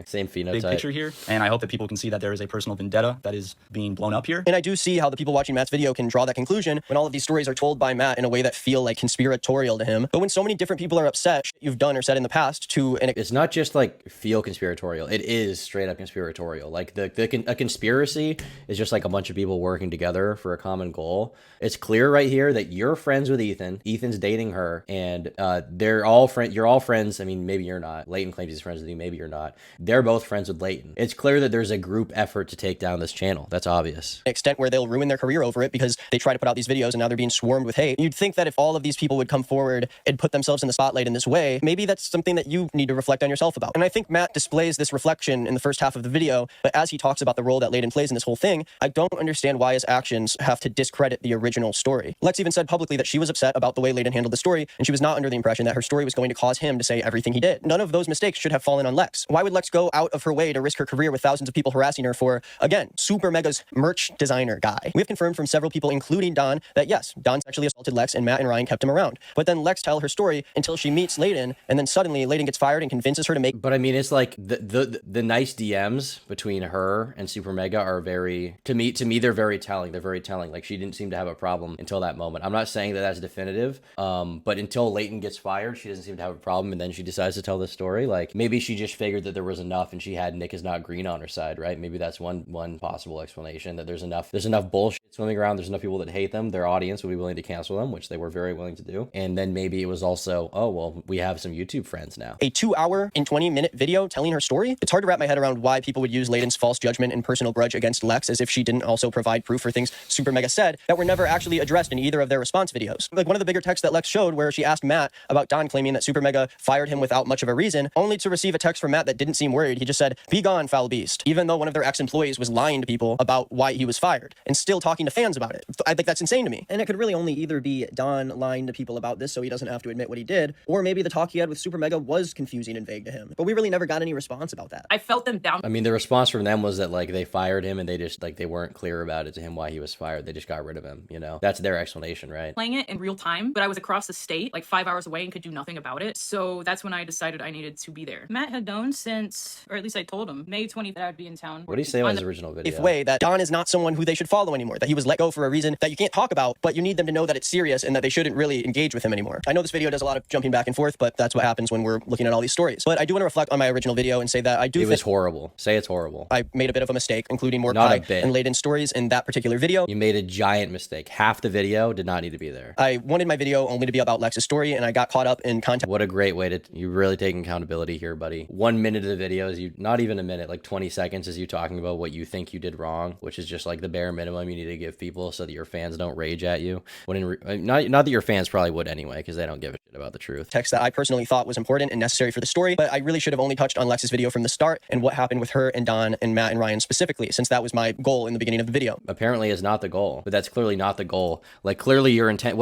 Same phenotype. Big picture here, and I hope that people can see that there is a personal vendetta that is being blown up here. And I do see how the people watching Matt's video can draw that conclusion when all of these stories are told by Matt in a way that feel like conspiratorial conspiratorial to him. But when so many different people are upset shit you've done or said in the past to an It's not just like feel conspiratorial. It is straight up conspiratorial. Like a conspiracy is just like a bunch of people working together for a common goal. It's clear right here that you're friends with Ethan. Ethan's dating her, and they're all friends. You're all friends. I mean, maybe you're not. Leighton claims he's friends with you. Maybe you're not. They're both friends with Leighton. It's clear that there's a group effort to take down this channel. That's obvious. extent where they'll ruin their career over it because they try to put out these videos and now they're being swarmed with hate. You'd think that if all of these people would come forward and put themselves in the spotlight in this way, maybe that's something that you need to reflect on yourself about. And I think Matt displays this reflection in the first half of the video, but as he talks about the role that Leighton plays in this whole thing, I don't understand why his actions have to discredit the original story. Lex even said publicly that she was upset about the way Leighton handled the story, and she was not under the impression that her story was going to cause him to say everything he did. None of those mistakes should have fallen on Lex. Why would Lex go out of her way to risk her career with thousands of people harassing her for, again, SuperMega's merch designer guy? We have confirmed from several people, including Don, that yes, Don sexually assaulted Lex and Matt and Ryan kept him around. But then Lex tell her story until she meets Leighton, and then suddenly Leighton gets fired and convinces her to make... But I mean, it's like the nice DMs between her and SuperMega are very, to me they're very telling. They're very telling. Like, she didn't seem to have a problem until that moment. I'm not saying that that's definitive, but until Leighton gets fired, she doesn't seem to have a problem, and then she decides to tell this story. Like, maybe she just figured that there was enough, and she had Nick is not green on her side, right? Maybe that's one possible explanation, that there's enough bullshit swimming around. There's enough people that hate them. Their audience would be willing to cancel them, which they were very willing to do. And then maybe it was also, oh, well, we have some YouTube friends now. A 2-hour and 20-minute video telling her story? It's hard to wrap my head around why people would use Leighton's false judgment and personal grudge against Lex as if she didn't also provide proof for things SuperMega said that were never actually addressed in either of their response videos. Like one of the bigger texts that Lex showed where she asked Matt about Don claiming that SuperMega fired him without much of a reason, only to receive a text from Matt that didn't seem worried. He just said, "Be gone, foul beast," even though one of their ex-employees was lying to people about why he was fired and still talking to fans about it. I think that's insane to me. And it could really only either be Don lying to people about this so he doesn't have to admit what he did, or maybe the talk he had with SuperMega was confusing and vague to him. But we really never got any response about that. I felt them down. I mean, the response from them was that, like, they fired him and they just, like, they weren't clear about it to him why he was fired. They just got rid of him, you know? That's their explanation, right? Playing it in real time, but I was across the state, like 5 hours away, and could do nothing about it. So that's when I decided I needed to be there. Matt had known since, or at least I told him, May 20th that I'd be in town. What did he say about his original video? Way that Don is not someone who they should follow anymore, that he was let go for a reason that you can't talk about, but you need them to know that it's serious and that they shouldn't really engage with him anymore. I know this video does a lot of jumping back and forth, but that's what happens when we're looking at all these stories. But I do want to reflect on my original video and say that I do It was horrible. Say it's horrible. I made a bit of a mistake, including more Not a Kai bit. and Leighton stories in that particular video. You made a giant mistake. Half the video did not need to be there. I wanted my video only to be about Lex's story, and I got caught up in content. What a great way to, you're really taking accountability here, buddy. 1 minute of the video is you, not even a minute, like 20 seconds is you talking about what you think you did wrong, which is just like the bare minimum you need to give people so that your fans don't rage at you. When not that your fans probably would anyway, because they don't give a shit about the truth. Text that I personally thought was important and necessary for the story, but I really should have only touched on Lex's video from the start and what happened with her and Don and Matt and Ryan specifically, since that was my goal in the beginning of the video. Apparently is not the goal, but that's clearly not the goal. Like, clearly your intent,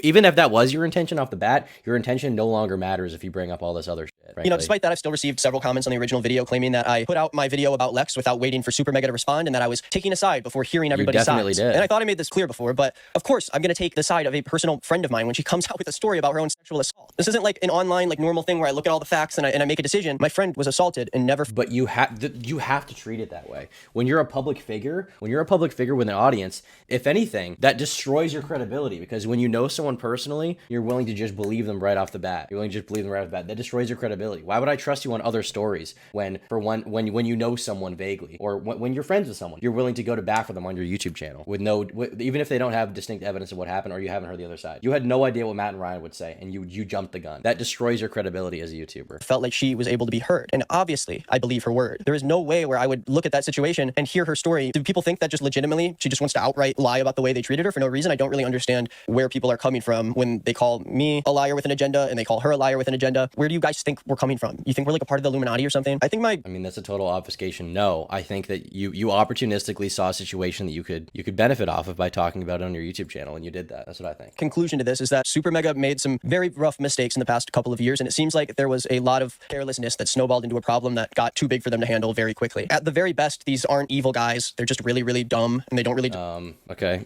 even if that was your intention off the bat, your intention no longer matters if you bring up all this other shit. Frankly. You know, despite that, I've still received several comments on the original video claiming that I put out my video about Lex without waiting for SuperMega to respond and that I was taking a side before hearing everybody's definitely sides. did. And I thought I made this clear before, but of course, I'm going to take the side of a personal friend of mine when she comes out with a story about her own sexual assault. This isn't like an online, like normal thing where I look at all the facts and I make a decision. My friend was assaulted and never... But you have to treat it that way. When you're a public figure, with an audience, if anything, that destroys your credibility, because when you know someone personally, you're willing to just believe them right off the bat. That destroys your credibility. Why would I trust you on other stories when you know someone vaguely, or when you're friends with someone, you're willing to go to bat for them on your YouTube channel even if they don't have distinct evidence of what happened or you haven't heard the other side. You had no idea what Matt and Ryan would say, and you jumped the gun. That destroys your credibility as a YouTuber. Felt like she was able to be heard, and obviously I believe her word. There is no way where I would look at that situation and hear her story. Do people think that just legitimately she just wants to outright lie about the way they treated her for no reason? I don't really understand where people are coming from when they call me a liar with an agenda and they call her a liar with an agenda. Where do you guys think we're coming from? You think we're like a part of the Illuminati or something? I mean, that's a total obfuscation. No, I think that you opportunistically saw a situation that you could benefit off of by talking about it on your YouTube channel, and you did that. That's what I think. Conclusion to this is that SuperMega made some very rough mistakes in the past couple of years, and it seems like there was a lot of carelessness that snowballed into a problem that got too big for them to handle very quickly. At the very best, these aren't evil guys. They're just really, really dumb, and they don't really... Okay.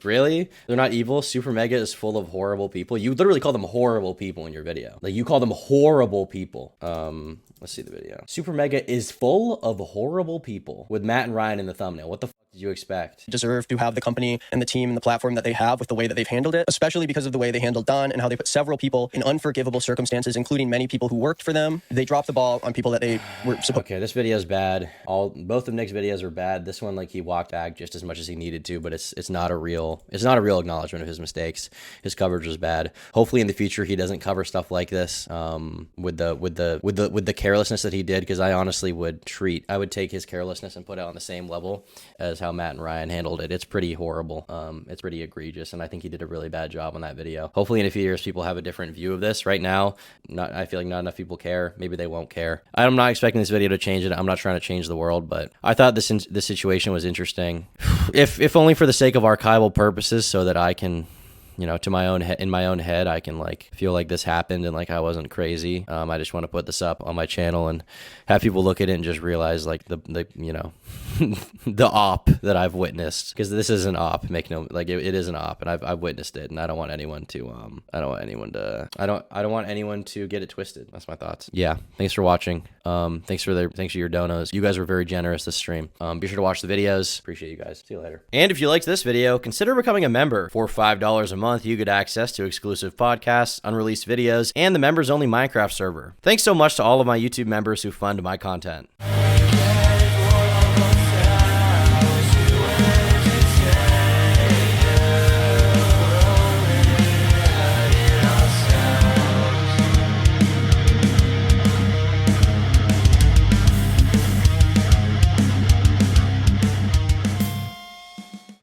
Really? They're not evil? SuperMega is full of horrible people? You literally call them horrible people in your video. Like, you call them horrible people. Let's see the video. SuperMega is full of horrible people with Matt and Ryan in the thumbnail. What the fuck did you expect? Deserve to have the company and the team and the platform that they have with the way that they've handled it, especially because of the way they handled Don and how they put several people in unforgivable circumstances, including many people who worked for them. They dropped the ball on people that they were supposed. Okay, this video is bad. Both of Nick's videos are bad. This one, like, he walked back just as much as he needed to, but it's not a real acknowledgement of his mistakes. His coverage was bad. Hopefully in the future he doesn't cover stuff like this with the carelessness that he did, because I honestly would take his carelessness and put it on the same level as how Matt and Ryan handled it. It's pretty horrible. It's pretty egregious, and I think he did a really bad job on that video. Hopefully in a few years people have a different view of this. Right now, I feel like not enough people care. Maybe they won't care. I'm not expecting this video to change it. I'm not trying to change the world, but I thought this situation was interesting, if only for the sake of archival purposes, so that I can, you know, in my own head, I can like feel like this happened and like I wasn't crazy. I just want to put this up on my channel and have people look at it and just realize like the you know the op that I've witnessed, because this is an op. It is an op, and I've witnessed it, and I don't want anyone to I don't want anyone to get it twisted. That's my thoughts. Yeah, thanks for watching. Thanks for your donos. You guys were very generous this stream. Be sure to watch the videos. Appreciate you guys. See you later. And if you liked this video, consider becoming a member. For $5 a month, you get access to exclusive podcasts, unreleased videos, and the members only Minecraft server. Thanks so much to all of my YouTube members who fund my content.